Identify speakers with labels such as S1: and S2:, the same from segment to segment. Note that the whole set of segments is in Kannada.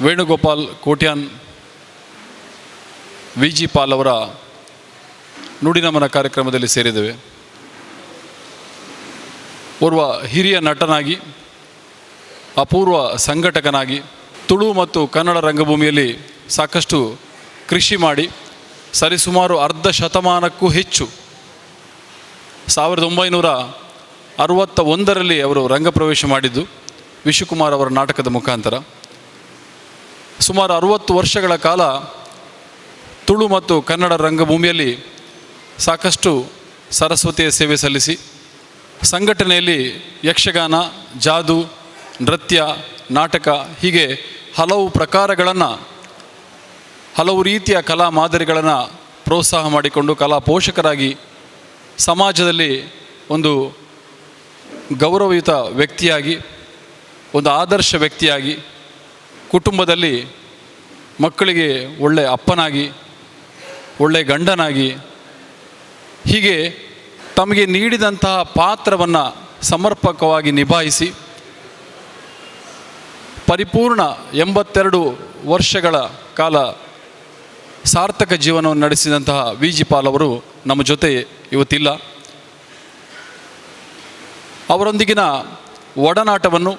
S1: Venugopal Kotian V G Paul ಅವರ ನುಡಿನಮನ ಕಾರ್ಯಕ್ರಮದಲ್ಲಿ ಸೇರಿದ್ದೇವೆ. ಓರ್ವ ಹಿರಿಯ ನಟನಾಗಿ, ಅಪೂರ್ವ ಸಂಘಟಕನಾಗಿ, ತುಳು ಮತ್ತು ಕನ್ನಡ ರಂಗಭೂಮಿಯಲ್ಲಿ ಸಾಕಷ್ಟು ಕೃಷಿ ಮಾಡಿ ಸರಿಸುಮಾರು ಅರ್ಧ ಶತಮಾನಕ್ಕೂ ಹೆಚ್ಚು 1961ರಲ್ಲಿ ಅವರು ರಂಗಪ್ರವೇಶ ಮಾಡಿದ್ದು ವಿಶ್ವಕುಮಾರ್ ಅವರ ನಾಟಕದ ಮುಖಾಂತರ. ಸುಮಾರು 60 ವರ್ಷಗಳ ಕಾಲ ತುಳು ಮತ್ತು ಕನ್ನಡ ರಂಗಭೂಮಿಯಲ್ಲಿ ಸಾಕಷ್ಟು ಸರಸ್ವತಿಯ ಸೇವೆ ಸಲ್ಲಿಸಿ ಸಂಘಟನೆಯಲ್ಲಿ ಯಕ್ಷಗಾನ, ಜಾದು, ನೃತ್ಯ, ನಾಟಕ ಹೀಗೆ ಹಲವು ಪ್ರಕಾರಗಳನ್ನು, ಹಲವು ರೀತಿಯ ಕಲಾ ಮಾದರಿಗಳನ್ನು ಪ್ರೋತ್ಸಾಹ ಮಾಡಿಕೊಂಡು ಕಲಾ ಪೋಷಕರಾಗಿ ಸಮಾಜದಲ್ಲಿ ಒಂದು ಗೌರವಯುತ ವ್ಯಕ್ತಿಯಾಗಿ, ಒಂದು ಆದರ್ಶ ವ್ಯಕ್ತಿಯಾಗಿ, ಕುಟುಂಬದಲ್ಲಿ ಮಕ್ಕಳಿಗೆ ಒಳ್ಳೆಯ ಅಪ್ಪನಾಗಿ, ಒಳ್ಳೆಯ ಗಂಡನಾಗಿ, ಹೀಗೆ ತಮಗೆ ನೀಡಿದಂತಹ ಪಾತ್ರವನ್ನು ಸಮರ್ಪಕವಾಗಿ ನಿಭಾಯಿಸಿ ಪರಿಪೂರ್ಣ 82 ವರ್ಷಗಳ ಕಾಲ ಸಾರ್ಥಕ ಜೀವನವನ್ನು ನಡೆಸಿದಂತಹ ವಿ ಜಿ ಪಾಲ್ ಅವರು ನಮ್ಮ ಜೊತೆ ಇವತ್ತಿಲ್ಲ. ಅವರೊಂದಿಗಿನ ಒಡನಾಟವನ್ನು,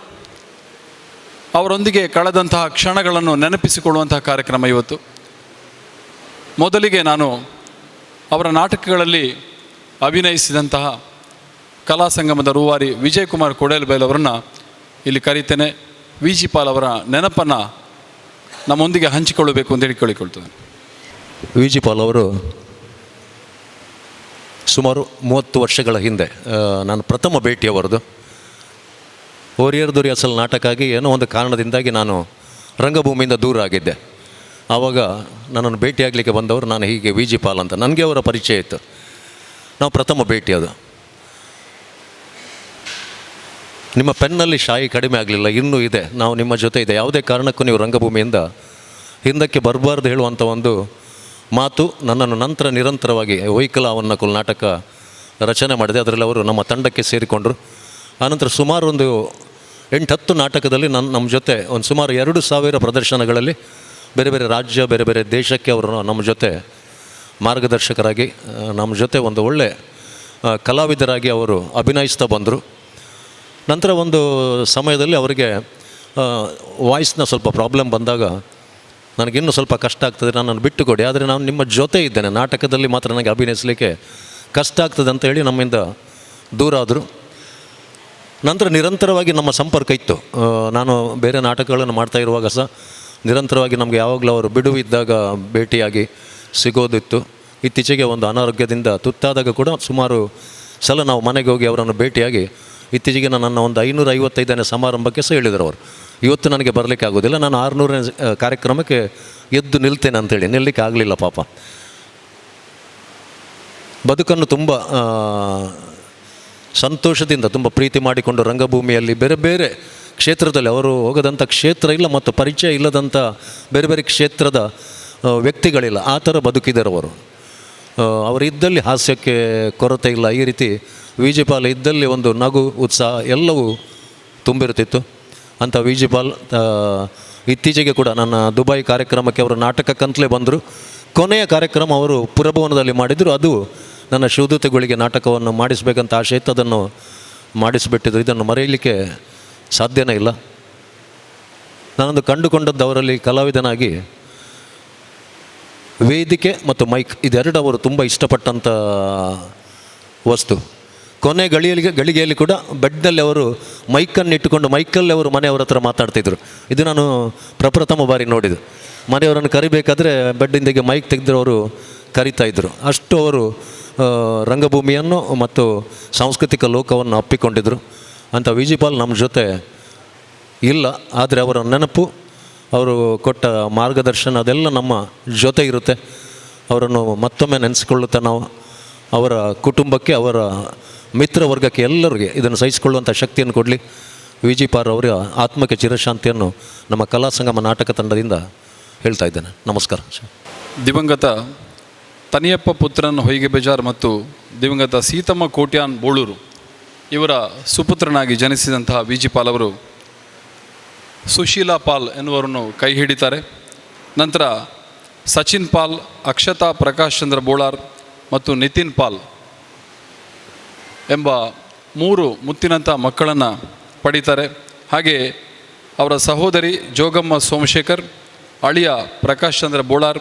S1: ಅವರೊಂದಿಗೆ ಕಳೆದಂತಹ ಕ್ಷಣಗಳನ್ನು ನೆನಪಿಸಿಕೊಳ್ಳುವಂತಹ ಕಾರ್ಯಕ್ರಮ ಇವತ್ತು. ಮೊದಲಿಗೆ ನಾನು ಅವರ ನಾಟಕಗಳಲ್ಲಿ ಅಭಿನಯಿಸಿದಂತಹ ಕಲಾ ಸಂಗಮದ ರೂವಾರಿ ವಿಜಯಕುಮಾರ್ ಕೊಡೇಲ್ಬೈಲ್ ಅವರನ್ನು ಇಲ್ಲಿ ಕರೀತೇನೆ. ವಿ ಜಿ ಪಾಲ್ ಅವರ ನೆನಪನ್ನು ನಮ್ಮೊಂದಿಗೆ ಹಂಚಿಕೊಳ್ಳಬೇಕು ಅಂತ ಹೇಳಿಕೊಳ್ಳಿಕೊಳ್ತೇನೆ.
S2: ವಿ ಜಿ ಪಾಲ್ ಅವರು ಸುಮಾರು 30 ವರ್ಷಗಳ ಹಿಂದೆ ನಾನು ಪ್ರಥಮ ಭೇಟಿಯವರದು. ಓರಿಯರ್ ದುರಿ ಅಸಲ್ ನಾಟಕ ಆಗಿ ಏನೋ ಒಂದು ಕಾರಣದಿಂದಾಗಿ ನಾನು ರಂಗಭೂಮಿಯಿಂದ ದೂರ ಆಗಿದ್ದೆ. ಆವಾಗ ನನ್ನನ್ನು ಭೇಟಿಯಾಗಲಿಕ್ಕೆ ಬಂದವರು ನಾನು ಹೀಗೆ ವಿ ಜಿ ಪಾಲ್ ಅಂತ, ನನಗೆ ಅವರ ಪರಿಚಯ ಇತ್ತು. ನಾವು ಪ್ರಥಮ ಭೇಟಿ ಅದು. ನಿಮ್ಮ ಪೆನ್ನಲ್ಲಿ ಶಾಯಿ ಕಡಿಮೆ ಆಗಲಿಲ್ಲ, ಇನ್ನೂ ಇದೆ, ನಾವು ನಿಮ್ಮ ಜೊತೆ ಇದೆ, ಯಾವುದೇ ಕಾರಣಕ್ಕೂ ನೀವು ರಂಗಭೂಮಿಯಿಂದ ಹಿಂದಕ್ಕೆ ಬರಬಾರ್ದು ಹೇಳುವಂಥ ಒಂದು ಮಾತು ನನ್ನನ್ನು ನಂತರ ನಿರಂತರವಾಗಿ ವೈಕಲಾವನ್ನ ಕುಲ್ ನಾಟಕ ರಚನೆ ಮಾಡಿದೆ. ಅದರಲ್ಲಿ ಅವರು ನಮ್ಮ ತಂಡಕ್ಕೆ ಸೇರಿಕೊಂಡರು. ಆನಂತರ ಸುಮಾರು ಒಂದು 8-10 ನಾಟಕದಲ್ಲಿ ನಮ್ಮ ಜೊತೆ ಒಂದು ಸುಮಾರು 2000 ಪ್ರದರ್ಶನಗಳಲ್ಲಿ ಬೇರೆ ಬೇರೆ ರಾಜ್ಯ, ಬೇರೆ ಬೇರೆ ದೇಶಕ್ಕೆ ಅವರು ನಮ್ಮ ಜೊತೆ ಮಾರ್ಗದರ್ಶಕರಾಗಿ, ನಮ್ಮ ಜೊತೆ ಒಂದು ಒಳ್ಳೆ ಕಲಾವಿದರಾಗಿ ಅವರು ಅಭಿನಯಿಸ್ತಾ ಬಂದರು. ನಂತರ ಒಂದು ಸಮಯದಲ್ಲಿ ಅವರಿಗೆ ವಾಯ್ಸ್ನ ಸ್ವಲ್ಪ ಪ್ರಾಬ್ಲಮ್ ಬಂದಾಗ ನನಗಿನ್ನೂ ಸ್ವಲ್ಪ ಕಷ್ಟ ಆಗ್ತದೆ, ನನ್ನನ್ನು ಬಿಟ್ಟು ಕೊಡಿ, ಆದರೆ ನಾನು ನಿಮ್ಮ ಜೊತೆ ಇದ್ದೇನೆ, ನಾಟಕದಲ್ಲಿ ಮಾತ್ರ ನನಗೆ ಅಭಿನಯಿಸಲಿಕ್ಕೆ ಕಷ್ಟ ಆಗ್ತದೆ ಅಂತ ಹೇಳಿ ನಮ್ಮಿಂದ ದೂರ ಆದರು. ನಂತರ ನಿರಂತರವಾಗಿ ನಮ್ಮ ಸಂಪರ್ಕ ಇತ್ತು. ನಾನು ಬೇರೆ ನಾಟಕಗಳನ್ನು ಮಾಡ್ತಾ ಇರುವಾಗ ಸಹ ನಿರಂತರವಾಗಿ ನಮಗೆ ಯಾವಾಗಲೂ ಅವರು ಬಿಡುವಿದ್ದಾಗ ಭೇಟಿಯಾಗಿ ಸಿಗೋದಿತ್ತು. ಇತ್ತೀಚೆಗೆ ಒಂದು ಅನಾರೋಗ್ಯದಿಂದ ತುತ್ತಾದಾಗ ಕೂಡ ಸುಮಾರು ಸಲ ನಾವು ಮನೆಗೆ ಹೋಗಿ ಅವರನ್ನು ಭೇಟಿಯಾಗಿ, ಇತ್ತೀಚೆಗೆ ನನ್ನ ಒಂದು 555ನೇ ಸಮಾರಂಭಕ್ಕೆ ಸಹ ಹೇಳಿದರು ಅವರು, ಇವತ್ತು ನನಗೆ ಬರಲಿಕ್ಕೆ ಆಗೋದಿಲ್ಲ, ನಾನು 600ನೇ ಕಾರ್ಯಕ್ರಮಕ್ಕೆ ಎದ್ದು ನಿಲ್ತೇನೆ ಅಂಥೇಳಿ. ನಿಲ್ಲಲಿಕ್ಕೆ ಆಗಲಿಲ್ಲ ಪಾಪ. ಬದುಕನ್ನು ತುಂಬ ಸಂತೋಷದಿಂದ, ತುಂಬ ಪ್ರೀತಿ ಮಾಡಿಕೊಂಡು ರಂಗಭೂಮಿಯಲ್ಲಿ ಬೇರೆ ಬೇರೆ ಕ್ಷೇತ್ರದಲ್ಲಿ, ಅವರು ಹೋಗದಂಥ ಕ್ಷೇತ್ರ ಇಲ್ಲ ಮತ್ತು ಪರಿಚಯ ಇಲ್ಲದಂಥ ಬೇರೆ ಬೇರೆ ಕ್ಷೇತ್ರದ ವ್ಯಕ್ತಿಗಳಿಲ್ಲ, ಆ ಥರ ಬದುಕಿದ್ದಾರೆ ಅವರು. ಅವರಿದ್ದಲ್ಲಿ ಹಾಸ್ಯಕ್ಕೆ ಕೊರತೆ ಇಲ್ಲ. ಈ ರೀತಿ ವಿ ಜಿ ಪಾಲ್ ಇದ್ದಲ್ಲಿ ಒಂದು ನಗು, ಉತ್ಸಾಹ ಎಲ್ಲವೂ ತುಂಬಿರ್ತಿತ್ತು. ಅಂಥ ವಿ ಜಿ ಪಾಲ್ ಇತ್ತೀಚೆಗೆ ಕೂಡ ನನ್ನ ದುಬೈ ಕಾರ್ಯಕ್ರಮಕ್ಕೆ ಅವರು ನಾಟಕಕ್ಕಂತಲೇ ಬಂದರು. ಕೊನೆಯ ಕಾರ್ಯಕ್ರಮ ಅವರು ಪುರಭವನದಲ್ಲಿ ಮಾಡಿದರು. ಅದು ನನ್ನ ಶಿವದೂತಗಳಿಗೆ ನಾಟಕವನ್ನು ಮಾಡಿಸಬೇಕಂತ ಆಸೆ ಇತ್ತು, ಅದನ್ನು ಮಾಡಿಸಿಬಿಟ್ಟಿದ್ರು. ಇದನ್ನು ಮರೆಯಲಿಕ್ಕೆ ಸಾಧ್ಯನೇ ಇಲ್ಲ. ನಾನೊಂದು ಕಂಡುಕೊಂಡದ್ದು ಅವರಲ್ಲಿ ಕಲಾವಿದನಾಗಿ ವೇದಿಕೆ ಮತ್ತು ಮೈಕ್ ಇದೆರಡು ಅವರು ತುಂಬ ಇಷ್ಟಪಟ್ಟಂಥ ವಸ್ತು. ಕೊನೆ ಗಳಿಗೆಯಲ್ಲಿ ಕೂಡ ಬೆಡ್ನಲ್ಲಿ ಅವರು ಮೈಕನ್ನು ಇಟ್ಟುಕೊಂಡು ಮೈಕಲ್ಲಿ ಅವರು ಮನೆಯವರ ಹತ್ರ ಮಾತಾಡ್ತಿದ್ರು. ಇದು ನಾನು ಪ್ರಪ್ರಥಮ ಬಾರಿ ನೋಡಿದ್ದು. ಮನೆಯವರನ್ನು ಕರಿಬೇಕಾದ್ರೆ ಬೆಡ್ಡಿಂದಿಗೆ ಮೈಕ್ ತೆಗೆದು ಅವರು ಕರಿತಾಯಿದ್ರು. ಅಷ್ಟು ಅವರು ರಂಗಭೂಮಿಯನ್ನು ಮತ್ತು ಸಾಂಸ್ಕೃತಿಕ ಲೋಕವನ್ನು ಅಪ್ಪಿಕೊಂಡಿದ್ದರು. ಅಂಥ ವಿ ಜಿ ಪಾಲ್ ನಮ್ಮ ಜೊತೆ ಇಲ್ಲ, ಆದರೆ ಅವರ ನೆನಪು, ಅವರು ಕೊಟ್ಟ ಮಾರ್ಗದರ್ಶನ ಅದೆಲ್ಲ ನಮ್ಮ ಜೊತೆ ಇರುತ್ತೆ. ಅವರನ್ನು ಮತ್ತೊಮ್ಮೆ ನೆನೆಸಿಕೊಳ್ಳುತ್ತಾ ನಾವು ಅವರ ಕುಟುಂಬಕ್ಕೆ, ಅವರ ಮಿತ್ರ ವರ್ಗಕ್ಕೆ ಎಲ್ಲರಿಗೆ ಇದನ್ನು ಸಹಿಸಿಕೊಳ್ಳುವಂಥ ಶಕ್ತಿಯನ್ನು ಕೊಡಲಿ. ವಿ ಜಿ ಪಾಲ್ ಅವರ ಆತ್ಮಕ್ಕೆ ಚಿರಶಾಂತಿಯನ್ನು ನಮ್ಮ ಕಲಾ ಸಂಗಮ ನಾಟಕ ತಂಡದಿಂದ ಹೇಳ್ತಾ ಇದ್ದೇನೆ. ನಮಸ್ಕಾರ.
S1: ದಿವಂಗತ ತನಿಯಪ್ಪ ಪುತ್ರನ್ ಹೊಯ್ಗೆ ಬೇಜಾರ್ ಮತ್ತು ದಿವಂಗತ ಸೀತಮ್ಮ ಕೋಟ್ಯಾನ್ ಬೋಳೂರು ಇವರ ಸುಪುತ್ರನಾಗಿ ಜನಿಸಿದಂತಹ ವಿ ಜಿ ಪಾಲ್ ಅವರು ಸುಶೀಲಾ ಪಾಲ್ ಎನ್ನುವರನ್ನು ಕೈ ಹಿಡಿತಾರೆ. ನಂತರ ಸಚಿನ್ ಪಾಲ್, ಅಕ್ಷತಾ ಪ್ರಕಾಶ್ ಚಂದ್ರ ಬೋಳಾರ್ ಮತ್ತು ನಿತಿನ್ ಪಾಲ್ ಎಂಬ 3 ಮುತ್ತಿನಂಥ ಮಕ್ಕಳನ್ನು ಪಡೀತಾರೆ. ಹಾಗೆ ಅವರ ಸಹೋದರಿ ಜೋಗಮ್ಮ ಸೋಮಶೇಖರ್, ಅಳಿಯ ಪ್ರಕಾಶ್ ಚಂದ್ರ ಬೋಳಾರ್,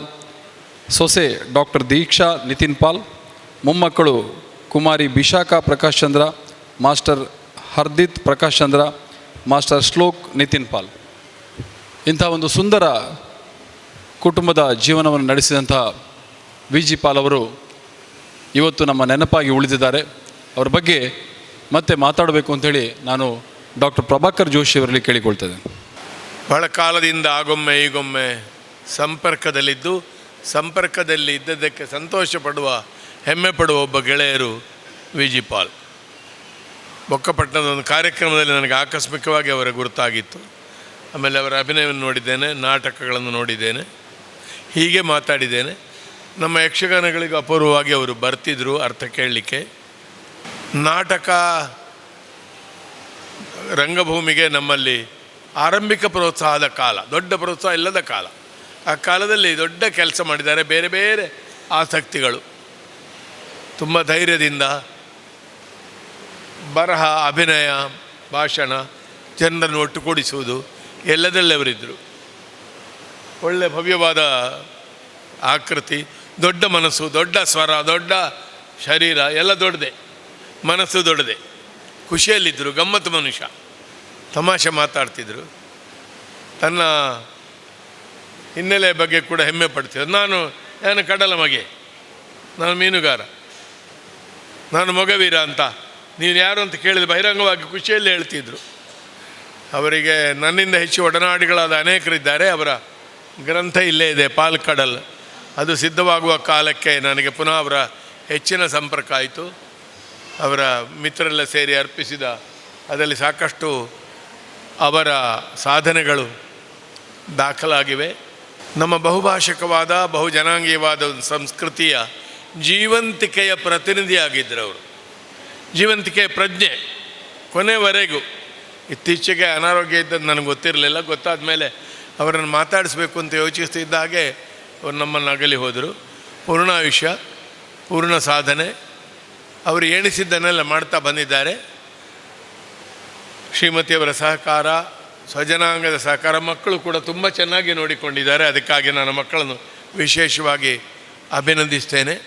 S1: ಸೊಸೆ ಡಾಕ್ಟರ್ ದೀಕ್ಷಾ ನಿತಿನ್ ಪಾಲ್, ಮೊಮ್ಮಕ್ಕಳು ಕುಮಾರಿ ಬಿಶಾಖಾ ಪ್ರಕಾಶ್ ಚಂದ್ರ, ಮಾಸ್ಟರ್ ಹರ್ದಿತ್ ಪ್ರಕಾಶ್ ಚಂದ್ರ, ಮಾಸ್ಟರ್ ಶ್ಲೋಕ್ ನಿತಿನ್ ಪಾಲ್. ಇಂಥ ಒಂದು ಸುಂದರ ಕುಟುಂಬದ ಜೀವನವನ್ನು ನಡೆಸಿದಂಥ ವಿ ಜಿ ಪಾಲ್ ಅವರು ಇವತ್ತು ನಮ್ಮ ನೆನಪಾಗಿ ಉಳಿದಿದ್ದಾರೆ. ಅವರ ಬಗ್ಗೆ ಮತ್ತೆ ಮಾತಾಡಬೇಕು ಅಂಥೇಳಿ ನಾನು ಡಾಕ್ಟರ್ ಪ್ರಭಾಕರ್ ಜೋಶಿ ಅವರಲ್ಲಿ ಕೇಳಿಕೊಳ್ತೇನೆ.
S3: ಬಹಳ ಕಾಲದಿಂದ ಆಗೊಮ್ಮೆ ಈಗೊಮ್ಮೆ ಸಂಪರ್ಕದಲ್ಲಿ ಇದ್ದದ್ದಕ್ಕೆ ಸಂತೋಷ ಪಡುವ, ಹೆಮ್ಮೆ ಪಡುವ ಒಬ್ಬ ಗೆಳೆಯರು ವಿ ಜಿ ಪಾಲ್. ಬೊಕ್ಕಪಟ್ಟಣದ ಒಂದು ಕಾರ್ಯಕ್ರಮದಲ್ಲಿ ನನಗೆ ಆಕಸ್ಮಿಕವಾಗಿ ಅವರ ಗುರುತಾಗಿತ್ತು. ಆಮೇಲೆ ಅವರ ಅಭಿನಯವನ್ನು ನೋಡಿದ್ದೇನೆ, ನಾಟಕಗಳನ್ನು ನೋಡಿದ್ದೇನೆ, ಹೀಗೆ ಮಾತಾಡಿದ್ದೇನೆ. ನಮ್ಮ ಯಕ್ಷಗಾನಗಳಿಗೆ ಅಪೂರ್ವವಾಗಿ ಅವರು ಬರ್ತಿದ್ರು ಅರ್ಥ ಕೇಳಲಿಕ್ಕೆ. ನಾಟಕ ರಂಗಭೂಮಿಗೆ ನಮ್ಮಲ್ಲಿ ಆರಂಭಿಕ ಪ್ರೋತ್ಸಾಹದ ಕಾಲ, ದೊಡ್ಡ ಪ್ರೋತ್ಸಾಹ ಇಲ್ಲದ ಕಾಲ. ಆ ಕಾಲದಲ್ಲಿ ದೊಡ್ಡ ಕೆಲಸ ಮಾಡಿದ್ದಾರೆ. ಬೇರೆ ಬೇರೆ ಆಸಕ್ತಿಗಳು, ತುಂಬ ಧೈರ್ಯದಿಂದ ಬರಹ, ಅಭಿನಯ, ಭಾಷಣ, ಜನರನ್ನು ಒಟ್ಟುಗೂಡಿಸುವುದು ಎಲ್ಲದರಲ್ಲಿ ಅವರಿದ್ದರು. ಒಳ್ಳೆಯ ಭವ್ಯವಾದ ಆಕೃತಿ, ದೊಡ್ಡ ಮನಸ್ಸು, ದೊಡ್ಡ ಸ್ವರ, ದೊಡ್ಡ ಶರೀರ, ಎಲ್ಲ ದೊಡ್ಡದೆ, ಮನಸ್ಸು ದೊಡ್ಡದೆ. ಖುಷಿಯಲ್ಲಿದ್ದರು, ಗಮ್ಮತ್ತು ಮನುಷ್ಯ, ತಮಾಷೆ ಮಾತಾಡ್ತಿದ್ರು. ತನ್ನ ಹಿನ್ನೆಲೆ ಬಗ್ಗೆ ಕೂಡ ಹೆಮ್ಮೆ ಪಡ್ತಿದ್ರು. ನಾನು ಕಡಲ ಮಗೆ, ನಾನು ಮೀನುಗಾರ, ನಾನು ಮೊಗವೀರ ಅಂತ ನೀನು ಯಾರು ಅಂತ ಕೇಳಿದ ಬಹಿರಂಗವಾಗಿ ಖುಷಿಯಲ್ಲಿ ಹೇಳ್ತಿದ್ರು. ಅವರಿಗೆ ನನ್ನಿಂದ ಹೆಚ್ಚು ಒಡನಾಡಿಗಳಾದ ಅನೇಕರಿದ್ದಾರೆ. ಅವರ ಗ್ರಂಥ ಇಲ್ಲೇ ಇದೆ, ಪಾಲ್ ಕಡಲ್. ಅದು ಸಿದ್ಧವಾಗುವ ಕಾಲಕ್ಕೆ ನನಗೆ ಪುನಃ ಅವರ ಹೆಚ್ಚಿನ ಸಂಪರ್ಕ ಆಯಿತು. ಅವರ ಮಿತ್ರರೆಲ್ಲ ಸೇರಿ ಅರ್ಪಿಸಿದ ಅದರಲ್ಲಿ ಸಾಕಷ್ಟು ಅವರ ಸಾಧನೆಗಳು ದಾಖಲಾಗಿವೆ. ನಮ್ಮ ಬಹುಭಾಷಿಕವಾದ, ಬಹುಜನಾಂಗೀಯವಾದ ಒಂದು ಸಂಸ್ಕೃತಿಯ ಜೀವಂತಿಕೆಯ ಪ್ರತಿನಿಧಿಯಾಗಿದ್ದರು ಅವರು. ಜೀವಂತಿಕೆಯ ಪ್ರಜ್ಞೆ ಕೊನೆವರೆಗೂ. ಇತ್ತೀಚೆಗೆ ಅನಾರೋಗ್ಯ ಇದ್ದದ್ದು ನನಗೆ ಗೊತ್ತಿರಲಿಲ್ಲ. ಗೊತ್ತಾದ ಮೇಲೆ ಅವರನ್ನು ಮಾತಾಡಿಸ್ಬೇಕು ಅಂತ ಯೋಚಿಸ್ತಿದ್ದ ಹಾಗೆ ಅವರು ನಮ್ಮನ್ನು ಅಗಲಿ ಹೋದರು. ಪೂರ್ಣಾಯುಷ್ಯ, ಪೂರ್ಣ ಸಾಧನೆ, ಅವರು ಎಣಿಸಿದ್ದನ್ನೆಲ್ಲ ಮಾಡ್ತಾ ಬಂದಿದ್ದಾರೆ. ಶ್ರೀಮತಿಯವರ ಸಹಕಾರ, ಸ್ವಜನಾಂಗದ ಸಹಕಾರ, ಮಕ್ಕಳು ಕೂಡ ತುಂಬ ಚೆನ್ನಾಗಿ ನೋಡಿಕೊಂಡಿದ್ದಾರೆ. ಅದಕ್ಕಾಗಿ ನನ್ನ ಮಕ್ಕಳನ್ನು ವಿಶೇಷವಾಗಿ ಅಭಿನಂದಿಸ್ತೇನೆ.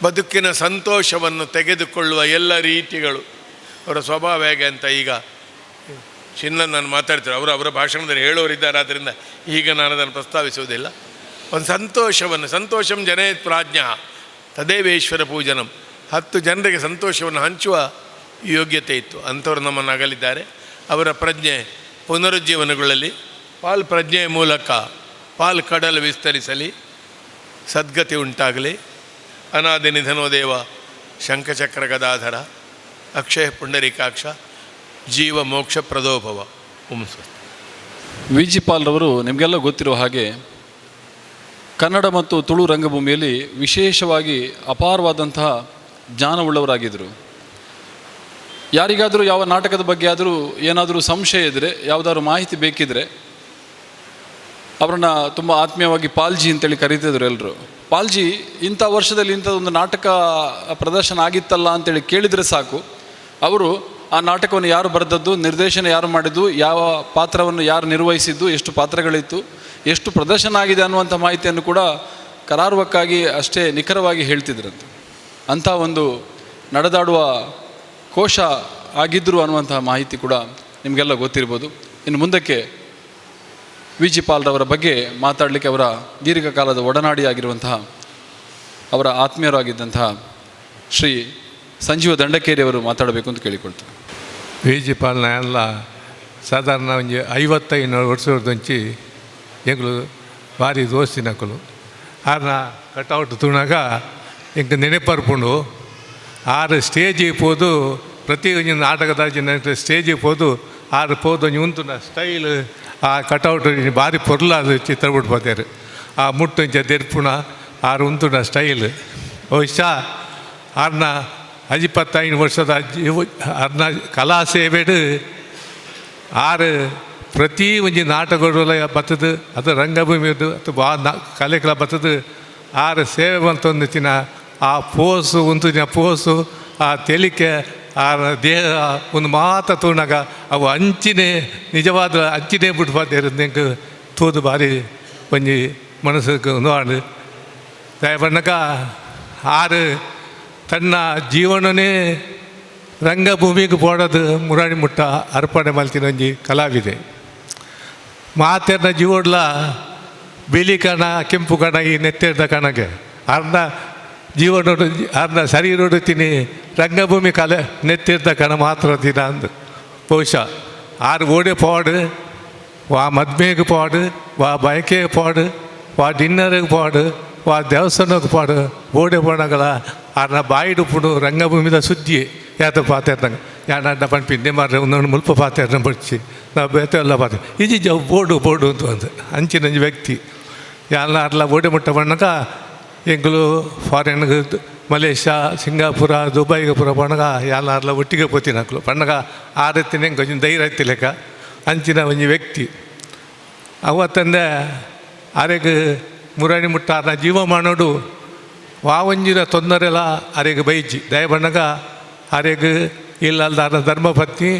S3: ಬದುಕಿನ ಸಂತೋಷವನ್ನು ತೆಗೆದುಕೊಳ್ಳುವ ಎಲ್ಲ ರೀತಿಗಳು ಅವರ ಸ್ವಭಾವ ಹೇಗೆ ಅಂತ ಈಗ ಚಿನ್ನ ನಾನು ಮಾತಾಡ್ತಾರೆ. ಅವರ ಭಾಷಣದಲ್ಲಿ ಹೇಳೋರಿದ್ದಾರೆ, ಆದ್ದರಿಂದ ಈಗ ನಾನು ಅದನ್ನು ಪ್ರಸ್ತಾವಿಸುವುದಿಲ್ಲ. ಒಂದು ಸಂತೋಷಂ ಜನೇತ್ ಪ್ರಾಜ್ಞ ತದೇವೇಶ್ವರ ಪೂಜನಂ. 10 ಜನರಿಗೆ ಸಂತೋಷವನ್ನು ಹಂಚುವ ಯೋಗ್ಯತೆ ಇತ್ತು. ಅಂಥವ್ರು ನಮ್ಮನ್ನು ಅಗಲಿದ್ದಾರೆ. ಅವರ ಪ್ರಜ್ಞೆ ಪುನರುಜ್ಜೀವನಗಳಲ್ಲಿ ಪಾಲ್ ಪ್ರಜ್ಞೆಯ ಮೂಲಕ ಪಾಲ್ ಕಡಲು ವಿಸ್ತರಿಸಲಿ, ಸದ್ಗತಿ ಉಂಟಾಗಲಿ. ಅನಾದಿ ನಿಧನೋ ದೇವ ಶಂಖಚಕ್ರ ಗದಾಧರ ಅಕ್ಷಯ ಪುಂಡರೀಕಾಕ್ಷ ಜೀವ ಮೋಕ್ಷ ಪ್ರದೋಭವ.
S1: ವಿ ಜಿ ಪಾಲ್ರವರು ನಿಮಗೆಲ್ಲ ಗೊತ್ತಿರುವ ಹಾಗೆ ಕನ್ನಡ ಮತ್ತು ತುಳು ರಂಗಭೂಮಿಯಲ್ಲಿ ವಿಶೇಷವಾಗಿ ಅಪಾರವಾದಂತಹ ಜ್ಞಾನವುಳ್ಳವರಾಗಿದ್ದರು. ಯಾರಿಗಾದರೂ ಯಾವ ನಾಟಕದ ಬಗ್ಗೆ ಆದರೂ ಏನಾದರೂ ಸಂಶಯ ಇದ್ದರೆ, ಯಾವುದಾದ್ರೂ ಮಾಹಿತಿ ಬೇಕಿದ್ದರೆ ಅವರನ್ನು ತುಂಬ ಆತ್ಮೀಯವಾಗಿ ಪಾಲ್ಜಿ ಅಂತೇಳಿ ಕರೀತಿದ್ರು ಎಲ್ಲರೂ. ಪಾಲ್ಜಿ, ಇಂಥ ವರ್ಷದಲ್ಲಿ ಇಂಥದ್ದೊಂದು ನಾಟಕ ಪ್ರದರ್ಶನ ಆಗಿತ್ತಲ್ಲ ಅಂತೇಳಿ ಕೇಳಿದರೆ ಸಾಕು, ಅವರು ಆ ನಾಟಕವನ್ನು ಯಾರು ಬರೆದದ್ದು, ನಿರ್ದೇಶನ ಯಾರು ಮಾಡಿದ್ದು, ಯಾವ ಪಾತ್ರವನ್ನು ಯಾರು ನಿರ್ವಹಿಸಿದ್ದು, ಎಷ್ಟು ಪಾತ್ರಗಳಿತ್ತು, ಎಷ್ಟು ಪ್ರದರ್ಶನ ಆಗಿದೆ ಅನ್ನುವಂಥ ಮಾಹಿತಿಯನ್ನು ಕೂಡ ಕರಾರುವಕ್ಕಾಗಿ ಅಷ್ಟೇ ನಿಖರವಾಗಿ ಹೇಳ್ತಿದ್ರಂತೆ. ಅಂಥ ಒಂದು ನಡೆದಾಡುವ ಕೋಶ ಆಗಿದ್ದರು ಅನ್ನುವಂತಹ ಮಾಹಿತಿ ಕೂಡ ನಿಮಗೆಲ್ಲ ಗೊತ್ತಿರ್ಬೋದು. ಇನ್ನು ಮುಂದಕ್ಕೆ ವಿ ಜಿ ಪಾಲ್ರವರ ಬಗ್ಗೆ ಮಾತಾಡಲಿಕ್ಕೆ ಅವರ ದೀರ್ಘಕಾಲದ ಒಡನಾಡಿಯಾಗಿರುವಂತಹ, ಅವರ ಆತ್ಮೀಯರಾಗಿದ್ದಂತಹ ಶ್ರೀ ಸಂಜೀವ ದಂಡಕೇರಿಯವರು ಮಾತಾಡಬೇಕು ಅಂತ ಕೇಳಿಕೊಳ್ತಾರೆ.
S4: ವಿ ಜಿ ಪಾಲ್ನ ಎಲ್ಲ ಸಾಧಾರಣ ಒಂದು 55 ವರ್ಷದಂಚಿ ಎಂಗಳು ಭಾರಿ ದೋಸ್ತಿನಕಲು ಆರ್ನ ಕಟೌಟ್ ತುಣಾಗ ಎಂಕ ನೆನಪರ್ಪುಂಡು. ಆರು ಸ್ಟೇಜಿಗೆ ಹೋದು, ಪ್ರತಿ ಒಂದು ನಾಟಕದ ಸ್ಟೇಜಿಗೆ ಹೋದು ಆರು ಹೋದೊಂದು ಉಂತುನ ಸ್ಟೈಲ್, ಆ ಕಟೌಟ್ ಭಾರಿ ಪೊರ್ಲಾದ ಚಿತ್ರ ಬಿಡ್ಬೋದಾರು. ಆ ಮುಟ್ಟಂಚ ತೆರ್ಪುಣ ಆರು ಉಂತುನ ಸ್ಟೈಲ್ ಬಹುಶಃ ಆರ್ನ 25 ವರ್ಷದ ಆರ್ನ ಕಲಾ ಸೇವೆಡು ಆರು ಪ್ರತಿ ಒಂಜಿ ನಾಟಕಗಳು ಬರ್ತದೆ, ಅದು ರಂಗಭೂಮಿದು ಅಥವಾ ಕಲೆಗಳ ಬರ್ತದೆ. ಆರು ಸೇವೆ ಬಂತೊಂದಿನ ಆ ಪೋಸು ಒಂದಿನ ಪೋಸು, ಆ ತೆಲಿಕೆ, ಆ ದೇಹ ಒಂದು ಮಾತ ತೋಣಾಗ ಅವು ಅಂಚಿನೇ ನಿಜವಾದ ಅಂಚಿನೇ ಬಿಡ್ಬಾರ್ದು ನಂಗೆ ತೋದು ಭಾರಿ ಒಂಜಿ ಮನಸ್ಸಿಗೆ ನೋಡು ದಯಬಣ್ಣಗ ಆರು ತನ್ನ ಜೀವನನೇ ರಂಗಭೂಮಿಗೆ ಪೋಡೋದು ಮುರಾಣಿ ಮುಟ್ಟ ಅರ್ಪಣೆ ಮಲ್ತಿನ ಒಂಜಿ ಕಲಾವಿದೆ. ಮಾತೆರ್ನ ಜೀವಡ್ಲ ಬಿಳಿ ಕಣ ಕೆಂಪು ಕಣ ಈ ನೆತ್ತಿರ್ದ ಕಣಗೆ ಅರ್ಧ ಜೀವನೋಡು ಅರ್ಧ ಶರೀರೋಡು ತಿನಿ ರಂಗಭೂಮಿ ಕಲೆ ನೆತ್ತಿರ್ದ ಕಣ ಮಾತ್ರ ದಿನ ಅಂದು ಬಹುಶಃ ಆರು ಓಡೆ ಪಾಡು ವಾ ಮದ್ಮೆಗೆ ಪಾಡು, ವಾ ಬಯಕೆಗೆ ಪಾಡು, ವಾ ಡಿನ್ನರಿಗೆ ಪಾಡು, ವಾ ದೇವಸ್ಥಾನಕ್ಕೆ ಪಾಡು ಓಡೆ ಪೋಣಗಳ ಆರ್ನ ಬಾಯಿಡುಪುಡು ರಂಗಭೂಮಿದ ಸುದ್ದಿ ಯಾತ ಪಾತೆರ್ನಂಗೆ ಯಾನ ಅಡ್ಡ ಪಂಪಿ ಇನ್ನೇ ಮಾರ್ರೆ ಒಂದೊಂದು ಮುಲ್ಪ ಪಾತೆರ್ನ ಬಡ್ಸಿ ನಾವು ಬೇತೆ ಎಲ್ಲ ಪಾತೆ ಈಜಿ ಜವ್ ಬೋಡು ಅಂತ ಒಂದು ಅಂಚಿನ ವ್ಯಕ್ತಿ ಯಾನ ಅರ್ಲ ಓಡೆ ಮುಟ್ಟ ಬಣ್ಣಗ ಎಂಗಳು ಫಾರಿನ್ಗೆ ಮಲೇಷ್ಯಾ ಸಿಂಗಾಪುರ ದುಬೈಗೆ ಪುರ ಬಣ್ಣಗ ಯಾನ ಅರ್ಲ ಒಟ್ಟಿಗೆ ಪೋತೀನಿ ಹಾಕಲು ಬಣ್ಣಗ ಆ ರೀತಿ ಹೆಂಗೆ ಒಂಜಿನ ಧೈರ್ಯ ಐತಿ ಲೆಕ್ಕ ಅಂಚಿನ ಒಂಜಿ ವ್ಯಕ್ತಿ ಅವತ್ತಂದೆ ಆರೆಗೆ ಮುರಾಣಿ ಮುಟ್ಟ ಅರ್ನ ಜೀವ ಮಾಡೋಡು ವಾವಂಜಿನ ತೊಂದರೆಲ್ಲ ಅರೆಗೆ ಬೈಜಿ ದಯ ಬಣ್ಣಗ ಅರೆಗೆ ಇಲ್ಲಲ್ದ ಅರ್ನ ಧರ್ಮಪತ್ನಿ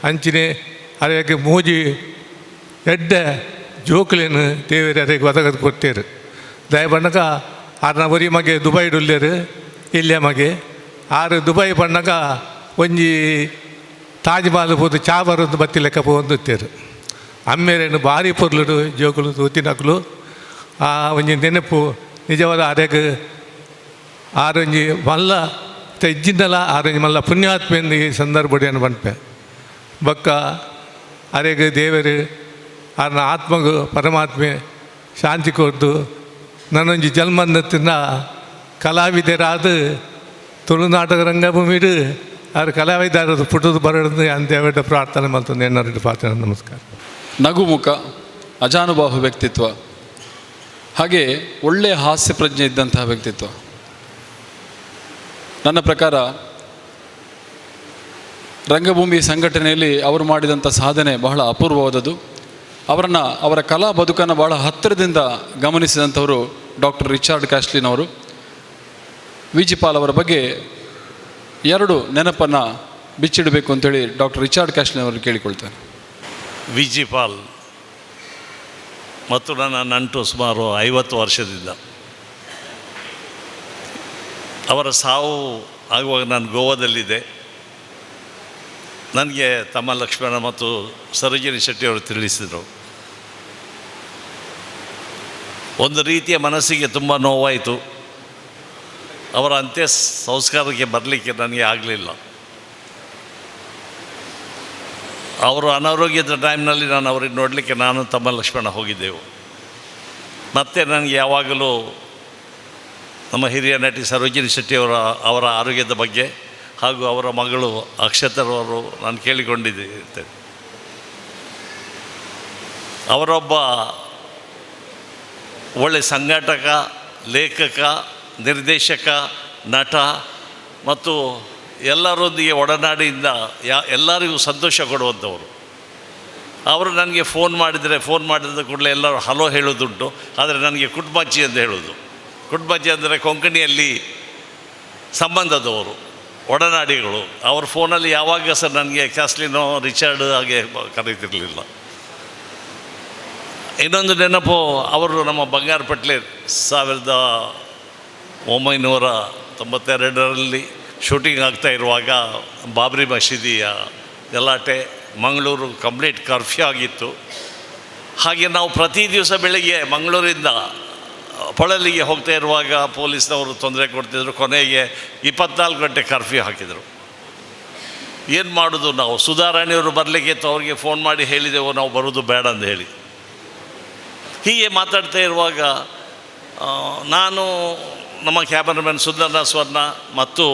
S4: ಅಂಚಿನ ಅರೆಗೆ ಮೂಜಿ ಎಡ್ಡೆ ಜೋಕುಲೇನು ದೇವರ ಅರೆಗೆ ಒದಗದು ಕೊಟ್ಟೇರು ದಯ ಬಣ್ಣಗ ಆರ್ನ ಒರಿ ಮಗೆ ದುಬೈ ಡುಲ್ಲೇರು ಇಲ್ಲೇ ಮಗೆ ಆರು ದುಬೈ ಬಣ್ಣಗ ಒಂಜಿ ತಾಜ್ ಮಹಲ್ ಹೋದು ಚಾ ಬರೋದು ಬತ್ತಿ ಲೆಕ್ಕ ಹೊಂದುತ್ತೇರು ಅಮ್ಮೇರೇನು ಭಾರಿ ಪೊರ್ಲುಡು ಜೋಕುಲು ತೂತಿನಕ್ಲು ಆ ಒಂಜಿ ನೆನಪು ನಿಜವಾದ ಅರೆಗೆ ಆರೊಂಜಿ ಮಲ್ಲ ಇಜ್ಜಿದ್ದಲ್ಲ ಆರೊಂಜಿ ಮಲ್ಲ ಪುಣ್ಯಾತ್ಮೆಂದು ಈ ಸಂದರ್ಭಡಿಯನ್ನು ಬಂಪೆ ಬೊಕ್ಕ ಅರೆಗೆ ದೇವರು ಆರ್ನ ಆತ್ಮಗು ಪರಮಾತ್ಮೆ ಶಾಂತಿ ಕೊಡ್ದು ನನ್ನೊಂಜಿ ಜನ್ಮಂದತ್ತಿನ ಕಲಾವಿದರಾದ ತುಳುನಾಟಕ ರಂಗಭೂಮಿಡು ಆರು ಕಲಾವಿದರದು ಪುಟದು ಬರಡು ಅಂತ್ಯವಿಡ ಪ್ರಾರ್ಥನೆ ಮಾಡ್ತಂದು ಎನ್ನರಡು ಪ್ರಾರ್ಥನೆ. ನಮಸ್ಕಾರ.
S1: ನಗುಮುಖ, ಅಜಾನುಬಾಹು ವ್ಯಕ್ತಿತ್ವ, ಹಾಗೆ ಒಳ್ಳೆಯ ಹಾಸ್ಯ ಪ್ರಜ್ಞೆ ಇದ್ದಂತಹ ವ್ಯಕ್ತಿತ್ವ. ನನ್ನ ಪ್ರಕಾರ ರಂಗಭೂಮಿ ಸಂಘಟನೆಯಲ್ಲಿ ಅವರು ಮಾಡಿದಂಥ ಸಾಧನೆ ಬಹಳ ಅಪೂರ್ವವಾದದ್ದು. ಅವರ ಕಲಾ ಬದುಕನ್ನು ಬಹಳ ಹತ್ತಿರದಿಂದ ಗಮನಿಸಿದಂಥವರು ಡಾಕ್ಟರ್ ರಿಚಾರ್ಡ್ ಕ್ಯಾಸ್ಲಿನವರು. ವಿ ಜಿ ಪಾಲ್ ಅವರ ಬಗ್ಗೆ ಎರಡು ನೆನಪನ್ನು ಬಿಚ್ಚಿಡಬೇಕು ಅಂತೇಳಿ ಡಾಕ್ಟರ್ ರಿಚಾರ್ಡ್ ಕ್ಯಾಸ್ಲಿನವರು ಕೇಳಿಕೊಳ್ತಾರೆ.
S5: ವಿ ಜಿ ಪಾಲ್ ಮತ್ತು ನನ್ನ ನಂಟು ಸುಮಾರು 50 ವರ್ಷದಿಂದ. ಅವರ ಸಾವು ಆಗುವಾಗ ನಾನು ಗೋವಾದಲ್ಲಿದ್ದೆ. ನನಗೆ ತಮ್ಮ ಲಕ್ಷ್ಮಣ ಮತ್ತು ಸರೋಜಿನಿ ಶೆಟ್ಟಿಯವರು ತಿಳಿಸಿದರು. ಒಂದು ರೀತಿಯ ಮನಸ್ಸಿಗೆ ತುಂಬ ನೋವಾಯಿತು. ಅವರ ಅಂತ್ಯ ಸಂಸ್ಕಾರಕ್ಕೆ ಬರಲಿಕ್ಕೆ ನನಗೆ ಆಗಲಿಲ್ಲ. ಅವರು ಅನಾರೋಗ್ಯದ ಟೈಮ್ನಲ್ಲಿ ನಾನು ಅವ್ರಿಗೆ ನೋಡಲಿಕ್ಕೆ ನಾನು ತಮ್ಮ ಲಕ್ಷ್ಮಣ ಹೋಗಿದ್ದೆವು. ಮತ್ತು ನನಗೆ ಯಾವಾಗಲೂ ನಮ್ಮ ಹಿರಿಯ ನಟಿ ಸರೋಜಿನಿ ಶೆಟ್ಟಿಯವರ ಆರೋಗ್ಯದ ಬಗ್ಗೆ ಹಾಗೂ ಅವರ ಮಗಳು ಅಕ್ಷತರವರು ನಾನು ಕೇಳಿಕೊಂಡಿದ್ದೇನೆ. ಅವರೊಬ್ಬ ಒಳ್ಳೆಯ ಸಂಘಟಕ, ಲೇಖಕ, ನಿರ್ದೇಶಕ, ನಟ ಮತ್ತು ಎಲ್ಲರೊಂದಿಗೆ ಒಡನಾಡಿಯಿಂದ ಎಲ್ಲರಿಗೂ ಸಂತೋಷ ಕೊಡುವಂಥವರು. ಅವರು ನನಗೆ ಫೋನ್ ಮಾಡಿದ ಕೂಡಲೇ ಎಲ್ಲರೂ ಹಲೋ ಹೇಳೋದುಂಟು. ಆದರೆ ನನಗೆ ಕುಟ್ಬಾಚಿ ಅಂತ ಹೇಳೋದು. ಕುಟ್ಬಾಚಿ ಅಂದರೆ ಕೊಂಕಣಿಯಲ್ಲಿ ಸಂಬಂಧದವರು, ಒಡನಾಡಿಗಳು. ಅವ್ರ ಫೋನಲ್ಲಿ ಯಾವಾಗ ಸರ್ ನನಗೆ ಕ್ಯಾಸ್ಲಿನೋ ರಿಚಾರ್ಡ್ ಹಾಗೆ ಕರೀತಿರಲಿಲ್ಲ. ಇನ್ನೊಂದು ನೆನಪು, ಅವರು ನಮ್ಮ ಬಂಗಾರಪೇಟೆ 1992ರಲ್ಲಿ ಶೂಟಿಂಗ್ ಆಗ್ತಾ ಇರುವಾಗ ಬಾಬ್ರಿ ಮಸೀದಿಯ ಗಲಾಟೆ, ಮಂಗಳೂರು ಕಂಪ್ಲೀಟ್ ಕರ್ಫ್ಯೂ ಆಗಿತ್ತು. ಹಾಗೆ ನಾವು ಪ್ರತಿ ದಿವಸ ಬೆಳಗ್ಗೆ ಮಂಗಳೂರಿಂದ ಪೊಳಲಿಗೆ ಹೋಗ್ತಾ ಇರುವಾಗ ಪೊಲೀಸ್ನವರು ತೊಂದರೆ ಕೊಡ್ತಿದ್ರು. ಕೊನೆಗೆ 24 ಗಂಟೆ ಕರ್ಫ್ಯೂ ಹಾಕಿದರು. ಏನು ಮಾಡೋದು ನಾವು? ಸುಧಾರಾಣಿಯವರು ಬರಲಿಕ್ಕೆ ಅವ್ರಿಗೆ ಫೋನ್ ಮಾಡಿ ಹೇಳಿದೆವು ನಾವು ಬರೋದು ಬೇಡ ಅಂತ ಹೇಳಿ. ಹೀಗೆ ಮಾತಾಡ್ತಾ ಇರುವಾಗ ನಾನು, ನಮ್ಮ ಕ್ಯಾಮರಾಮನ್ ಸುಂದರ್ನ ಸ್ವರ್ಣ ಮತ್ತು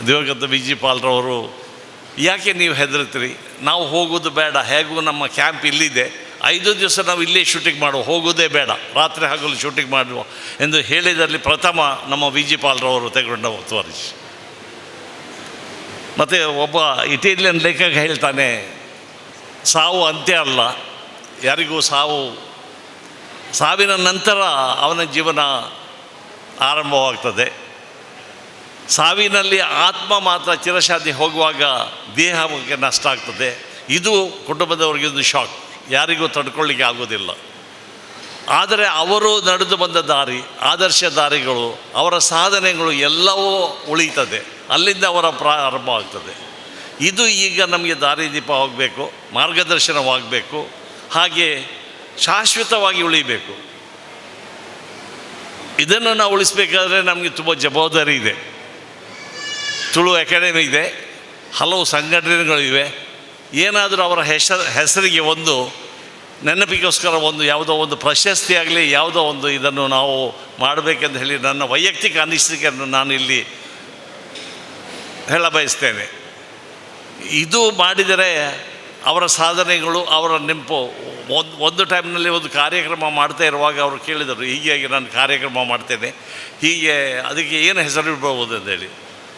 S5: ದಿವಂಗತ ವಿ ಜಿ ಪಾಲ್ರವರು, ಯಾಕೆ ನೀವು ಹೆದರ್ತೀರಿ? ನಾವು ಹೋಗೋದು ಬೇಡ, ಹೇಗೂ ನಮ್ಮ ಕ್ಯಾಂಪ್ ಇಲ್ಲಿದೆ, 5 ದಿವಸ ನಾವು ಇಲ್ಲೇ ಶೂಟಿಂಗ್ ಮಾಡುವ, ಹೋಗೋದೇ ಬೇಡ, ರಾತ್ರಿ ಹಗಲು ಶೂಟಿಂಗ್ ಮಾಡುವ ಎಂದು ಹೇಳಿದಲ್ಲಿ ಪ್ರಥಮ ನಮ್ಮ ವಿ ಜಿ ಪಾಲ್ರವರು ತೆಗೊಂಡ ತೋರಿಸಿ. ಮತ್ತು ಒಬ್ಬ ಇಟಾಲಿಯನ್ ಲೇಖಕ ಹೇಳ್ತಾನೆ, ಸಾವು ಅಂತ್ಯ ಅಲ್ಲ, ಯಾರಿಗೂ ಸಾವಿನ ನಂತರ ಅವನ ಜೀವನ ಆರಂಭವಾಗ್ತದೆ. ಸಾವಿನಲ್ಲಿ ಆತ್ಮ ಮಾತ್ರ ಚಿರಶಾಂತಿ ಹೋಗುವಾಗ ದೇಹಕ್ಕೆ ನಷ್ಟ ಆಗ್ತದೆ. ಇದು ಕುಟುಂಬದವರಿಗೆ ಒಂದು ಶಾಕ್, ಯಾರಿಗೂ ತಡ್ಕೊಳ್ಳಿಕ್ಕೆ ಆಗೋದಿಲ್ಲ. ಆದರೆ ಅವರು ನಡೆದು ಬಂದ ದಾರಿ, ಆದರ್ಶ ದಾರಿಗಳು, ಅವರ ಸಾಧನೆಗಳು ಎಲ್ಲವೂ ಉಳಿತದೆ, ಅಲ್ಲಿಂದ ಅವರ ಪ್ರಾರಂಭ ಆಗ್ತದೆ. ಇದು ಈಗ ನಮಗೆ ದಾರಿದೀಪ ಆಗಬೇಕು, ಮಾರ್ಗದರ್ಶನವಾಗಬೇಕು, ಹಾಗೆ ಶಾಶ್ವತವಾಗಿ ಉಳಿಬೇಕು. ಇದನ್ನು ನಾವು ಉಳಿಸ್ಬೇಕಾದ್ರೆ ನಮಗೆ ತುಂಬ ಜವಾಬ್ದಾರಿ ಇದೆ. ತುಳು ಅಕಾಡೆಮಿ ಇದೆ, ಹಲವು ಸಂಘಟನೆಗಳಿವೆ. ಏನಾದರೂ ಅವರ ಹೆಸರಿಗೆ ಒಂದು ನೆನಪಿಗೋಸ್ಕರ ಒಂದು ಯಾವುದೋ ಒಂದು ಪ್ರಶಸ್ತಿ ಆಗಲಿ, ಯಾವುದೋ ಒಂದು ಇದನ್ನು ನಾವು ಮಾಡಬೇಕೆಂದು ಹೇಳಿ ನನ್ನ ವೈಯಕ್ತಿಕ ಅನಿಸಿಕೆಯನ್ನು ನಾನು ಇಲ್ಲಿ ಹೇಳ ಬಯಸ್ತೇನೆ. ಇದು ಮಾಡಿದರೆ ಅವರ ಸಾಧನೆಗಳು, ಅವರ ನೆನಪು. ಒಂದು ಟೈಮ್ನಲ್ಲಿ ಒಂದು ಕಾರ್ಯಕ್ರಮ ಮಾಡ್ತಾ ಇರುವಾಗ ಅವರು ಕೇಳಿದರು, ಹೀಗೆ ನಾನು ಕಾರ್ಯಕ್ರಮ ಮಾಡ್ತೇನೆ, ಹೀಗೆ ಅದಕ್ಕೆ ಏನು ಹೆಸರು ಇಡ್ಬೋದು ಅಂತೇಳಿ.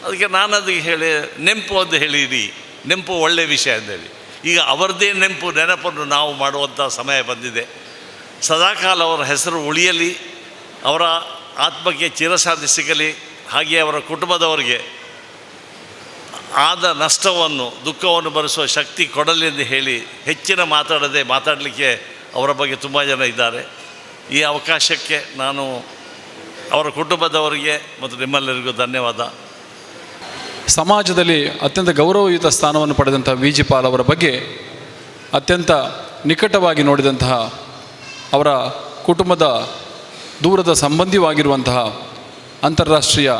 S5: ಅದಕ್ಕೆ ನಾನು ಅದಕ್ಕೆ ಹೇಳಿ ನೆನಪು ಅಂತ ಹೇಳಿರಿ, ನೆನಪು ಒಳ್ಳೆಯ ವಿಷಯ ಅಂತೇಳಿ. ಈಗ ಅವರದ್ದೇ ನೆನಪನ್ನು ನಾವು ಮಾಡುವಂಥ ಸಮಯ ಬಂದಿದೆ. ಸದಾಕಾಲ ಅವರ ಹೆಸರು ಉಳಿಯಲಿ, ಅವರ ಆತ್ಮಕ್ಕೆ ಚಿರಶಾಂತಿ ಸಿಗಲಿ, ಹಾಗೆ ಅವರ ಕುಟುಂಬದವರಿಗೆ ಆದ ನಷ್ಟವನ್ನು, ದುಃಖವನ್ನು ಭರಿಸುವ ಶಕ್ತಿ ಕೊಡಲಿ ಎಂದು ಹೇಳಿ ಹೆಚ್ಚಿನ ಮಾತಾಡಲಿಕ್ಕೆ ಅವರ ಬಗ್ಗೆ ತುಂಬ ಜನ ಇದ್ದಾರೆ. ಈ ಅವಕಾಶಕ್ಕೆ ನಾನು ಅವರ ಕುಟುಂಬದವರಿಗೆ ಮತ್ತು ನಿಮ್ಮೆಲ್ಲರಿಗೂ ಧನ್ಯವಾದ.
S1: ಸಮಾಜದಲ್ಲಿ ಅತ್ಯಂತ ಗೌರವಯುತ ಸ್ಥಾನವನ್ನು ಪಡೆದಂತಹ ವಿ ಜಿ ಪಾಲ್ ಅವರ ಬಗ್ಗೆ ಅತ್ಯಂತ ನಿಕಟವಾಗಿ ನೋಡಿದಂತಹ, ಅವರ ಕುಟುಂಬದ ದೂರದ ಸಂಬಂಧಿವಾಗಿರುವಂತಹ ಅಂತಾರಾಷ್ಟ್ರೀಯ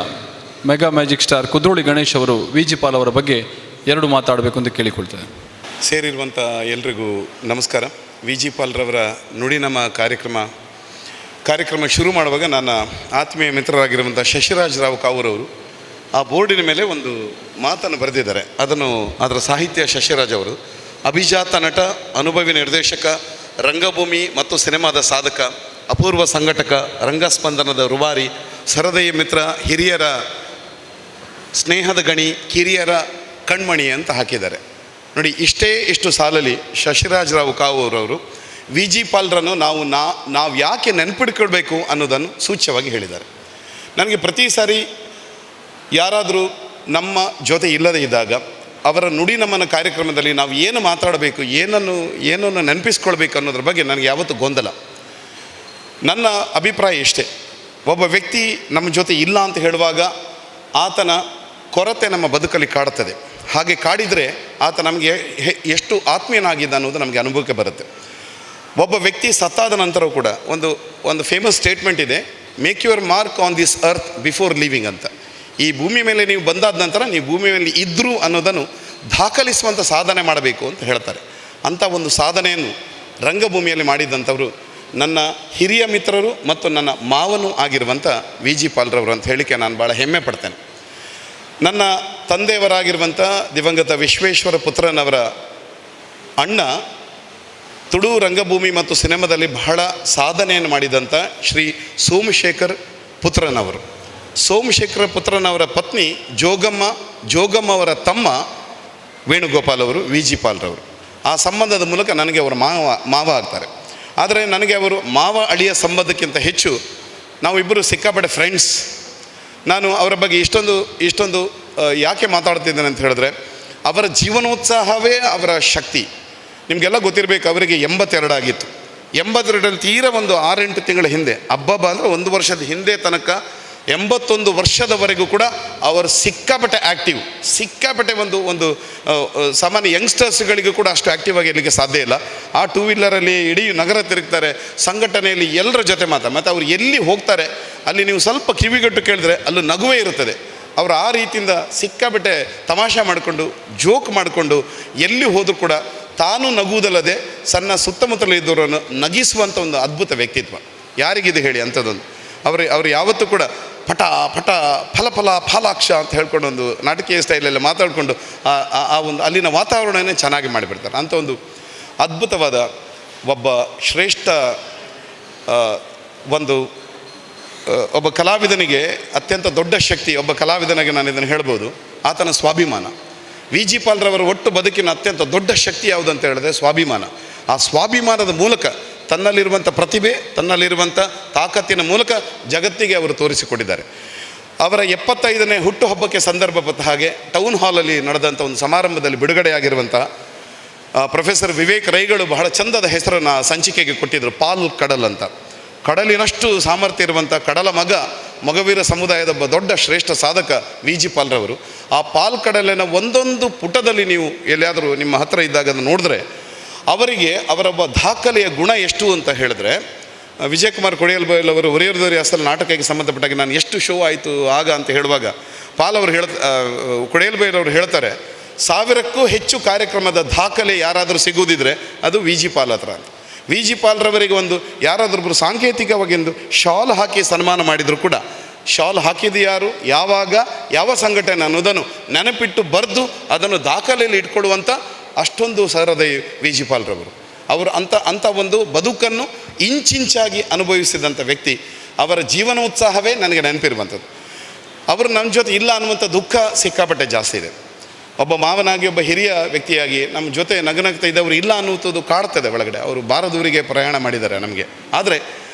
S1: mega magic star Kudroli Ganesh ಅವರು ವಿ ಜಿ ಪಾಲ್ ಅವರ ಬಗ್ಗೆ ಎರಡು ಮಾತಾಡಬೇಕು ಅಂತ ಕೇಳಿಕೊಳ್ತೇನೆ.
S6: ಸೇರಿರುವಂಥ ಎಲ್ರಿಗೂ ನಮಸ್ಕಾರ. ವಿ ಜಿ ಪಾಲ್ರವರ ನುಡಿ ನಮ್ಮ ಕಾರ್ಯಕ್ರಮ ಶುರು ಮಾಡುವಾಗ ನನ್ನ ಆತ್ಮೀಯ ಮಿತ್ರರಾಗಿರುವಂಥ ಶಶಿರಾಜ್ ರಾವ್ ಕಾವೂರವರು ಆ ಬೋರ್ಡಿನ ಮೇಲೆ ಒಂದು ಮಾತನ್ನು ಬರೆದಿದ್ದಾರೆ. ಅದರ ಸಾಹಿತ್ಯ ಶಶಿರಾಜ್ ಅವರು. ಅಭಿಜಾತ ನಟ, ಅನುಭವಿ ನಿರ್ದೇಶಕ, ರಂಗಭೂಮಿ ಮತ್ತು ಸಿನಿಮಾದ ಸಾಧಕ, ಅಪೂರ್ವ ಸಂಘಟಕ, ರಂಗಸ್ಪಂದನದ ರೂವಾರಿ, ಸರದಯ ಮಿತ್ರ, ಹಿರಿಯರ ಸ್ನೇಹದ ಗಣಿ, ಕಿರಿಯರ ಕಣ್ಮಣಿ ಅಂತ ಹಾಕಿದ್ದಾರೆ. ನೋಡಿ, ಇಷ್ಟು ಸಾಲಲ್ಲಿ ಶಶಿರಾಜ್ ರಾವ್ ಕಾವೂರವರು ವಿ ಜಿ ಪಾಲ್ರನ್ನು ನಾವು ಯಾಕೆ ನೆನಪಿಡ್ಕೊಳ್ಬೇಕು ಅನ್ನೋದನ್ನು ಸೂಚ್ಯವಾಗಿ ಹೇಳಿದ್ದಾರೆ. ನನಗೆ ಪ್ರತಿ ಸಾರಿ ಯಾರಾದರೂ ನಮ್ಮ ಜೊತೆ ಇಲ್ಲದೇ ಇದ್ದಾಗ ಅವರ ನುಡಿ ನಮ್ಮನ ಕಾರ್ಯಕ್ರಮದಲ್ಲಿ ನಾವು ಏನು ಮಾತಾಡಬೇಕು, ಏನನ್ನು ನೆನಪಿಸ್ಕೊಳ್ಬೇಕು ಅನ್ನೋದ್ರ ಬಗ್ಗೆ ನನಗೆ ಯಾವತ್ತೂ ಗೊಂದಲ. ನನ್ನ ಅಭಿಪ್ರಾಯ ಇಷ್ಟೇ, ಒಬ್ಬ ವ್ಯಕ್ತಿ ನಮ್ಮ ಜೊತೆ ಇಲ್ಲ ಅಂತ ಹೇಳುವಾಗ ಆತನ ಕೊರತೆ ನಮ್ಮ ಬದುಕಲ್ಲಿ ಕಾಡುತ್ತದೆ. ಹಾಗೆ ಕಾಡಿದರೆ ಆತ ನಮಗೆ ಎಷ್ಟು ಆತ್ಮೀಯನಾಗಿದ್ದ ಅನ್ನೋದು ನಮಗೆ ಅನುಭವಕ್ಕೆ ಬರುತ್ತೆ. ಒಬ್ಬ ವ್ಯಕ್ತಿ ಸತ್ತಾದ ನಂತರವೂ ಕೂಡ ಒಂದು ಫೇಮಸ್ ಸ್ಟೇಟ್ಮೆಂಟ್ ಇದೆ, make your mark on this earth before living ಅಂತ. ಈ ಭೂಮಿ ಮೇಲೆ ನೀವು ಬಂದಾದ ನಂತರ ನೀವು ಭೂಮಿ ಮೇಲೆ ಇದ್ದರು ಅನ್ನೋದನ್ನು ದಾಖಲಿಸುವಂಥ ಸಾಧನೆ ಮಾಡಬೇಕು ಅಂತ ಹೇಳ್ತಾರೆ. ಅಂಥ ಒಂದು ಸಾಧನೆಯನ್ನು ರಂಗಭೂಮಿಯಲ್ಲಿ ಮಾಡಿದಂಥವರು ನನ್ನ ಹಿರಿಯ ಮಿತ್ರರು ಮತ್ತು ನನ್ನ ಮಾವನೂ ಆಗಿರುವಂಥ ವಿ ಜಿ ಪಾಲ್ರವರು ಅಂತ ಹೇಳಿಕೆ ನಾನು ಭಾಳ ಹೆಮ್ಮೆ ಪಡ್ತೇನೆ. ನನ್ನ ತಂದೆಯವರಾಗಿರುವಂಥ ದಿವಂಗತ ವಿಶ್ವೇಶ್ವರ ಪುತ್ರನವರ ಅಣ್ಣ ತುಳು ರಂಗಭೂಮಿ ಮತ್ತು ಸಿನಿಮಾದಲ್ಲಿ ಬಹಳ ಸಾಧನೆಯನ್ನು ಮಾಡಿದಂಥ ಶ್ರೀ ಸೋಮಶೇಖರ್ ಪುತ್ರನವರು. ಸೋಮಶೇಖರ ಪುತ್ರನವರ ಪತ್ನಿ ಜೋಗಮ್ಮ ಅವರ ತಮ್ಮ ವೇಣುಗೋಪಾಲ್ ಅವರು ವಿ ಜಿ ಪಾಲ್ರವರು. ಆ ಸಂಬಂಧದ ಮೂಲಕ ನನಗೆ ಅವರು ಮಾವ ಆಗ್ತಾರೆ. ಆದರೆ ನನಗೆ ಅವರು ಮಾವ ಅಳಿಯ ಸಂಬಂಧಕ್ಕಿಂತ ಹೆಚ್ಚು ನಾವಿಬ್ಬರು ಸಿಕ್ಕಾಪಟ್ಟೆ ಫ್ರೆಂಡ್ಸ್. ನಾನು ಅವರ ಬಗ್ಗೆ ಇಷ್ಟೊಂದು ಯಾಕೆ ಮಾತಾಡ್ತಿದ್ದೇನೆ ಅಂತ ಹೇಳಿದ್ರೆ, ಅವರ ಜೀವನೋತ್ಸಾಹವೇ ಅವರ ಶಕ್ತಿ. ನಿಮಗೆಲ್ಲ ಗೊತ್ತಿರಬೇಕು, ಅವರಿಗೆ 82 ಆಗಿತ್ತು. 82ರಲ್ಲಿ ತೀರ ಒಂದು 6-8 ತಿಂಗಳ ಹಿಂದೆ, ಹಬ್ಬ ಅಂದರೆ 1 ವರ್ಷದ ಹಿಂದೆ ತನಕ 81 ವರ್ಷದವರೆಗೂ ಕೂಡ ಅವರು ಸಿಕ್ಕಾಪಟ್ಟೆ ಆ್ಯಕ್ಟಿವ್. ಸಿಕ್ಕಾಪಟ್ಟೆ ಒಂದು ಸಾಮಾನ್ಯ ಯಂಗ್ಸ್ಟರ್ಸ್ಗಳಿಗೂ ಕೂಡ ಅಷ್ಟು ಆ್ಯಕ್ಟಿವ್ ಆಗಿ ಇರಲಿಕ್ಕೆ ಸಾಧ್ಯ ಇಲ್ಲ. ಆ 2 ವೀಲರಲ್ಲಿ ಇಡೀ ನಗರ ತಿರುಗ್ತಾರೆ, ಸಂಘಟನೆಯಲ್ಲಿ ಎಲ್ಲರ ಜೊತೆ ಮತ್ತು ಅವ್ರು ಎಲ್ಲಿ ಹೋಗ್ತಾರೆ ಅಲ್ಲಿ ನೀವು ಸ್ವಲ್ಪ ಕಿವಿಗಟ್ಟು ಕೇಳಿದ್ರೆ ಅಲ್ಲಿ ನಗುವೇ ಇರುತ್ತದೆ. ಅವರು ಆ ರೀತಿಯಿಂದ ಸಿಕ್ಕಾಪಟ್ಟೆ ತಮಾಷೆ ಮಾಡಿಕೊಂಡು, ಜೋಕ್ ಮಾಡಿಕೊಂಡು ಎಲ್ಲಿ ಹೋದರೂ ಕೂಡ ತಾನು ನಗುವುದಲ್ಲದೆ ಸಣ್ಣ ಸುತ್ತಮುತ್ತಲು ಇದ್ದವರನ್ನು ನಗಿಸುವಂಥ ಒಂದು ಅದ್ಭುತ ವ್ಯಕ್ತಿತ್ವ. ಯಾರಿಗಿದೆ ಹೇಳಿ ಅಂಥದ್ದೊಂದು. ಅವರು ಯಾವತ್ತೂ ಕೂಡ ಪಟ ಫಲಾಕ್ಷ ಅಂತ ಹೇಳ್ಕೊಂಡು ಒಂದು ನಾಟಕೀಯ ಸ್ಟೈಲೆಲ್ಲ ಮಾತಾಡಿಕೊಂಡು ಆ ಒಂದು ಅಲ್ಲಿನ ವಾತಾವರಣನೇ ಚೆನ್ನಾಗಿ ಮಾಡಿಬಿಡ್ತಾರೆ. ಅಂಥ ಒಂದು ಅದ್ಭುತವಾದ ಒಬ್ಬ ಶ್ರೇಷ್ಠ ಒಬ್ಬ ಕಲಾವಿದನಿಗೆ ಅತ್ಯಂತ ದೊಡ್ಡ ಶಕ್ತಿ, ಒಬ್ಬ ಕಲಾವಿದನಿಗೆ ನಾನು ಇದನ್ನು ಹೇಳ್ಬೋದು, ಆತನ ಸ್ವಾಭಿಮಾನ. ವಿ ಜಿ ಪಾಲ್ರವರ ಒಟ್ಟು ಬದುಕಿನ ಅತ್ಯಂತ ದೊಡ್ಡ ಶಕ್ತಿ ಯಾವುದಂತ ಹೇಳಿದ್ರೆ ಸ್ವಾಭಿಮಾನ. ಆ ಸ್ವಾಭಿಮಾನದ ಮೂಲಕ ತನ್ನಲ್ಲಿರುವಂಥ ಪ್ರತಿಭೆ, ತನ್ನಲ್ಲಿರುವಂಥ ತಾಕತ್ತಿನ ಮೂಲಕ ಜಗತ್ತಿಗೆ ಅವರು ತೋರಿಸಿಕೊಟ್ಟಿದ್ದಾರೆ. ಅವರ 75ನೇ ಹುಟ್ಟುಹಬ್ಬಕ್ಕೆ ಸಂದರ್ಭಪಟ್ಟ ಹಾಗೆ ಟೌನ್ ಹಾಲಲ್ಲಿ ನಡೆದಂಥ ಒಂದು ಸಮಾರಂಭದಲ್ಲಿ ಬಿಡುಗಡೆಯಾಗಿರುವಂಥ ಪ್ರೊಫೆಸರ್ ವಿವೇಕ್ ರೈಗಳು ಬಹಳ ಚಂದದ ಹೆಸರನ್ನು ಸಂಚಿಕೆಗೆ ಕೊಟ್ಟಿದ್ದರು, ಪಾಲ್ ಕಡಲ್ ಅಂತ. ಕಡಲಿನಷ್ಟು ಸಾಮರ್ಥ್ಯ ಇರುವಂಥ ಕಡಲ ಮೊಗವೀರ ಸಮುದಾಯದ ಒಬ್ಬ ದೊಡ್ಡ ಶ್ರೇಷ್ಠ ಸಾಧಕ ವಿ ಜಿ ಪಾಲ್ರವರು. ಆ ಪಾಲ್ ಕಡಲಿನ ಒಂದೊಂದು ಪುಟದಲ್ಲಿ ನೀವು ಎಲ್ಲಿಯಾದರೂ ನಿಮ್ಮ ಹತ್ತಿರ ಇದ್ದಾಗ ಅದನ್ನು ನೋಡಿದ್ರೆ ಅವರಿಗೆ ಅವರೊಬ್ಬ ದಾಖಲೆಯ ಗುಣ ಎಷ್ಟು ಅಂತ ಹೇಳಿದ್ರೆ, ವಿಜಯಕುಮಾರ್ ಕೊಡಿಯಲ್ ಅವರು ಒರೆಯೂರ್ದವರಿ ಅಸಲು ನಾಟಕಕ್ಕೆ ಸಂಬಂಧಪಟ್ಟಾಗ ನಾನು ಎಷ್ಟು ಶೋ ಆಯಿತು ಆಗ ಅಂತ ಹೇಳುವಾಗ ಪಾಲ್ ಅವರು ಕೊಡಿಯಲ್ ಬೈಲವರು ಹೇಳ್ತಾರೆ, 1000ಕ್ಕೂ ಹೆಚ್ಚು ಕಾರ್ಯಕ್ರಮದ ದಾಖಲೆ ಯಾರಾದರೂ ಸಿಗುವುದಿದ್ರೆ ಅದು ವಿ ಜಿ ಪಾಲ್ ಹತ್ರ ಅಂತ. ವಿ ಜಿ ಪಾಲ್ರವರಿಗೆ ಒಂದು ಯಾರಾದ್ರೊಬ್ಬರು ಸಾಂಕೇತಿಕವಾಗಿ ಒಂದು ಶಾಲ್ ಹಾಕಿ ಸನ್ಮಾನ ಮಾಡಿದರೂ ಕೂಡ ಶಾಲ್ ಹಾಕಿದ್ದು ಯಾರು, ಯಾವಾಗ, ಯಾವ ಸಂಘಟನೆ ಅನ್ನೋದನ್ನು ನೆನಪಿಟ್ಟು ಬರೆದು ಅದನ್ನು ದಾಖಲೆಯಲ್ಲಿ ಇಟ್ಕೊಳ್ಳುವಂಥ ಅಷ್ಟೊಂದು ಸಹೃದಯ ವಿ ಜಿ ಪಾಲ್ರವರು. ಅವರು ಅಂಥ ಒಂದು ಬದುಕನ್ನು ಇಂಚಿಂಚಾಗಿ ಅನುಭವಿಸಿದಂಥ ವ್ಯಕ್ತಿ. ಅವರ ಜೀವನೋತ್ಸಾಹವೇ ನನಗೆ ನೆನಪಿರುವಂಥದ್ದು. ಅವರು ನಮ್ಮ ಜೊತೆ ಇಲ್ಲ ಅನ್ನುವಂಥ ದುಃಖ ಸಿಕ್ಕಾಪಟ್ಟೆ ಜಾಸ್ತಿ ಇದೆ. ಒಬ್ಬ ಮಾವನಾಗಿ, ಒಬ್ಬ ಹಿರಿಯ ವ್ಯಕ್ತಿಯಾಗಿ ನಮ್ಮ ಜೊತೆ ನಗನಗ್ತಾ ಇದ್ದವರು ಇಲ್ಲ ಅನ್ನುವಂಥದ್ದು ಕಾಡ್ತದೆ ಒಳಗಡೆ. ಅವರು ಬಾರದೂರಿಗೆ ಪ್ರಯಾಣ ಮಾಡಿದ್ದಾರೆ ನಮಗೆ. ಆದರೆ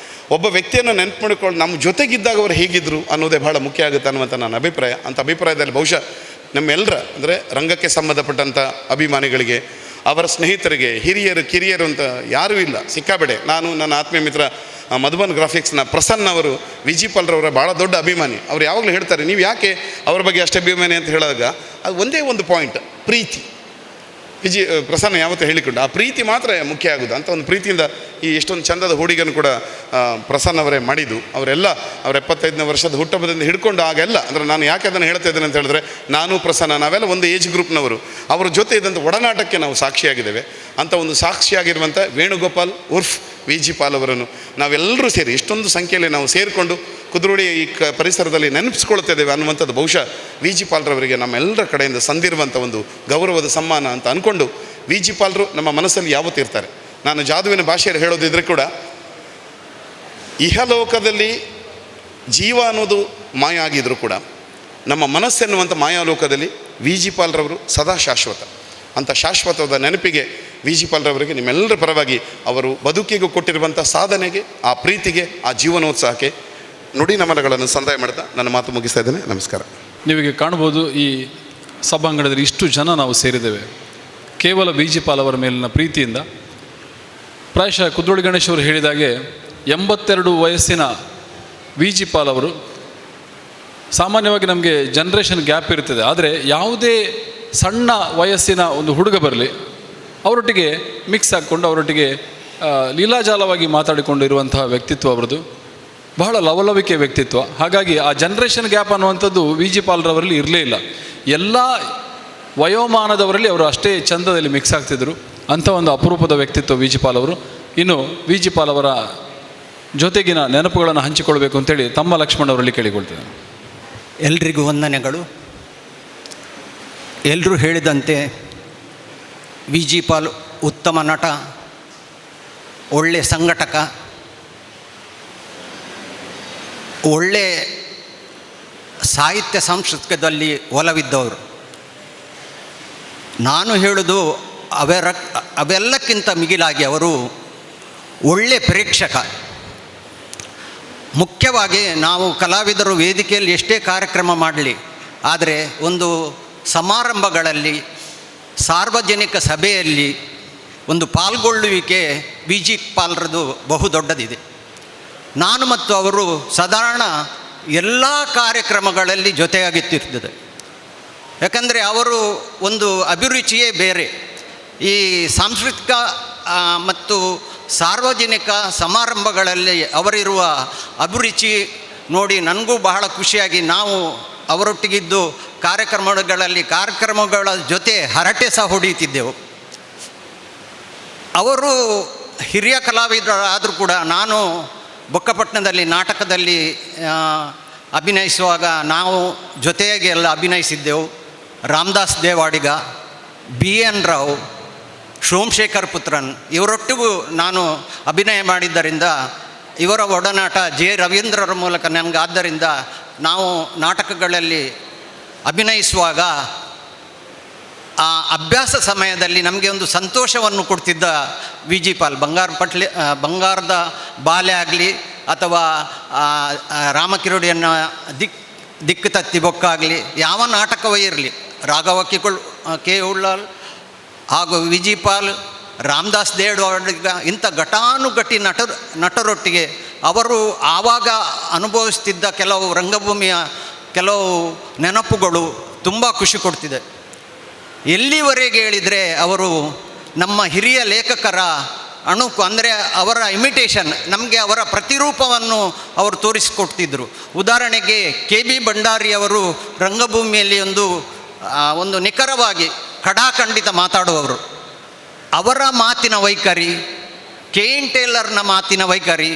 S6: ಒಬ್ಬ ವ್ಯಕ್ತಿಯನ್ನು ನೆನಪು ಮಾಡಿಕೊಂಡು ನಮ್ಮ ಜೊತೆಗಿದ್ದಾಗ ಅವರು ಹೇಗಿದ್ದರು ಅನ್ನೋದೇ ಭಾಳ ಮುಖ್ಯ ಆಗುತ್ತೆ ಅನ್ನುವಂಥ ನನ್ನ ಅಭಿಪ್ರಾಯ. ಅಂಥ ಅಭಿಪ್ರಾಯದಲ್ಲಿ ಬಹುಶಃ ನಮ್ಮೆಲ್ಲರ ಅಂದರೆ ರಂಗಕ್ಕೆ ಸಂಬಂಧಪಟ್ಟಂಥ ಅಭಿಮಾನಿಗಳಿಗೆ, ಅವರ ಸ್ನೇಹಿತರಿಗೆ, ಹಿರಿಯರು ಕಿರಿಯರು ಅಂತ ಯಾರೂ ಇಲ್ಲ, ಸಿಕ್ಕಾಬೇಡೆ. ನಾನು ನನ್ನ ಆತ್ಮೀಯ ಮಿತ್ರ ಮಧುಬನ್ ಗ್ರಾಫಿಕ್ಸ್ನ ಪ್ರಸನ್ನ ಅವರು ವಿ ಜಿ ಪಾಲ್ರವರ ಭಾಳ ದೊಡ್ಡ ಅಭಿಮಾನಿ. ಅವ್ರು ಯಾವಾಗಲೂ ಹೇಳ್ತಾರೆ, ನೀವು ಯಾಕೆ ಅವ್ರ ಬಗ್ಗೆ ಅಷ್ಟು ಅಭಿಮಾನಿ ಅಂತ ಹೇಳಿದಾಗ ಅದು ಒಂದೇ ಒಂದು ಪಾಯಿಂಟ್, ಪ್ರೀತಿ. ಪ್ರಸನ್ನ ಯಾವತ್ತೂ ಹೇಳಿಕೊಂಡು ಆ ಪ್ರೀತಿ ಮಾತ್ರ ಮುಖ್ಯ ಆಗೋದು. ಅಂತ ಒಂದು ಪ್ರೀತಿಯಿಂದ ಈ ಎಷ್ಟೊಂದು ಚಂದದ ಹೂಡಿಗೆಯನ್ನು ಕೂಡ ಪ್ರಸನ್ನವರೇ ಮಾಡಿದ್ದು. ಅವರೆಲ್ಲ ಅವರ 75ನೇ ವರ್ಷದ ಹುಟ್ಟುಹಬ್ಬದಿಂದ ಹಿಡ್ಕೊಂಡು ಆಗೆಲ್ಲ, ಅಂದರೆ ನಾನು ಯಾಕೆ ಅದನ್ನು ಹೇಳ್ತಾ ಇದ್ದೇನೆ ಅಂತ ಹೇಳಿದ್ರೆ, ನಾನು ಪ್ರಸನ್ನ ನಾವೆಲ್ಲ ಒಂದು ಏಜ್ ಗ್ರೂಪ್ನವರು. ಅವರ ಜೊತೆ ಇದ್ದಂಥ ಒಡನಾಟಕ್ಕೆ ನಾವು ಸಾಕ್ಷಿಯಾಗಿದ್ದೇವೆ. ಅಂಥ ಒಂದು ಸಾಕ್ಷಿಯಾಗಿರುವಂಥ ವೇಣುಗೋಪಾಲ್ ಉರ್ಫ್ ವಿ ಜಿ ಪಾಲ್ ಅವರನ್ನು ನಾವೆಲ್ಲರೂ ಸೇರಿ ಇಷ್ಟೊಂದು ಸಂಖ್ಯೆಯಲ್ಲಿ ನಾವು ಸೇರಿಕೊಂಡು ಕುದ್ರೋಳಿಯ ಈ ಪರಿಸರದಲ್ಲಿ ನೆನಪಿಸ್ಕೊಳ್ತಿದ್ದೇವೆ ಅನ್ನುವಂಥದ್ದು ಬಹುಶಃ ವಿ ಜಿ ಪಾಲ್ರವರಿಗೆ ನಮ್ಮೆಲ್ಲರ ಕಡೆಯಿಂದ ಸಂದಿರುವಂಥ ಒಂದು ಗೌರವದ ಸಮ್ಮಾನ ಅಂತ ಅಂದ್ಕೊಂಡು ವಿ ಜಿ ಪಾಲ್ರು ನಮ್ಮ ಮನಸ್ಸಲ್ಲಿ ಯಾವತ್ತೂ ಇರ್ತಾರೆ. ನಾನು ಜಾದುವಿನ ಭಾಷೆಯಲ್ಲಿ ಹೇಳೋದಿದ್ರೆ ಕೂಡ ಇಹಲೋಕದಲ್ಲಿ ಜೀವ ಅನ್ನೋದು ಮಾಯ ಆಗಿದ್ರೂ ಕೂಡ ನಮ್ಮ ಮನಸ್ಸೆನ್ನುವಂಥ ಮಾಯಾಲೋಕದಲ್ಲಿ ವಿ ಜಿ ಪಾಲ್ರವರು ಸದಾ ಶಾಶ್ವತ. ಅಂಥ ಶಾಶ್ವತವಾದ ನೆನಪಿಗೆ ವಿ ಜಿ ಪಾಲ್ರವರಿಗೆ ನಿಮ್ಮೆಲ್ಲರ ಪರವಾಗಿ ಅವರು ಬದುಕಿಗೂ ಕೊಟ್ಟಿರುವಂಥ ಸಾಧನೆಗೆ, ಆ ಪ್ರೀತಿಗೆ, ಆ ಜೀವನೋತ್ಸಾಹಕ್ಕೆ ನುಡಿ ನಮನಗಳನ್ನು ಸಂದಾಯ ಮಾಡ್ತಾ ನನ್ನ ಮಾತು ಮುಗಿಸ್ತಾ ಇದ್ದೇನೆ. ನಮಸ್ಕಾರ.
S1: ನೀವೀಗ ಕಾಣ್ಬೋದು, ಈ ಸಭಾಂಗಣದಲ್ಲಿ ಇಷ್ಟು ಜನ ನಾವು ಸೇರಿದ್ದೇವೆ ಕೇವಲ ವಿ ಜಿ ಪಾಲ್ ಅವರ ಮೇಲಿನ ಪ್ರೀತಿಯಿಂದ. ಪ್ರಾಯಶಃ ಕುದ್ರೋಳಿ ಗಣೇಶ್ ಅವರು ಹೇಳಿದಾಗೆ 82 ವಯಸ್ಸಿನ ವಿ ಜಿ ಪಾಲ್ ಅವರು, ಸಾಮಾನ್ಯವಾಗಿ ನಮಗೆ ಜನ್ರೇಷನ್ ಗ್ಯಾಪ್ ಇರ್ತದೆ, ಆದರೆ ಯಾವುದೇ ಸಣ್ಣ ವಯಸ್ಸಿನ ಒಂದು ಹುಡುಗ ಬರಲಿ ಅವರೊಟ್ಟಿಗೆ ಮಿಕ್ಸ್ ಆಗಿಕೊಂಡು ಅವರೊಟ್ಟಿಗೆ ಲೀಲಾಜಾಲವಾಗಿ ಮಾತಾಡಿಕೊಂಡಿರುವಂತಹ ವ್ಯಕ್ತಿತ್ವ ಅವರದು. ಬಹಳ ಲವಲವಿಕೆ ವ್ಯಕ್ತಿತ್ವ. ಹಾಗಾಗಿ ಆ ಜನ್ರೇಷನ್ ಗ್ಯಾಪ್ ಅನ್ನುವಂಥದ್ದು ವಿ ಜಿ ಪಾಲ್ರವರಲ್ಲಿ ಇರಲೇ ಇಲ್ಲ. ಎಲ್ಲ ವಯೋಮಾನದವರಲ್ಲಿ ಅವರು ಅಷ್ಟೇ ಚಂದದಲ್ಲಿ ಮಿಕ್ಸ್ ಆಗ್ತಿದ್ರು. ಅಂಥ ಒಂದು ಅಪರೂಪದ ವ್ಯಕ್ತಿತ್ವ ವಿ ಜಿ ಪಾಲ್ ಅವರು. ಇನ್ನು ವಿ ಜಿ ಪಾಲ್ ಅವರ ಜೊತೆಗಿನ ನೆನಪುಗಳನ್ನು ಹಂಚಿಕೊಳ್ಬೇಕು ಅಂತೇಳಿ ತಮ್ಮ ಲಕ್ಷ್ಮಣ್ ಅವರಲ್ಲಿ ಕೇಳಿಕೊಳ್ತೇನೆ.
S7: ಎಲ್ರಿಗೂ ವಂದನೆಗಳು. ಎಲ್ಲರೂ ಹೇಳಿದಂತೆ ವಿ ಜಿ ಪಾಲ್ ಉತ್ತಮ ನಟ, ಒಳ್ಳೆಯ ಸಂಘಟಕ, ಒಳ್ಳೆ ಸಾಹಿತ್ಯ ಸಾಂಸ್ಕೃತಿಕದಲ್ಲಿ ಒಲವಿದ್ದವರು. ನಾನು ಹೇಳೋದು ಅವೆಲ್ಲಕ್ಕಿಂತ ಮಿಗಿಲಾಗಿ ಅವರು ಒಳ್ಳೆ ಪ್ರೇಕ್ಷಕ. ಮುಖ್ಯವಾಗಿ ನಾವು ಕಲಾವಿದರು ವೇದಿಕೆಯಲ್ಲಿ ಎಷ್ಟೇ ಕಾರ್ಯಕ್ರಮ ಮಾಡಲಿ, ಆದರೆ ಒಂದು ಸಮಾರಂಭಗಳಲ್ಲಿ, ಸಾರ್ವಜನಿಕ ಸಭೆಯಲ್ಲಿ ಒಂದು ಪಾಲ್ಗೊಳ್ಳುವಿಕೆ ವಿ ಜಿ ಪಾಲ್ರದು ಬಹು ದೊಡ್ಡದಿದೆ. ನಾನು ಮತ್ತು ಅವರು ಸಾಧಾರಣ ಎಲ್ಲ ಕಾರ್ಯಕ್ರಮಗಳಲ್ಲಿ ಜೊತೆಯಾಗುತ್ತಿರ್ತದೆ. ಯಾಕಂದರೆ ಅವರು ಒಂದು ಅಭಿರುಚಿಯೇ ಬೇರೆ. ಈ ಸಾಂಸ್ಕೃತಿಕ ಮತ್ತು ಸಾರ್ವಜನಿಕ ಸಮಾರಂಭಗಳಲ್ಲಿ ಅವರಿರುವ ಅಭಿರುಚಿ ನೋಡಿ ನನಗೂ ಬಹಳ ಖುಷಿಯಾಗಿ ನಾವು ಅವರೊಟ್ಟಿಗಿದ್ದು ಕಾರ್ಯಕ್ರಮಗಳ ಜೊತೆ ಹರಟೆ ಸಹ ಹೊಡೆಯುತ್ತಿದ್ದೆವು. ಅವರು ಹಿರಿಯ ಕಲಾವಿದರಾದರೂ ಕೂಡ ನಾನು ಬೊಕ್ಕಪಟ್ಟಣದಲ್ಲಿ ನಾಟಕದಲ್ಲಿ ಅಭಿನಯಿಸುವಾಗ ನಾವು ಜೊತೆಯಾಗಿ ಎಲ್ಲ ಅಭಿನಯಿಸಿದ್ದೆವು. ರಾಮದಾಸ್ ದೇವಾಡಿಗ, BN ರಾವ್, ಸೋಮಶೇಖರ್ ಪುತ್ರನ್ ಇವರೊಟ್ಟಿಗೂ ನಾನು ಅಭಿನಯ ಮಾಡಿದ್ದರಿಂದ ಇವರ ಒಡನಾಟ J. ರವೀಂದ್ರರ ಮೂಲಕ ನನಗೆ. ಆದ್ದರಿಂದ ನಾವು ನಾಟಕಗಳಲ್ಲಿ ಅಭಿನಯಿಸುವಾಗ ಆ ಅಭ್ಯಾಸ ಸಮಯದಲ್ಲಿ ನಮಗೆ ಒಂದು ಸಂತೋಷವನ್ನು ಕೊಡ್ತಿದ್ದ ವಿ ಜಿ ಪಾಲ್. ಬಂಗಾರದ ಬಾಲೆ ಆಗಲಿ ಅಥವಾ ರಾಮಕಿರೊಡಿಯನ್ನ ದಿಕ್ಕು ತತ್ತಿ ಬೊಕ್ಕಾಗಲಿ, ಯಾವ ನಾಟಕವೇ ಇರಲಿ, ರಾಘವ ಕೆ ಉಳ್ಳಾಲ್ ಹಾಗೂ ವಿ ಜಿ ಪಾಲ್, ರಾಮದಾಸ್ ದೇವಾಡಿಗ ಇಂಥ ಘಟಾನುಘಟಿ ನಟರೊಟ್ಟಿಗೆ ಅವರು ಆವಾಗ ಅನುಭವಿಸ್ತಿದ್ದ ಕೆಲವು ರಂಗಭೂಮಿಯ ಕೆಲವು ನೆನಪುಗಳು ತುಂಬ ಖುಷಿ ಕೊಡ್ತಿದೆ. ಎಲ್ಲಿವರೆಗೆ ಹೇಳಿದರೆ ಅವರು ನಮ್ಮ ಹಿರಿಯ ಲೇಖಕರ ಅಣುಕು, ಅಂದರೆ ಅವರ ಇಮಿಟೇಷನ್, ನಮಗೆ ಅವರ ಪ್ರತಿರೂಪವನ್ನು ಅವರು ತೋರಿಸಿಕೊಡ್ತಿದ್ದರು. ಉದಾಹರಣೆಗೆ ಕೆ ಬಿ ಭಂಡಾರಿಯವರು ರಂಗಭೂಮಿಯಲ್ಲಿ ಒಂದು ನಿಖರವಾಗಿ ಖಡಾಖಂಡಿತ ಮಾತಾಡುವವರು. ಅವರ ಮಾತಿನ ವೈಖರಿ, ಕೆ ಎನ್ ಟೇಲರ್ನ ಮಾತಿನ ವೈಖರಿ,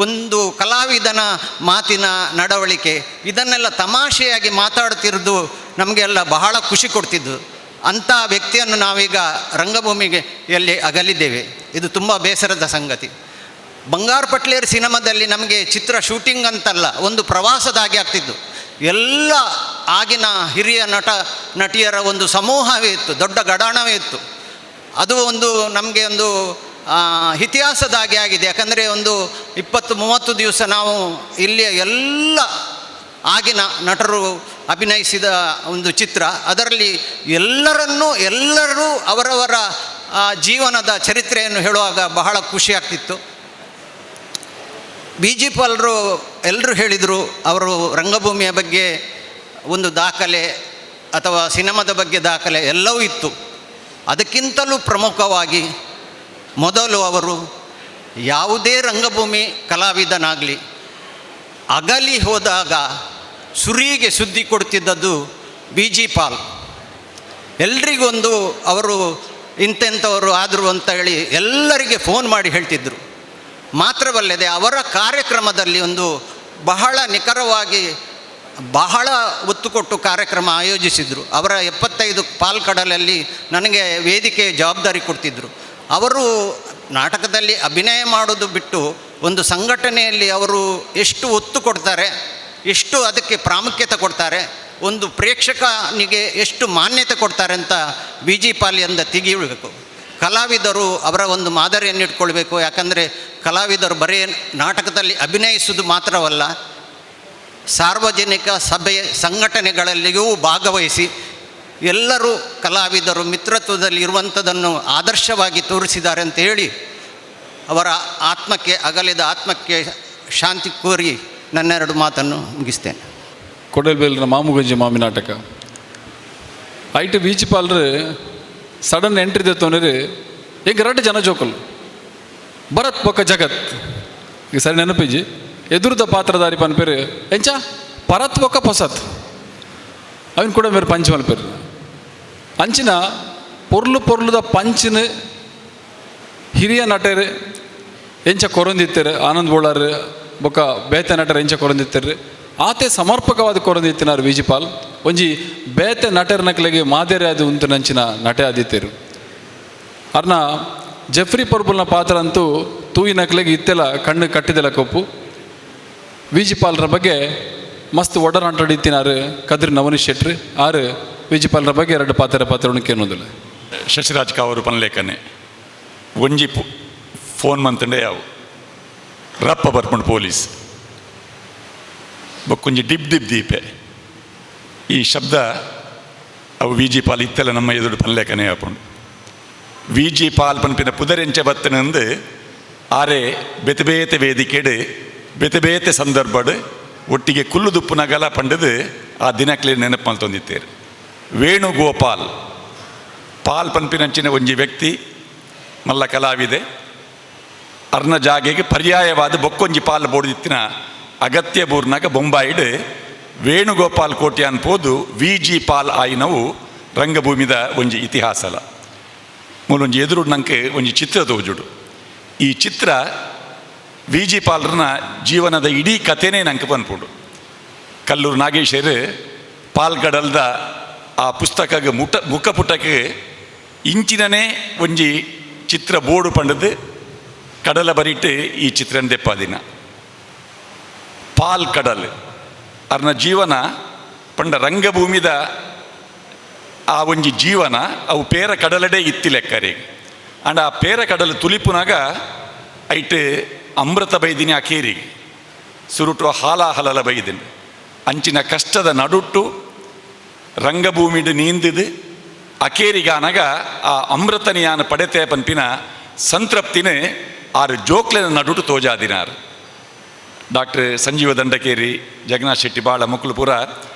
S7: ಒಂದು ಕಲಾವಿದನ ಮಾತಿನ ನಡವಳಿಕೆ, ಇದನ್ನೆಲ್ಲ ತಮಾಷೆಯಾಗಿ ಮಾತಾಡ್ತಿರೋದು ನಮಗೆಲ್ಲ ಬಹಳ ಖುಷಿ ಕೊಡ್ತಿದ್ದು. ಅಂಥ ವ್ಯಕ್ತಿಯನ್ನು ನಾವೀಗ ರಂಗಭೂಮಿಗೆ ಎಲ್ಲಿ ಅಗಲಿದ್ದೇವೆ. ಇದು ತುಂಬ ಬೇಸರದ ಸಂಗತಿ. ಬಂಗಾರ ಪಟ್ಲೇರ್ ಸಿನಿಮಾದಲ್ಲಿ ನಮಗೆ ಚಿತ್ರ ಶೂಟಿಂಗ್ ಅಂತಲ್ಲ, ಒಂದು ಪ್ರವಾಸದಾಗಿ ಆಗ್ತಿದ್ದು. ಎಲ್ಲ ಆಗಿನ ಹಿರಿಯ ನಟಿಯರ ಒಂದು ಸಮೂಹವೇ ಇತ್ತು, ದೊಡ್ಡ ಗಡಾಣವೇ ಇತ್ತು. ಅದು ನಮಗೆ ಒಂದು ಇತಿಹಾಸದಾಗಿ ಆಗಿದೆ. ಯಾಕಂದರೆ 20-30 ದಿವಸ ನಾವು ಇಲ್ಲಿಯ ಎಲ್ಲ ಆಗಿನ ನಟರು ಅಭಿನಯಿಸಿದ ಒಂದು ಚಿತ್ರ. ಅದರಲ್ಲಿ ಎಲ್ಲರೂ ಅವರವರ ಜೀವನದ ಚರಿತ್ರೆಯನ್ನು ಹೇಳುವಾಗ ಬಹಳ ಖುಷಿಯಾಗ್ತಿತ್ತು. ವಿ ಜಿ ಪಾಲ್ರು ಎಲ್ಲರೂ ಹೇಳಿದರು, ಅವರು ರಂಗಭೂಮಿಯ ಬಗ್ಗೆ ಒಂದು ದಾಖಲೆ ಅಥವಾ ಸಿನಿಮಾದ ಬಗ್ಗೆ ದಾಖಲೆ ಎಲ್ಲವೂ ಇತ್ತು. ಅದಕ್ಕಿಂತಲೂ ಪ್ರಮುಖವಾಗಿ ಮೊದಲು ಅವರು ಯಾವುದೇ ರಂಗಭೂಮಿ ಕಲಾವಿದನಾಗಲಿ ಅಗಲಿ ಹೋದಾಗ ಸುರಿಗೆ ಸುದ್ದಿ ಕೊಡ್ತಿದ್ದದ್ದು ವಿ ಜಿ ಪಾಲ್. ಎಲ್ರಿಗೊಂದು ಅವರು ಇಂತೆಂಥವರು ಆದರು ಅಂತ ಹೇಳಿ ಎಲ್ಲರಿಗೆ ಫೋನ್ ಮಾಡಿ ಹೇಳ್ತಿದ್ದರು. ಮಾತ್ರವಲ್ಲದೆ ಅವರ ಕಾರ್ಯಕ್ರಮದಲ್ಲಿ ಬಹಳ ನಿಖರವಾಗಿ ಬಹಳ ಒತ್ತು ಕೊಟ್ಟು ಕಾರ್ಯಕ್ರಮ ಆಯೋಜಿಸಿದರು. ಅವರ 75 ಪಾಲ್ಕಡಲಲ್ಲಿ ನನಗೆ ವೇದಿಕೆ ಜವಾಬ್ದಾರಿ ಕೊಡ್ತಿದ್ದರು. ಅವರು ನಾಟಕದಲ್ಲಿ ಅಭಿನಯ ಮಾಡೋದು ಬಿಟ್ಟು ಒಂದು ಸಂಘಟನೆಯಲ್ಲಿ ಅವರು ಎಷ್ಟು ಒತ್ತು ಕೊಡ್ತಾರೆ, ಎಷ್ಟು ಅದಕ್ಕೆ ಪ್ರಾಮುಖ್ಯತೆ ಕೊಡ್ತಾರೆ, ಒಂದು ಪ್ರೇಕ್ಷಕನಿಗೆ ಎಷ್ಟು ಮಾನ್ಯತೆ ಕೊಡ್ತಾರೆ ಅಂತ ವಿ ಜಿ ಪಾಲಿಯಿಂದ ತೆಗಿಬೇಕು. ಕಲಾವಿದರು ಅವರ ಒಂದು ಮಾದರಿಯನ್ನು ಇಟ್ಕೊಳ್ಬೇಕು. ಯಾಕಂದರೆ ಕಲಾವಿದರು ಬರೀ ನಾಟಕದಲ್ಲಿ ಅಭಿನಯಿಸುವುದು ಮಾತ್ರವಲ್ಲ, ಸಾರ್ವಜನಿಕ ಸಭೆ ಸಂಘಟನೆಗಳಲ್ಲಿಯೂ ಭಾಗವಹಿಸಿ ಎಲ್ಲರೂ ಕಲಾವಿದರು ಮಿತ್ರತ್ವದಲ್ಲಿ ಇರುವಂಥದ್ದನ್ನು ಆದರ್ಶವಾಗಿ ತೋರಿಸಿದ್ದಾರೆ ಅಂತ ಹೇಳಿ ಅವರ ಅಗಲಿದ ಆತ್ಮಕ್ಕೆ ಶಾಂತಿ ಕೋರಿ ನನ್ನೆರಡು ಮಾತನ್ನು ಮುಗಿಸ್ತೇನೆ.
S1: ಕೊಡಲ್ಬೇಲಿನ ಮಾಮುಗಂಜಿ ಮಾಮಿ ನಾಟಕ ಐಟ್ ವಿ ಜಿ ಪಾಲ್ರು ಸಡನ್ ಎಂಟ್ರಿ ದೆತ್ತೋನಿರು ಹೆಂಗೆ 2 ಜನ ಜೋಕಲು ಭರತ್ ಬೊಕ್ಕ ಜಗತ್ ಈಗ ಸರಿ ನೆನಪಿಜಿ ಎದುರುದ ಪಾತ್ರಧಾರಿ ಪನ್ಪೇರು ಎಂಚ ಪರತ್ ಬೊಕ್ಕ ಪೊಸತ್ ಅವನ್ ಕೂಡ ಮೇರೆ ಪಂಚ್ ಮಲ್ಪೇರು ಅಂಚಿನ ಪೊರ್ಲುದ ಪಂಚಿನ ಹಿರಿಯ ನಟರು ಎಂಚ ಕೊರೊಂದಿತ್ತರು, ಆನಂದ್ ಬೋಳಾರ್ ಬೊಕ್ಕ ಬೇತೆ ನಟರು ಎಂಚ ಕೊರೊಂದಿತ್ತರು, ಆತೆ ಸಮರ್ಪಕವಾದ ಕೊರೊಂದಿತ್ತಿನಾರು ವಿ ಜಿ ಪಾಲ್. ಒಂಜಿ ಬೇತೆ ನಟರ ನಕಲಿಗೆ ಮಾದರಿ ಆದ ಉಂಟು ನಂಚಿನ ನಟೆ ಆದಿತ್ತರು. ಅರ್ನ ಜೆಫ್ರಿ ಪರ್ಬುಲ್ನ ಪಾತ್ರ ಅಂತೂ ತೂಯಿ ನಕಲಿಗೆ ಇತ್ತೆಲ್ಲ ಕಣ್ಣು ಕಟ್ಟಿದೆಲ್ಲ ಕೊಪ್ಪು. ವಿ ಜಿ ಪಾಲ್ರ ಬಗ್ಗೆ ಮಸ್ತ್ ಒಡನಾಟಡಿತ್ತಿನಾರು ಕದ್ರಿ ನವನೀಶ್ ಶೆಟ್ರು ಆರು ವಿ ಜಿ ಪಾಲ್ರ ಬಗ್ಗೆ 2 ಪಾತ್ರ ಉಣಕೇನೋದಿಲ್ಲ.
S8: ಶಶಿರಾಜ್ ಕಾವರು ಪನ್ಲೇಖನೆ ಒಂಜಿ ಫೋನ್ ಮಂತಂಡೆ ಯಾವು ರಪ್ಪ ಬರ್ಪಂಡು ಪೊಲೀಸ್ ಬೊಕ್ಕೊಂಜಿ ಡಿಬ್ ದೀಪೆ ಈ ಶಬ್ದ ಅವು ವಿ ಜಿ ಪಾಲ್ ಇತ್ತೆಲ್ಲ ನಮ್ಮ ಎದುರು ಪನ್ಲೇಖನೆ ಹಾಕೊಂಡು ವಿ ಜಿ ಪಾಲ್ ಪನ್ಪಿನ ಪುದರೆಂಚ ಬತ್ತನಂದು ಆರೆ ಬೆತಬೇತೆ ವೇದಿಕೆಡು ಬೆತಬೇತೆ ಸಂದರ್ಭಡು ಒಟ್ಟಿಗೆ ಕುಲ್ಲು ದುಪ್ಪುನಗಲ ಪಂಡದು ಆ ದಿನಕ್ಲೆ ನೆನಪು ಮಲ್ತೊಂದಿತ್ತೇರು. ವೇಣುಗೋಪಾಲ್ ಪಾಲ್ ಪನ್ಪಿನಂಚಿನ ಒಂಜಿ ವ್ಯಕ್ತಿ ಮಲ್ಲ ಕಲಾವಿದೆ ಅರ್ನ ಜಾಗೆಗೆ ಪರ್ಯಾಯವಾದ ಬೊಕ್ಕೊಂಜಿ ಪಾಲ್ ಬೋಡಿತ್ತಿನ ಅಗತ್ಯ ಬೂರ್ನಾಗ ಬೊಂಬಾಯಿಡ್ ವೇಣುಗೋಪಾಲ್ ಕೋಟೆ ಅನ್ಪೋದು ವಿ ಜಿ ಪಾಲ್ ಆಯ್ನವು ರಂಗಭೂಮಿದ ಒಂಜಿ ಇತಿಹಾಸಲ ಮೂಲೊಂಜಿ ಎದುರು ನಂಗೆ ಒಂಜಿ ಚಿತ್ರ ತೋಜುಡು. ಈ ಚಿತ್ರ ವಿ ಜಿ ಪಾಲ್ರನ ಜೀವನದ ಇಡೀ ಕಥೆನೇ ನಂಗೆ ಪನ್ಪುಡು. ಕಲ್ಲೂರು ನಾಗೇಶರು ಪಾಲ್ಗಡಲ್ದ ಆ ಪುಸ್ತಕಗೆ ಮುಖಪುಟಕ್ಕೆ ಇಂಚಿನನೇ ಒಂಜಿ ಚಿತ್ರ ಬೋರ್ಡು ಪಂಡದು ಕಡಲ ಬರಿಟ್ಟು ಈ ಚಿತ್ರನ ದೆಪ್ಪಾದಿನ ಪಾಲ್ ಕಡಲ್ ಅರ್ನ ಜೀವನ ಪಂಡ ರಂಗಭೂಮಿದ ಆ ಒಂಜಿ ಜೀವನ ಅವು ಪೇರ ಕಡಲಡೆ ಇತ್ತಿ ಲೆಕ್ಕರಿಗೆ ಅಂಡ್ ಆ ಪೇರ ಕಡಲು ತುಲಿಪುನಾಗ ಐಟ್ ಅಮೃತ ಬೈದಿನಿ ಆ ಕೇರಿಗೆ ಸುರುಟು ಹಾಲಾಹಲಲ ಬೈದಿನಿ ಅಂಚಿನ ಕಷ್ಟದ ನಡುಟ್ಟು ರಂಗಭೂಮಿಡು ನೀಂದಿದು ಅಕೇರಿಗಾನಗ ಆ ಅಮೃತನಿಯಾನ ಪಡೆತೆ ಪನ್ಪಿನ ಸಂತೃಪ್ತಿನ ಆರು ಜೋಕ್ಲೆನ ನಡುಟು ತೋಜಾದಿನಾರು. ಡಾಕ್ಟರ್ ಸಂಜೀವ ದಂಡಕೇರಿ, ಜಗನ್ನಾಥ್ ಶೆಟ್ಟಿ ಬಾಳ ಮುಕ್ಳುಪುರ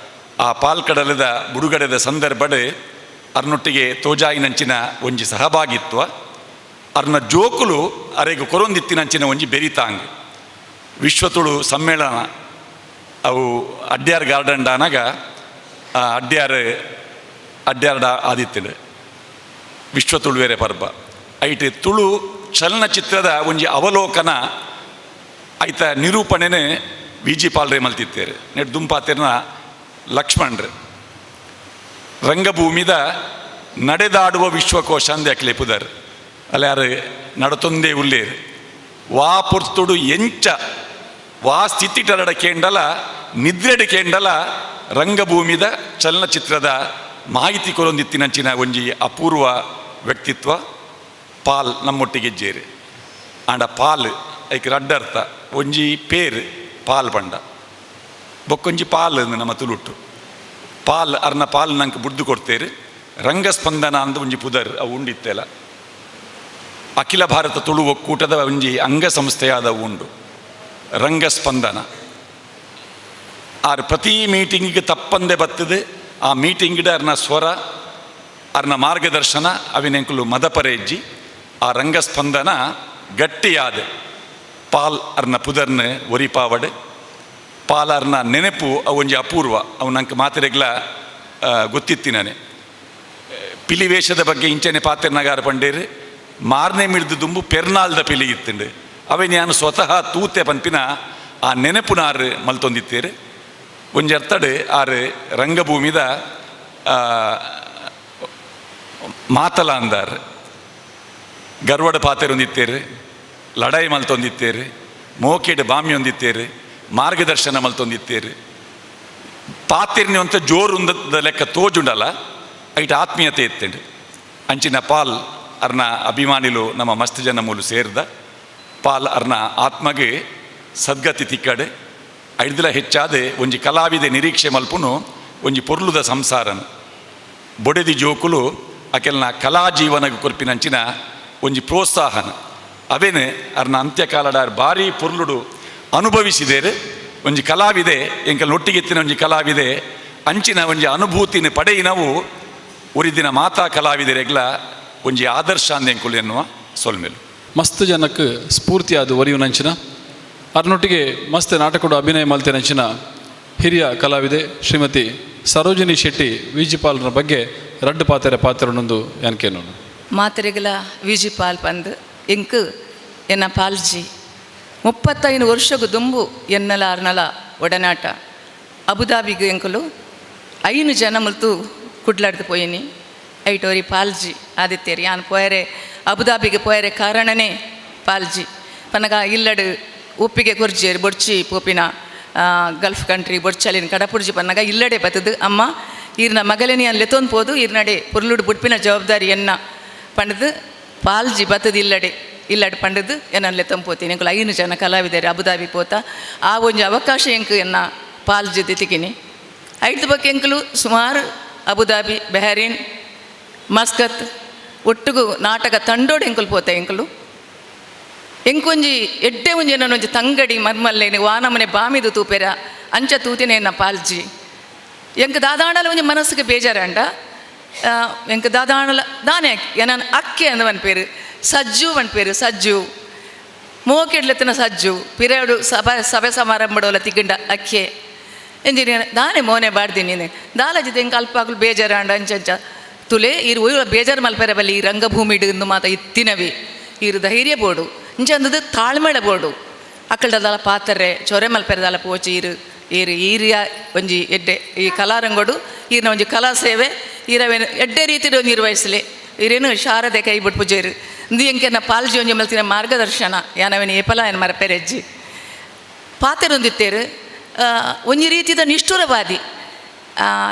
S8: ಆ ಪಾಲ್ಕಡಲದ ಬುಡುಗಡೆದ ಸಂದರ್ಭಡ್ ಅರ್ನೊಟ್ಟಿಗೆ ತೋಜಾಯಿನಂಚಿನ ಒಂಜಿ ಸಹಭಾಗಿತ್ವ ಅರ್ನ ಜೋಕುಲು ಅರೆಗು ಕೊರೊಂದಿತ್ತಿನಂಚಿನ ಒಂಜಿ ಬೆರಿತಾಂಗ್ ವಿಶ್ವತುಳು ಸಮ್ಮೇಳನ ಅವು ಅಡ್ಯಾರ್ ಗಾರ್ಡನ್ ಡಾನಾಗ ಅಡ್ಯಾರ್ಡ ಆದಿತ್ತಿಡು ವಿಶ್ವ ತುಳುವೆರೆ ಪರ್ಬ ಐಟ್ ತುಳು ಚಲನಚಿತ್ರದ ಒಂಜಿ ಅವಲೋಕನ ಐತ ನಿರೂಪಣೆನೇ ವಿ ಜಿ ಪಾಲ್ರೆ ಮಲ್ತಿತ್ತೇರು ನೆಟ್ ದುಂಪಾತೆರ್ನ ಲಕ್ಷ್ಮಣ್ರು ರಂಗಭೂಮಿದ ನಡೆದಾಡುವ ವಿಶ್ವಕೋಶ ಅಂದೆ ಅಕ್ಲೆ ಪುದರ್ ಅಲ್ಲ ಯಾರು ನಡತೊಂದೇ ಉಳ್ಳೇರು ವಾ ಪೊರ್ತುಡು ಎಂಚ ವಾ ಸ್ಥಿತಿಟರಡ ಕೇಂಡಲ ನಿದ್ರೆಡು ಕೇಂಡಲ ರಂಗಭೂಮಿದ ಚಲನಚಿತ್ರದ ಮಾಹಿತಿ ಕೊರೊಂದಿತ್ತಿನಂಚಿನ ಒಂಜಿ ಅಪೂರ್ವ ವ್ಯಕ್ತಿತ್ವ ಪಾಲ್ ನಮ್ಮೊಟ್ಟಿಗೆ ಇಜ್ಜೇರು ಆಂಡ ಪಾಲ್ ಐಕ್ ರಡ್ಡರ್ಥ ಒಂಜಿ ಪೇರು ಪಾಲ್ ಪಂಡ ಬೊಕ್ಕೊಂಜಿ ಪಾಲ್ ನಮ್ಮ ತುಳುಟ್ಟು ಪಾಲ್ ಅರ್ನ ಪಾಲ್ ನಂಗೆ ಬುಡ್ದು ಕೊಡ್ತೇರು ರಂಗಸ್ಪಂದನ ಅಂದ ಒಂಜಿ ಪುದರ್ ಅವು ಉಂಡಿತ್ತೆಲ್ಲ ಅಖಿಲ ಭಾರತ ತುಳು ಒಕ್ಕೂಟದ ಒಂಜಿ ಅಂಗಸಂಸ್ಥೆಯಾದ ಉಂಡು ರಂಗಸ್ಪಂದನ ಆರು ಪ್ರತಿ ಮೀಟಿಂಗಿಗೆ ತಪ್ಪಂದೆ ಬತ್ತದು ಆ ಮೀಟಿಂಗಿಡ ಅರ್ನ ಸ್ವರ ಅರ್ನ ಮಾರ್ಗದರ್ಶನ ಅವಿನೆಂಕುಲು ಮದಪರೆಜ್ಜಿ ಆ ರಂಗಸ್ಪಂದನ ಗಟ್ಟಿಯಾದ ಪಾಲ್ ಅರ್ನ ಪುದರ್ನ ಒರಿಪಾವಡ್ ಪಾಲ್ ಅರ್ನ ನೆನಪು ಅವು ಒಂಜಿ ಅಪೂರ್ವ ಅವು ನಂಗೆ ಮಾತಿರೆಗ್ಲ ಗೊತ್ತಿತ್ತಿನೇ ಪಿಲಿವೇಷದ ಬಗ್ಗೆ ಇಂಚನೆ ಪಾತೆರ್ನಗಾರ ಪಂಡೇರು ಮಾರನೇ ಮಿಡ್ದು ದುಂಬು ಪೆರ್ನಾಲ್ದ ಪಿಲಿ ಇತ್ತಂಡು ಅವೇ ನಾನು ಸ್ವತಃ ತೂತೆ ಪನ್ಪಿನ ಆ ನೆನಪುನಾರು ಮಲ್ತೊಂದಿತ್ತೇರು ಒಂಜಿ ಅರ್ಥಡ್ ಆರು ರಂಗಭೂಮಿದ ಮಾತಲ ಅಂದಾರ್ ಗರ್ವಡ ಪಾತೆರೊಂದಿತ್ತೇರು ಲಡಾಯಿ ಮಲ್ತೊಂದಿತ್ತೇರು ಮೋಕೆಡ್ ಬಾಮಿ ಹೊಂದಿತ್ತೇರು ಮಾರ್ಗದರ್ಶನ ಮಲ್ತೊಂದಿತ್ತೇರು ಪಾತೆರ್ನಿ ಅಂತ ಜೋರುಂದ ಲೆಕ್ಕ ತೋಜುಂಡಲ್ಲ ಐಟ್ ಆತ್ಮೀಯತೆ ಇತ್ತಂಡು ಅಂಚಿನ ಪಾಲ್ ಅರ್ನ ಅಭಿಮಾನಿಲು ನಮ್ಮ ಮಸ್ತ್ ಜನ ಮೂಲು ಸೇರ್ದ ಪಾಲ್ ಅರ್ನ ಆತ್ಮಗೆ ಸದ್ಗತಿ ತಿಕ್ಕಡು ಐಡ್ದಿಲ ಹೆಚ್ಚಾದ ಒಂಜಿ ಕಲಾವಿದೆ ನಿರೀಕ್ಷೆ ಮಲ್ಪುನು ಒಂಜಿ ಪೊರ್ಲುದ ಸಂಸಾರನು ಬೊಡೆದಿ ಜೋಕುಲು ಅಕೆಲ್ನ ಕಲಾ ಜೀವನಗ ಕೊರ್ಪಿನಂಚಿನ ಒಂಜಿ ಪ್ರೋತ್ಸಾಹನ ಅವೇನು ಅರ್ನ ಅಂತ್ಯಕಾಲಡ ಭಾರಿ ಪೊರ್ಲುಡು ಅನುಭವಿಸಿದೇರು ಒಂಜಿ ಕಲಾವಿದೆ ಎಂಕಲ್ ಒಟ್ಟಿಗೆತ್ತಿನ ಒಂಜಿ ಕಲಾವಿದೆ ಅಂಚಿನ ಒಂಜಿ ಅನುಭೂತಿನ ಪಡೆಯಿನವು ಉರಿದಿನ ಮಾತಾ ಕಲಾವಿದರೆಗ್ಲ ಒಂಜಿ ಆದರ್ಶ ಅಂದೆಂಕುಲು ಎನ್ನುವ ಸೊಲ್ಮೆಲು
S1: ಮಸ್ತ್ ಜನಕ್ಕೆ ಸ್ಫೂರ್ತಿಯಾದ ಒರಿಯುನಂಚಿನ ಅರ್ನೊಟ್ಟಿಗೆ ಮಸ್ತ್ ನಾಟಕಡು ಅಭಿನಯ ಮಲ್ತೆನಂಚಿನ ಹಿರಿಯ ಕಲಾವಿದೆ ಶ್ರೀಮತಿ ಸರೋಜಿನಿ ಶೆಟ್ಟಿ ವಿ ಜಿ ಪಾಲ್ರ ಬಗ್ಗೆ ರಡ್ಡು ಪಾತ್ರನೊಂದು ಯಾನ್ಕೇನು
S9: ಮಾತೆರೆಗಲ ವಿ ಜಿ ಪಾಲ್ ಪಂದ್ ಎಂಕ್ ಎನ್ನ ಪಾಲ್ಜಿ 35 ವರ್ಷಗೂ ದುಂಬು ಎನ್ನಲ ಅರ್ನಲ ಒಡನಾಟ ಅಬುದಾಬಿಗೆ ಎಂಕುಲು 5 ಜನ ಮುಲ್ತು ಕುಡ್ಲಾಡ್ದು ಪೋಯಿನಿ ಐಟೋರಿ ಪಾಲ್ಜಿ ಆದಿತ್ಯರಿ ಯಾನ್ ಪೋಯರೆ ಅಬುದಾಬಿಗೆ ಪೋಯರೆ ಕಾರಣನೇ ಪಾಲ್ಜಿ ಪನಗ ಇಲ್ಲಡು ಉಪ್ಪಿಗೆ ಕೊರ್ಜೇರಿ ಬೊಡ್ಚಿ ಪೋಪಿನ ಗಲ್ಫ್ ಕಂಟ್ರಿ ಬೊಡ್ಚಲಿನ ಕಡಪುಡ್ಜಿ ಪನ್ನಗ ಇಲ್ಲಡೆ ಬತ್ತದು ಅಮ್ಮ ಈರ್ನ ಮಗಲೇನಿ ಅಲ್ಲಿ ಲೆತ್ತೊಂದು ಪೋದು ಈರ್ನಡೆ ಪುರ್ಲುಡು ಬುಡ್ಪಿನ ಜವಾಬ್ದಾರಿ ಎನ್ನ ಪಂಡದು ಪಾಲ್ಜಿ ಬತ್ತದು ಇಲ್ಲಡೆ ಪಂಡದು ಎನ್ನ ಲೆತ್ತಂಪೋತೀನಿ ಎಂಕುಲು 5 ಜನ ಕಲಾವಿದರೆ ಅಬುದಾಬಿ ಪೋತ ಆ ಒಂಜಿ ಅವಕಾಶ ಎಂಕು ಎನ್ನ ಪಾಲ್ಜಿ ದಿತಿಕಿನಿ ಐದು ಬಗ್ಗೆ ಎಂಕುಲು ಸುಮಾರು ಅಬುದಾಬಿ ಬೆಹರೀನ್ ಮಸ್ಕತ್ ಒಟ್ಟುಗು ನಾಟಕ ತಂಡೋಡು ಎಂಕುಲು ಪೋತ ಎಂಕುಲು ಎಂಕೊಂಜಿ ಎಡ್ಡೆ ಒಂಜಿ ನನ್ನೊಂಜಿ ತಂಗಡಿ ಮರ್ಮಲ್ಲೇನೆ ವಾನಮನೆ ಬಾಮಿದು ತೂಪೆರ ಅಂಚ ತೂತಿನೇ ಎನ್ನ ಪಾಲ್ಜಿ ಎಂಕ ದಾದಾಣಲ ಒಂಜಿ ಮನಸ್ಸಿಗೆ ಬೇಜಾರಂಡ ಎಂಕ ದಾದಾಣಲ ದಾನೆ ಎನ್ನ ಅಕ್ಕೆ ಅಂದ ಪೇರು ಸಜ್ಜು ಪೇರು ಸಜ್ಜು ಮೋಕೆಡ್ಲೆತ್ತಿನ ಸಜ್ಜು ಪಿರೇಡು ಸಭೆ ಸಮಾರಂಭಡೋಲ ತಿಗಂಡ ಅಕ್ಕೆ ಎಂಜಿನಿಯರ್ ದಾನೆ ಮೋನೆ ಬಾಡ್ದಿನಿ ದಾಲಜಿದೆ ಎಂಕ ಅಲ್ಪಾಗ್ಲು ಬೇಜಾರಂಡ ಅಂಚಂಚ ತುಲೆ ಇರು ಒಯ್ಯುಳ ಬೇಜಾರು ಮಲ್ಪೆರ ಬಲ್ಲಿ ಈ ರಂಗಭೂಮಿಡು ಇಂದು ಮಾತ ಇತ್ತಿನವಿ ಇರು ಧೈರ್ಯ ಬೋಡು ಇಂಚಂದದು ತಾಳ್ಮೆಳ ಬೋಡು ಅಕ್ಕಳದಾಲ ಪಾತ್ರೆ ಚೊರೆ ಮಲ್ಪೆರದಾಲ ಪೋಚಿ ಈರಿಯ ಒಂಜಿ ಎಡ್ಡೆ ಈ ಕಲಾರಂಗೋಡು ಈರಿನ ಒಂಜಿ ಕಲಾ ಸೇವೆ ಈರವೇನು ಎಡ್ಡೆ ರೀತಿಡು ನಿರ್ವಹಿಸಲಿ ಈರೇನು ಶಾರದೆ ಕೈ ಬಿಟ್ಟು ಪೂಜೆರು ಇಂದು ಎಂಕೆನ ಪಾಲ್ಜಿ ಒಂಜಿ ಮಲ್ತಿನ ಮಾರ್ಗದರ್ಶನ ಯಾನವೇನು ಏಪಲ ಏನು ಮರಪೆರೆಜ್ಜಿ ಪಾತೆರೊಂದಿತ್ತೇರು ಒಂಜಿ ರೀತಿದ ನಿಷ್ಠುರವಾದಿ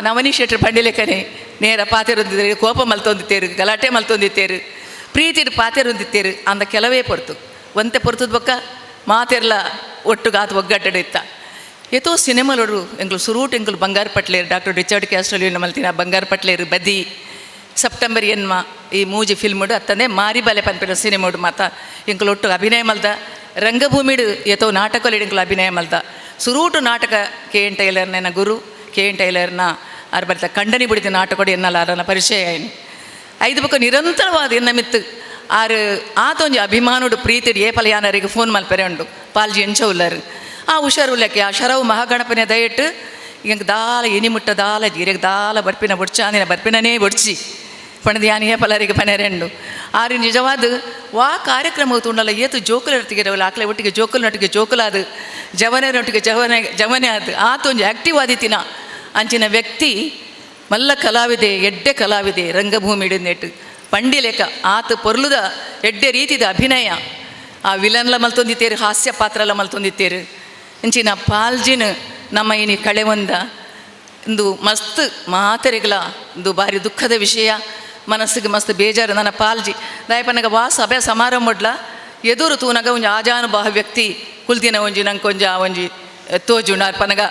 S9: ನವನೀಶ್ ಶೆಟ್ಟರ್ ಪಂಡಿಲೆಕ್ಕನೆ ನೇರ ಪಾತೆರೊಂದಿದ್ದೇರು, ಕೋಪ ಮಲ್ತೊಂದಿತ್ತೇರು, ಗಲಾಟೆ ಮಲ್ತೊಂದಿತ್ತೇರು, ಪ್ರೀತಿಡ್ ಪಾತೆರೊಂದಿತ್ತೇರು ಅಂದ ಕೆಲವೇ ಪೊರ್ತು ಒಂತೆ ಪೊರ್ತದ ಬೊಕ್ಕ ಮಾತೆರ್ಲ ಒಟ್ಟುಗಾತು ಒಗ್ಗಟ್ಟಡಿತ್ತ ಏತೋ ಸಿನಿಮಾಲೋಡು ಎಂಗ್ಲು ಸುರೂಟ್ ಎಂಗ್ಲು ಬಂಗಾರ ಪಟ್ಲೇರು ಡಾಕ್ಟರ್ ರಿಚರ್ಡ್ ಕ್ಯಾಸ್ಟ್ರೋಲಿಯನ್ ಮಲ್ತಿನ ಬಂಗಾರ ಪಟ್ಲೇರು ಬದಿ ಸೆಪ್ಟೆಂಬರ್ ಎನ್ಮ ಈ ಮೂಜಿ ಫಿಲ್ಮುಡು ಅತ್ತಂದೆ ಮಾರಿಬಾಲೆ ಪನ್ಪಿನ ಸಿನಿಮಾಡು ಮಾತ ಎಂಕ್ಲು ಒಟ್ಟು ಅಭಿನಯ ಮಲ್ದ ರಂಗಭೂಮಿಡು ಏತೋ ನಾಟಕಲ್ಲಿ ಎಂಕ್ಲು ಅಭಿನಯ ಮಲ್ದ ಸುರೂಟು ನಾಟಕ KN ಟೈಲರ್ನ ಗುರು KN ಟೈಲರ್ನ ಆರು ಬರ್ತ ಖಂಡನಿ ಬಿಡಿದ ನಾಟಕ ಎನ್ನಲ್ಲ ಅದನ್ನ ಪರಿಚಯ ಆಯ್ನು ಐದು ಬೊಕ್ಕ ನಿರಂತರವಾದ ಎನ್ನ ಮಿತ್ತು ಆರು ಆತೊಂಜಿ ಅಭಿಮಾನುಡು ಪ್ರೀತಿಡು ಏಪಲ ಯಾನರಿಗೆ ಫೋನ್ ಮಲ್ಪೆರೆ ಉಂಡು ಪಾಲ್ಜಿ ಎಂಚ ಉಲ್ಲರು ಆ ಹುಷಾರುಲ್ಲಕ್ಕೆ ಆ ಶರವು ಮಹಾಗಣಪನೆ ದಯಟ್ಟು ಹಿಂಗೆ ದಾಲ ಎನಿಮುಟ್ಟ ದಾಲ ಜೀರಿಗೆ ದಾಲ ಬರ್ಪಿನ ಬೊಡ್ಚಾಂದಿನ ಬರ್ಪಿನನೇ ಬೊಡ್ಚಿ ಪಣದ ಯಾನಿ ಏಪಲರಿಗೆ ಪನೆರೆಂಡು ಆರು ನಿಜವಾದ ವಾ ಕಾರ್ಯಕ್ರಮ ತುಂಡಲ್ಲ ಏತು ಜೋಕುಲರ್ತಿಗೆರವಲ್ಲ ಆಕಲೆ ಒಟ್ಟಿಗೆ ಜೋಕುಲನೊಟ್ಟಿಗೆ ಜೋಕುಲಾದ ಜವನರೊಟ್ಟಿಗೆ ಜವನೆ ಆದ ಆತೊಂಜಿ ಆ್ಯಕ್ಟಿವ್ ಆದಿತ್ತಿನ ಅಂಚಿನ ವ್ಯಕ್ತಿ ಮಲ್ಲ ಕಲಾವಿದೆ ಎಡ್ಡೆ ಕಲಾವಿದೆ ರಂಗಭೂಮಿ ಇಡನೆಟ್ಟು ಪಂಡಿ ಲೆಕ್ಕ ಆತ ಪೊರ್ಲುದ ಎಡ್ಡೆ ರೀತಿದ ಅಭಿನಯ ಆ ವಿಲನ್ಲ ಮಲ್ತೊಂದಿತ್ತೇರು ಹಾಸ್ಯ ಪಾತ್ರಲ ಮಲ್ತೊಂದಿತ್ತೇರು ಇಂಚಿನ ಪಾಲ್ಜಿನ ನಮ್ಮ ಇನಿ ಕಳೆ ಒಂದ ಇಂದು ಮಸ್ತ್ ಮಾತೆರೆಗಳ ಇಂದು ಭಾರಿ ದುಃಖದ ವಿಷಯ ಮನಸ್ಸಿಗೆ ಮಸ್ತ್ ಬೇಜಾರು ನನ್ನ ಪಾಲ್ಜಿ ದಾಯಪನಗ ವಾ ಸಭೆ ಸಮಾರಂಭಡ್ಲ ಎದುರು ತೂನಗ ಒಂಜಿ ಆಜಾನುಭಾವ ವ್ಯಕ್ತಿ ಕುಲ್ದಿನ ಒಂಜಿ ನಂಗೆ ಕೊಂಜ ಒಂಜಿ ತೋಜುಂಡು ಅರ್ಪನಗ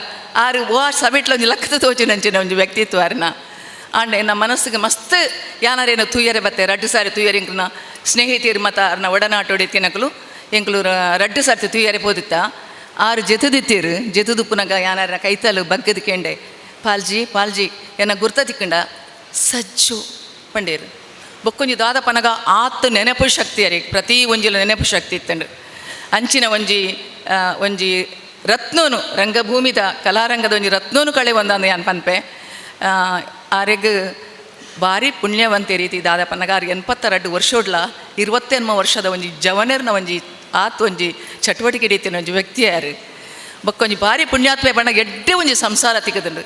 S9: ಆರು ವಾ ಸಭೆಟ್ಲ ಒಂಜಿ ಲಕ್ಕದ ತೋಜುನಂಚಿನ ಒಂಜಿ ವ್ಯಕ್ತಿತ್ವ ಅರ್ನ ಆಂಡ ನಮ್ಮ ಮನಸ್ಸಿಗೆ ಮಸ್ತ್ ಯಾನಾರೇನು ತುಯ್ಯರೆ ಬತ್ತೆ ರಡ್ಡು ಸಾರಿ ತುಯ್ಯರೆ ಇಂಕ್ಲನ ಸ್ನೇಹಿತಿಯರು ಮತ್ತು ಅರ್ನ ಒಡನಾಟೋಡಿ ತಿನ್ನಕಲು ಎಂಕ್ಲು ರಡ್ಡು ಸರ್ತಿ ತುಯ್ಯರೆ ಪೋದಿತ್ತ ಆರು ಜೆತದಿತ್ತೀರು ಜೆತದುಪ್ಪುನಗ ಯಾನಾರ ಕೈತಲು ಬಗ್ಗದ ಕೆಂಡೆ ಪಾಲ್ಜಿ ಎನ್ನ ಗುರ್ತ ತಿಕ್ಕಂಡ ಸಜ್ಜು ಪಂಡೇರು ಬೊಕ್ಕೊಂಜಿ ದಾದ ಪನಗ ಆತ ನೆನಪು ಶಕ್ತಿ ಅರಿ ಪ್ರತಿ ಒಂಜಿಲ ನೆನಪು ಶಕ್ತಿ ಇತ್ತಂಡು ಅಂಚಿನ ಒಂಜಿ ರತ್ನೋನು ರಂಗಭೂಮಿದ ಕಲಾರಂಗದ ಒಂಜಿ ರತ್ನೋನು ಕಳೆ ಒಂದಂದು ಯಾನ್ ಪನ್ಪೆ ಆರೆಗ್ ಭಾರಿ ಪುಣ್ಯವಂತೆ ರೀತಿ ದಾದ ಪನ್ನಗ 82 ವರ್ಷೋಡ್ಲ 28 ವರ್ಷದ ಒಂಜಿ ಜವನರ್ನ ಒಂಜಿ ಒಂಜಿ ಚಟುವಟಿಕೆ ರೀತಿಯ ಒಂಜಿ ವ್ಯಕ್ತಿ ಯಾರು ಬೊಕ್ಕೊಂಜಿ ಭಾರಿ ಪುಣ್ಯಾತ್ಮೆ ಬಣ್ಣ ಎಡ್ಡೆ ಒಂಜಿ ಸಂಸಾರ ತಿಕ್ಕದುಂಡು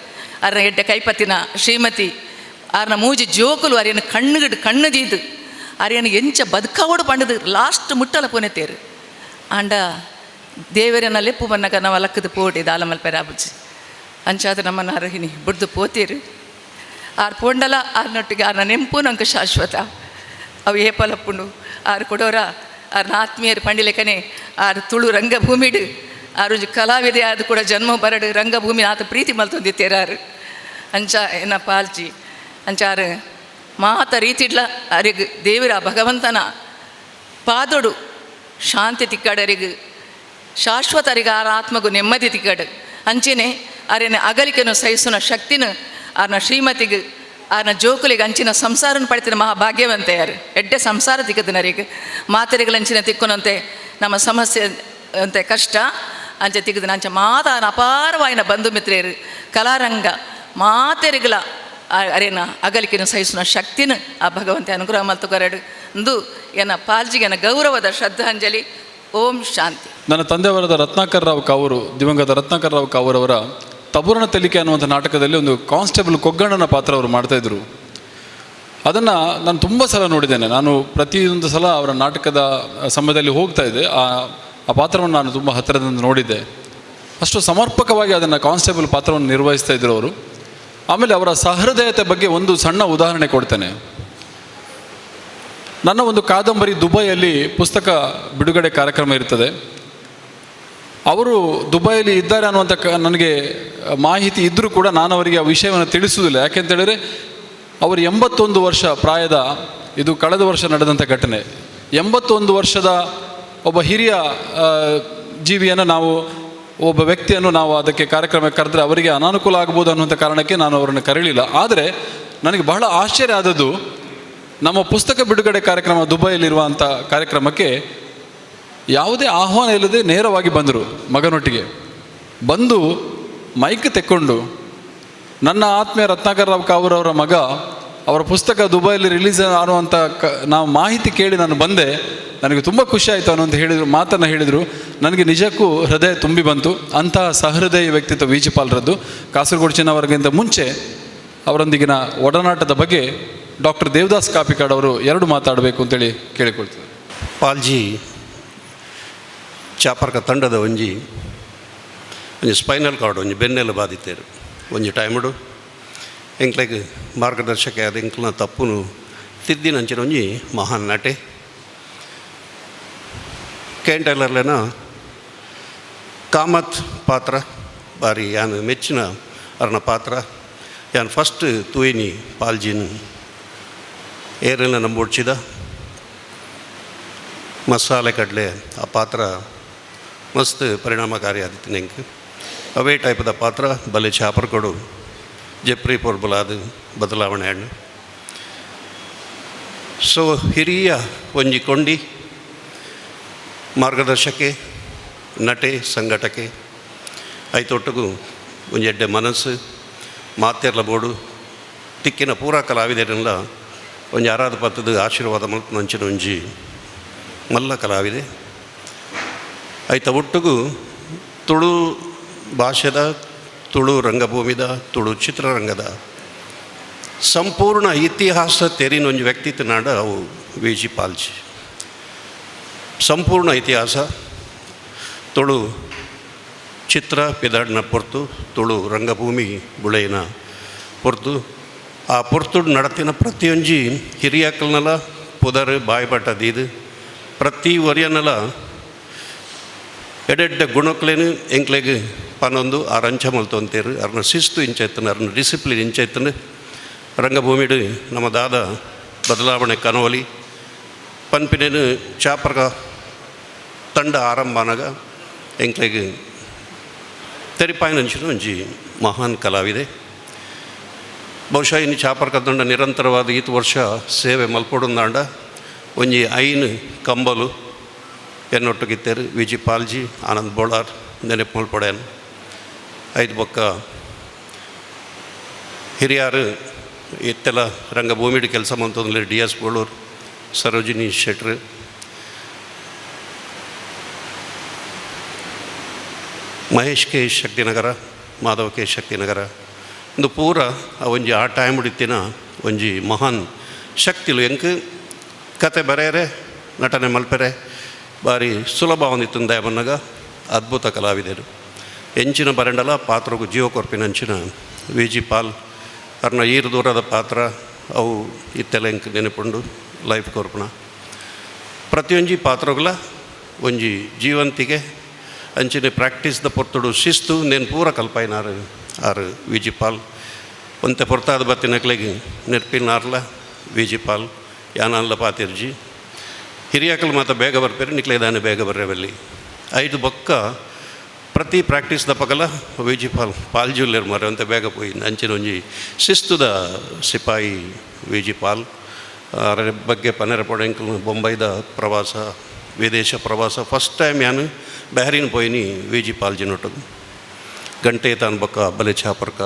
S9: ಅರ್ನ ಎಡ್ಡೆ ಕೈಪತ್ತಿನ ಶ್ರೀಮತಿ ಆರ್ನ ಮೂಜಿ ಜೋಕುಲು ಅರಿಯನ ಕಣ್ಣು ದೀದು ಅರಿಯನ ಎಂಚ ಬದುಕಾವೋಡು ಪಂಡದು ಲಾಸ್ಟ್ ಮುಟ್ಟಲ ಪುನೆತೇರು ಆಂಡ ದೇವರನ್ನ ಲೆಪ್ಪು ಬನ್ನಗ ನಾವು ಅಲಕ್ಕದ ಪೋಟಿ ದಾಲ ಮಲ್ಪೆರ ಬುಜ್ಜಿ ಅಂಚಾದ ನಮ್ಮನ್ನು ಅರ್ಹಿನಿ ಬಿಡ್ದು ಪೋತೀರು ಆರು ಪೋಂಡಲ ಆರ್ನೊಟ್ಟಿಗೆ ಆರ್ನ ನೆಂಪು ನಂಗೆ ಶಾಶ್ವತ ಅವು ಏಪಲಪ್ಪುಂಡು ಆರು ಕೊಡೋರ ಆರ್ನ ಆತ್ಮೀಯರು ಪಂಡಿಲೆಕ್ಕನೆ ಆರು ತುಳು ರಂಗಭೂಮಿಡು ಆರು ಕಲಾವಿದೆ ಅದು ಕೂಡ ಜನ್ಮ ಬರಡು ರಂಗಭೂಮಿ ಆತ ಪ್ರೀತಿ ಮಲ್ತೊಂದಿತ್ತೇರಾರು ಅಂಚ ಎನ್ನ ಪಾಲ್ಜಿ ಅಂಚಾರು ಮಾತ ರೀತಿಡ್ಲ ಅರಿಗ್ ದೇವರ ಭಗವಂತನ ಪಾದೊಡು ಶಾಂತಿ ತಿಕ್ಕಡರಿಗ್ ಶಾಶ್ವತ ಅರಿಗ ಆರ ಆತ್ಮಗೂ ನೆಮ್ಮದಿ ತಿಕ್ಕಡು ಅಂಚೆನೆ ಅರೇನ ಅಗಲಿಕೆನು ಸಹಿಸುನ ಶಕ್ತಿನ ಆರ್ನ ಶ್ರೀಮತಿಗೆ ಆರ್ನ ಜೋಕುಲಿಗೆ ಅಂಚಿನ ಸಂಸಾರನ ಪಡಿತಿನ ಮಹಾಭಾಗ್ಯವಂತೆ ಯಾರು ಎಡ್ಡೆ ಸಂಸಾರ ತಿಕ್ಕದನರಿಗೆ ಮಾತೆರೆಗಳ ಅಂಚಿನ ತಿಕ್ಕುನಂತೆ ನಮ್ಮ ಸಮಸ್ಯೆ ಅಂತೆ ಕಷ್ಟ ಅಂಚೆ ತಿಕ್ಕದನ ಅಂಚೆ ಮಾತಾನ ಅಪಾರವಾಯಿನ ಬಂಧು ಮಿತ್ರೇರು ಕಲಾರಂಗ ಮಾತೆರೆಗಳ ಅರೇನ ಅಗಲಿಕೆನು ಸಹಿಸುನ ಶಕ್ತಿನ ಆ ಭಗವಂತ ಅನುಗ್ರಹ ಮಲ್ತುಕರಡು ಇಂದು ಎನ್ನ ಪಾಲ್ಜಿಗೆ ಎನ್ನ ಗೌರವದ ಶ್ರದ್ಧಾಂಜಲಿ. ಓಂ ಶಾಂತಿ.
S1: ನನ್ನ ತಂದೆಯವರಾದ ರತ್ನಾಕರ್ ರಾವ್ ಕಾವೂರು, ದಿವಂಗತ ರತ್ನಾಕರ್ ರಾವ್ ಕಾವೂರವರ ತಬುರಣ ತೆಲಿಕೆ ಅನ್ನುವಂಥ ನಾಟಕದಲ್ಲಿ ಒಂದು ಕಾನ್ಸ್ಟೇಬಲ್ ಕೊಗ್ಗಣ್ಣನ ಪಾತ್ರ ಅವರು ಮಾಡ್ತಾಯಿದ್ರು. ಅದನ್ನು ನಾನು ತುಂಬ ಸಲ ನೋಡಿದ್ದೇನೆ. ನಾನು ಪ್ರತಿಯೊಂದು ಸಲ ಅವರ ನಾಟಕದ ಸಮಯದಲ್ಲಿ ಹೋಗ್ತಾ ಇದ್ದೆ. ಆ ಪಾತ್ರವನ್ನು ನಾನು ತುಂಬ ಹತ್ತಿರದಿಂದ ನೋಡಿದ್ದೆ. ಅಷ್ಟು ಸಮರ್ಪಕವಾಗಿ ಅದನ್ನು ಕಾನ್ಸ್ಟೇಬಲ್ ಪಾತ್ರವನ್ನು ನಿರ್ವಹಿಸ್ತಾ ಇದ್ದರು ಅವರು. ಆಮೇಲೆ ಅವರ ಸಹೃದಯತೆ ಬಗ್ಗೆ ಒಂದು ಸಣ್ಣ ಉದಾಹರಣೆ ಕೊಡ್ತೇನೆ. ನನ್ನ ಒಂದು ಕಾದಂಬರಿ ದುಬೈಯಲ್ಲಿ ಪುಸ್ತಕ ಬಿಡುಗಡೆ ಕಾರ್ಯಕ್ರಮ ಇರ್ತದೆ. ಅವರು ದುಬೈಯಲ್ಲಿ ಇದ್ದಾರೆ ಅನ್ನುವಂಥ ನನಗೆ ಮಾಹಿತಿ ಇದ್ದರೂ ಕೂಡ ನಾನು ಅವರಿಗೆ ಆ ವಿಷಯವನ್ನು ತಿಳಿಸುವುದಿಲ್ಲ. ಯಾಕೆಂತೇಳಿದರೆ ಅವರು 81 ವರ್ಷ ಪ್ರಾಯದ, ಇದು ಕಳೆದ ವರ್ಷ ನಡೆದಂಥ ಘಟನೆ. 81 ವರ್ಷದ ಒಬ್ಬ ಹಿರಿಯ ಜೀವಿಯನ್ನು ನಾವು, ಒಬ್ಬ ವ್ಯಕ್ತಿಯನ್ನು ನಾವು ಅದಕ್ಕೆ ಕಾರ್ಯಕ್ರಮಕ್ಕೆ ಕರೆದ್ರೆ ಅವರಿಗೆ ಅನಾನುಕೂಲ ಆಗ್ಬೋದು ಅನ್ನುವಂಥ ಕಾರಣಕ್ಕೆ ನಾನು ಅವರನ್ನು ಕರೀಲಿಲ್ಲ. ಆದರೆ ನನಗೆ ಬಹಳ ಆಶ್ಚರ್ಯ ಆದದ್ದು, ನಮ್ಮ ಪುಸ್ತಕ ಬಿಡುಗಡೆ ಕಾರ್ಯಕ್ರಮ ದುಬೈಯಲ್ಲಿರುವಂಥ ಕಾರ್ಯಕ್ರಮಕ್ಕೆ ಯಾವುದೇ ಆಹ್ವಾನ ಇಲ್ಲದೆ ನೇರವಾಗಿ ಬಂದರು. ಮಗನೊಟ್ಟಿಗೆ ಬಂದು ಮೈಕ್ ತೆಕ್ಕೊಂಡು, ನನ್ನ ಆತ್ಮೀಯ ರತ್ನಾಕರ್ ರಾವ್ ಕಾವೂರ್ ಅವರ ಮಗ, ಅವರ ಪುಸ್ತಕ ದುಬೈಯಲ್ಲಿ ರಿಲೀಸ್ ಅನ್ನುವಂಥ ನಾವು ಮಾಹಿತಿ ಕೇಳಿ ನಾನು ಬಂದೆ, ನನಗೆ ತುಂಬ ಖುಷಿ ಆಯಿತು ಅನ್ನೋಂತ ಮಾತನ್ನು ಹೇಳಿದರು. ನನಗೆ ನಿಜಕ್ಕೂ ಹೃದಯ ತುಂಬಿ ಬಂತು. ಅಂತಹ ಸಹೃದಯ ವ್ಯಕ್ತಿತ್ವ ವಿ ಜಿ ಪಾಲ್ರದ್ದು. ಕಾಸರಗೋಡು ಚಿನ್ನವರ್ಗಿಂತ ಮುಂಚೆ ಅವರೊಂದಿಗಿನ ಒಡನಾಟದ ಬಗ್ಗೆ ಡಾಕ್ಟರ್ ದೇವದಾಸ್ ಕಾಪಿಕಾಡ್ ಅವರು 2 ಮಾತಾಡಬೇಕು ಅಂತೇಳಿ ಕೇಳಿಕೊಳ್ತಾರೆ.
S10: ಪಾಲ್ಜಿ ಚಾಪರ್ಕ ತಂಡದ ಒಂಜಿ ಸ್ಪೈನಲ್ ಕಾರ್ಡ್ ಒಂಜಿ ಬೆನ್ನೆಲು ಬಾದಿತ್ತೇರು. ಒಂಜಿ ಟೈಮುಡು ಎಂಕ್ಲೆಗ್ ಮಾರ್ಗದರ್ಶಕ ಆದ ಎಂಕ್ಲನ ತಪ್ಪುನು ತಿದ್ದಿನಂಚಿನ ಒಂಜಿ ಮಹಾನ್ ನಟೆ. ಕೇಂಟೈಲರ್ಲೆನ ಕಾಮತ್ ಪಾತ್ರ ಬಾರಿ ಯಾನು ಮೆಚ್ಚಿನ ಅರ್ನ ಪಾತ್ರ. ಯಾನು ಫಸ್ಟ್ ತೂಯಿನಿ ಪಾಲ್ಜಿನ ಏರೆಲ್ಲ ನಂಬೊಡ್ಚಿದ ಮಸಾಲೆ ಕಡಲೆ ಆ ಪಾತ್ರ ಮಸ್ತ್ ಪರಿಣಾಮಕಾರಿ ಆದಿತ್ತು ನೆಂಗೆ. ಅವೇ ಟೈಪದ ಪಾತ್ರ ಬಲೆ ಚಾಪರ್ ಕೊಡು ಜೆಪ್ರಿ ಪೊರ್ಬಲಾದ ಬದಲಾವಣೆ ಹಣ್ಣು. ಸೊ ಹಿರಿಯ ಒಂಜಿ ಕೊಂಡಿ ಮಾರ್ಗದರ್ಶಕೆ ನಟೆ ಸಂಘಟಕೆ ಐತೊಟ್ಟಿಗೂ ಒಂಜಿ ಎಡ್ಡೆ ಮನಸ್ಸು ಮಾತೆರ್ಲ ಬೋಡು ತಿಕ್ಕಿನ ಪೂರ ಕಲಾವಿದರೆಲ್ಲ ಒಂಜಿ ಆರಾಧ ಪತ್ತದ ಆಶೀರ್ವಾದ ಮಲ್ತು ನಂಚಿನ ಒಂಜಿ ಮಲ್ಲ ಕಲಾವಿದೆ. ಐತ ಒಟ್ಟಿಗೂ ತುಳು ಭಾಷೆದ ತುಳು ರಂಗಭೂಮಿದ ತುಳು ಚಿತ್ರರಂಗದ ಸಂಪೂರ್ಣ ಇತಿಹಾಸ ತೆರಿನ ಒಂದು ವ್ಯಕ್ತಿತ್ವ ನಾಡ ಅವು ವಿ ಜಿ ಪಾಲ್ಜಿ. ಸಂಪೂರ್ಣ ಇತಿಹಾಸ ತುಳು ಚಿತ್ರ ಪಿದಾಡ್ನ ಪೊರ್ತು ತುಳು ರಂಗಭೂಮಿ ಬುಳೆಯಿನ ಪೊರ್ತು ಆ ಪೊರ್ತುಡು ನಡತಿನ ಪ್ರತಿಯೊಂಜಿ ಹಿರಿಯಕ್ಕಲ್ನಲ ಪುದರ್ ಬಾಯ್ಬಾಟ ದೀದು ಪ್ರತಿ ಒರಿಯನಲ ಎಡೆಡ್ಡ ಗುಣಕ್ಲೇನು ಎಂಕ್ಲೆಗ್ ಪನೊಂದು ಆ ರಂಚ ಮಲ್ತೊಂತೇರು ಅವ್ರನ್ನ ಶಿಸ್ತು ಇಂಚೆತ್ತನು ಅವ್ರನ್ನ ಡಿಸಿಪ್ಲಿನ್ ಇಂಚೆತ್ತನು ರಂಗಭೂಮಿಡು ನಮ್ಮ ದಾದ ಬದಲಾವಣೆ ಕನವಲಿ ಪನ್ಪಿನೇನು ಚಾಪರ್ಗ ತಂಡ ಆರಂಭನಾಗ ಎಂಕ್ಲೆಗ್ ತೆರಿಪಾಯಿನಂಚಿನ ಒಂಜಿ ಮಹಾನ್ ಕಲಾವಿದೆ. ಬಹುಶಃ ಇನ್ನು ಚಾಪರ್ಗ ತಂಡ ನಿರಂತರವಾದ ಈತ ವರ್ಷ ಸೇವೆ ಮಲ್ಪೊಡೊಂದಾಂಡ ಒಂಜಿ ಐನು ಕಂಬಲು ಎನ್ನೊಟ್ಟಿಗಿತ್ತೇರು ವಿ ಜಿ ಪಾಲ್ಜಿ ಆನಂದ್ ಬೋಳಾರ್ ನೆನಪು ಮಲ್ಪೊಡೆಯನು. ಐದು ಬೊಕ್ಕ ಹಿರಿಯರು ಇತ್ತೆಲ್ಲ ರಂಗಭೂಮಿಡು ಕೆಲಸ ಮಂತಂದ್ರೆ ಡಿ ಎಸ್ ಬೋಳೂರು ಸರೋಜಿನಿ ಶೆಟ್ರು ಮಹೇಶ್ ಕೆ ಶಕ್ತಿನಗರ ಮಾಧವ್ ಕೆ ಶಕ್ತಿನಗರ ಒಂದು ಪೂರ ಒಂಜಿ ಆ ಟೈಮ್ ಹಿಡಿತಿನ ಒಂಜಿ ಮಹಾನ್ ಶಕ್ತಿಲು ಎಂಕ್ ಕತೆ ಬರೆಯರೆ ನಟನೆ ಮಲ್ಪೆರೆ ಬಾರಿ ಸುಲಭ ಹೊಂದಿತ್ತು ದಯಬನ್ನಾಗ ಅದ್ಭುತ ಕಲಾವಿದರು ಎಂಚಿನ ಬರೆಂಡಲ ಪಾತ್ರಗೂ ಜೀವ ಕೊರ್ಪಿನಂಚಿನ ವಿ ಜಿ ಪಾಲ್ ಅವ್ರನ್ನ ಈರು ದೂರದ ಪಾತ್ರ ಅವು ಇತ್ತೆಲ್ಲ ಎಂಕ್ ನೆನಪುಂಡು ಲೈಫ್ ಕೊರ್ಪಣ ಪ್ರತಿಯೊಂಜಿ ಪಾತ್ರಗಳ ಒಂಜಿ ಜೀವಂತಿಗೆ ಅಂಚಿನ ಪ್ರಾಕ್ಟೀಸ್ದ ಪೊರ್ತುಡು ಶಿಸ್ತು ನೇನು ಪೂರ ಕಲ್ಪಾಯಿನಾರು ಆರು ವಿ ಜಿ ಪಾಲ್ ಒಂತೆ ಪೊರ್ತಾದ ಬತ್ತಿನಕ್ಲೆಗೆ ನೆನಪಿನಾರ್ಲ ವಿ ಜಿ ಪಾಲ್ ಯಾನಲ್ಲ ಪಾತಿರ್ಜಿ ಹಿರಿಯಕಲು ಮಾತ ಬೇಗ ಬರ್ಪೇರು ನಿಕ್ಲೇದಾನೆ ಬೇಗ ಬರ್ರೆವಲ್ಲಿ ಐದು ಬೊಕ್ಕ ಪ್ರತಿ ಪ್ರಾಕ್ಟೀಸ್ದ ಪಗಲ ವಿ ಜಿ ಪಾಲ್ಜುಲ್ಲೇರು ಮಾರೆ ಅಂತ ಬೇಗ ಪೋಯಿ ಅಂಚಿನ ಒಂಜಿ ಶಿಸ್ತುದ ಸಿಪಾಯಿ ವಿ ಜಿ ಪಾಲ್ ಅರ ಬಗ್ಗೆ ಪನೆರ ಪೊಡೆಂಕಲ್ ಬೊಂಬೈದ ಪ್ರವಾಸ ವಿದೇಶ ಪ್ರವಾಸ ಫಸ್ಟ್ ಟೈಮ್ ಯಾನು ಬ್ಯಾರಿನ ಪೋಯಿನಿ ವಿ ಜಿ ಪಾಲ್ಜಿನೊಟ್ಟಿಗೆ ಗಂಟೆ ತಾನು ಬೊಕ್ಕ ಬಲೆ ಚಾಪರ್ಕ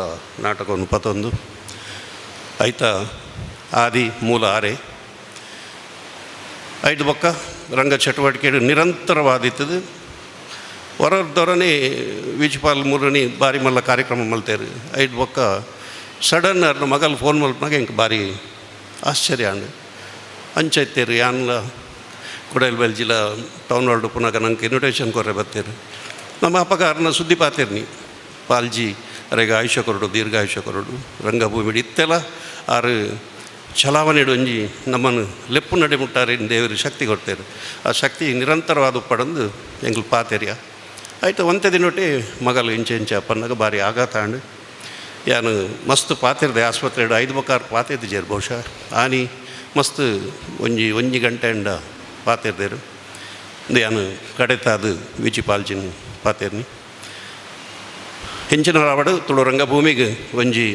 S10: ನಾಟಕವನ್ನು ಪತೊಂದು ಐತ ಆದಿ ಮೂಲ ಆರೆ ಐದು ಬೊಕ್ಕ ರಂಗ ಚಟುವಟಿಕೆ ನಿರಂತರವಾದಿತ್ತದು ಹೊರದೊರನೇ ವಿಜ್ಪಾಲ್ ಮೂರನೇ ಬಾರಿ ಮಲ್ಲ ಕಾರ್ಯಕ್ರಮ ಮಲ್ತೇರು ಐದು ಬೊಕ್ಕ ಸಡನ್ ಅವ್ರನ್ನ ಮಗಲ್ ಫೋನ್ ಮಲ್ಪನಾಗ ಹೆಂಗೆ ಬಾರಿ ಆಶ್ಚರ್ಯ ಅಂಡು ಅಂಚೈತೇರು ಯಾನ್ಲ ಕುಡಲ್ ಬೆಲ್ಜಿಲ ಟೌನ್ ಹಾಲ್ಡು ಪುನಃ ನಂಗೆ ಇನ್ವಿಟೇಷನ್ ಕೊರ್ರೆ ಬರ್ತೇರು ನಮ್ಮ ಅಪ್ಪಗ ಅವ್ರನ್ನ ಸುದ್ದಿ ಪಾತೇರ್ನಿ ಪಾಲ್ಜಿ ಅರೆಗ ಆಯುಷ್ಯ ಕೊರಡು ದೀರ್ಘಾಯುಷ್ಯ ಕೊರಡು ರಂಗಭೂಮಿ ಇತ್ತೆಲ್ಲ ಆರು ಚಲಾವಣೆಡು ಒಂಜಿ ನಮ್ಮನ್ನು ಲೆಪ್ಪು ನಡೆ ಮುಟ್ಟಾರೆ ದೇವರು ಶಕ್ತಿ ಕೊಡ್ತೇರು ಆ ಶಕ್ತಿ ನಿರಂತರವಾದ ಪಡಂದು ಎಂಗ್ಲು ಪಾತೇರಿಯ ಆಯ್ತು ಒಂತೆ ದಿನೊಟ್ಟೆ ಮಗಲು ಇಂಚೆ ಇಂಚೆ ಅಪ್ಪನಾಗ ಬಾರಿ ಆಘಾತ ಅಂಡು ಯಾನು ಮಸ್ತ್ ಪಾತಿರ್ದೆ ಆಸ್ಪತ್ರೆ ಐದು ಬೊಕ್ಕಾರು ಪಾತಿದ್ದಿಜೇರು ಬಹುಶಃ ಆನಿ ಮಸ್ತ್ ಒಂಜಿ ಗಂಟೆ ಅಂಡ ಪಾತಿರ್ದೇರು ಯಾನು ಕಡೆತಾದ ವಿ ಜಿ ಪಾಲ್ಜಿನ ಪಾತೇರ್ನಿ ಹೆಂಚಿನ ರಾವಡು ತುಳು ರಂಗಭೂಮಿಗೆ ಒಂಜಿ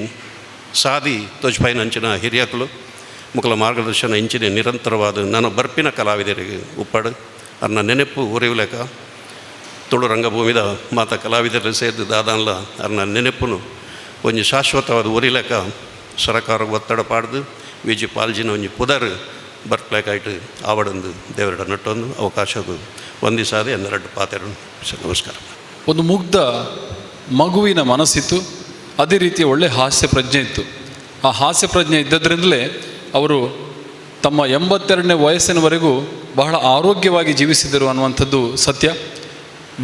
S10: ಸಾದಿ ತೋಜ್ಪಾಯಿನ ಅಂಚಿನ ಹಿರಿಯಕಲು ಮುಖಲ ಮಾರ್ಗದರ್ಶನ ಇಂಚಿನ ನಿರಂತರವಾದ ನನ್ನ ಬರ್ಪಿನ ಕಲಾವಿದರಿಗೆ ಉಪ್ಪಡು ಅವ್ರನ್ನ ನೆನಪು ಉರಿಯಲೇಕ ತುಳು ರಂಗಭೂಮಿದ ಮಾತ ಕಲಾವಿದರು ಸೇರಿದ ದಾದಾನ್ಲ ಅವ್ರನ್ನ ನೆನಪುನು ಒಂಜಿ ಶಾಶ್ವತವಾದ ಉರಿಲೇಕ ಸರಕಾರ ಒತ್ತಡ ಪಾಡ್ದು ವಿ ಜಿ ಪಾಲ್ಜಿನ ಒಂಜಿ ಪುದರ್ ಬರ್ಪ್ಲೇಕಾಯ್ತು ಆವಡೊಂದು ದೇವರಡ ನಟ್ಟೊಂದು ಅವಕಾಶಗೂ ಒಂದಿಸಾದೆ ಎಂದೆರಡು ಪಾತೆರು ನಮಸ್ಕಾರ.
S1: ಒಂದು ಮುಗ್ಧ ಮಗುವಿನ ಮನಸ್ಸಿತ್ತು, ಅದೇ ರೀತಿಯ ಒಳ್ಳೆ ಹಾಸ್ಯ ಪ್ರಜ್ಞೆ ಇತ್ತು. ಆ ಹಾಸ್ಯ ಪ್ರಜ್ಞೆ ಇದ್ದದ್ರಿಂದಲೇ ಅವರು ತಮ್ಮ 82ನೇ ವಯಸ್ಸಿನವರೆಗೂ ಬಹಳ ಆರೋಗ್ಯವಾಗಿ ಜೀವಿಸಿದರು ಅನ್ನುವಂಥದ್ದು ಸತ್ಯ.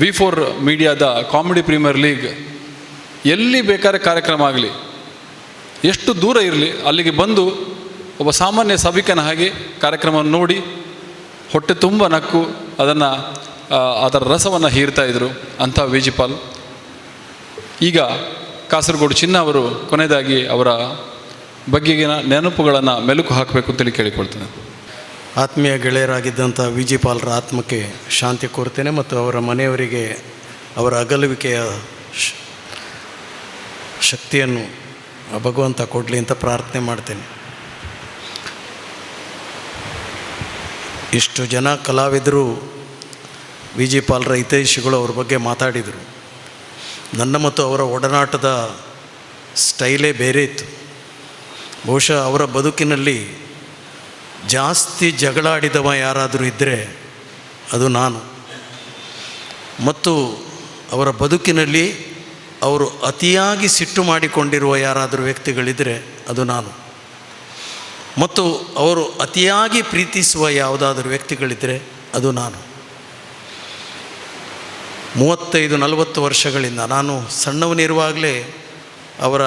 S1: V4 ಮೀಡಿಯಾದ ಕಾಮಿಡಿ ಪ್ರೀಮಿಯರ್ ಲೀಗ್ ಎಲ್ಲಿ ಬೇಕಾದ್ರೆ ಕಾರ್ಯಕ್ರಮ ಆಗಲಿ ಎಷ್ಟು ದೂರ ಇರಲಿ ಅಲ್ಲಿಗೆ ಬಂದು ಒಬ್ಬ ಸಾಮಾನ್ಯ ಸಭಿಕನ ಹಾಗೆ ಕಾರ್ಯಕ್ರಮವನ್ನು ನೋಡಿ ಹೊಟ್ಟೆ ತುಂಬ ನಕ್ಕು ಅದರ ರಸವನ್ನು ಹೀರ್ತಾ ಇದ್ದರು ಅಂಥ ವಿ ಜಿ ಪಾಲ್. ಈಗ ಕಾಸರಗೋಡು ಚಿನ್ನ ಅವರು ಕೊನೆಯದಾಗಿ ಅವರ ಬಗೆಗಿನ ನೆನಪುಗಳನ್ನು ಮೆಲುಕು ಹಾಕಬೇಕು ಅಂತೇಳಿ ಕೇಳಿಕೊಳ್ತೇನೆ.
S11: ಆತ್ಮೀಯ ಗೆಳೆಯರಾಗಿದ್ದಂಥ ವಿ ಜಿ ಪಾಲ್ರ ಆತ್ಮಕ್ಕೆ ಶಾಂತಿ ಕೋರ್ತೇನೆ ಮತ್ತು ಅವರ ಮನೆಯವರಿಗೆ ಅವರ ಅಗಲುವಿಕೆಯ ಶಕ್ತಿಯನ್ನು ಭಗವಂತ ಕೊಡಲಿ ಅಂತ ಪ್ರಾರ್ಥನೆ ಮಾಡ್ತೇನೆ. ಇಷ್ಟು ಜನ ಕಲಾವಿದರು ವಿ ಜಿ ಪಾಲ್ರ ಹಿತೈಷಿಗಳು ಅವ್ರ ಬಗ್ಗೆ ಮಾತಾಡಿದರು. ನನ್ನ ಮತ್ತು ಅವರ ಒಡನಾಟದ ಸ್ಟೈಲೇ ಬೇರೆ ಇತ್ತು. ಬಹುಶಃ ಅವರ ಬದುಕಿನಲ್ಲಿ ಜಾಸ್ತಿ ಜಗಳಾಡಿದವ ಯಾರಾದರೂ ಇದ್ದರೆ ಅದು ನಾನು. ಮತ್ತು ಅವರ ಬದುಕಿನಲ್ಲಿ ಅವರು ಅತಿಯಾಗಿ ಸಿಟ್ಟು ಮಾಡಿಕೊಂಡಿರುವ ಯಾರಾದರೂ ವ್ಯಕ್ತಿಗಳಿದ್ದರೆ ಅದು ನಾನು. ಮತ್ತು ಅವರು ಅತಿಯಾಗಿ ಪ್ರೀತಿಸುವ ಯಾವುದಾದರೂ ವ್ಯಕ್ತಿಗಳಿದ್ದರೆ ಅದು ನಾನು. 35-40 ವರ್ಷಗಳಿಂದ ನಾನು ಸಣ್ಣವನಿರುವಾಗಲೇ ಅವರ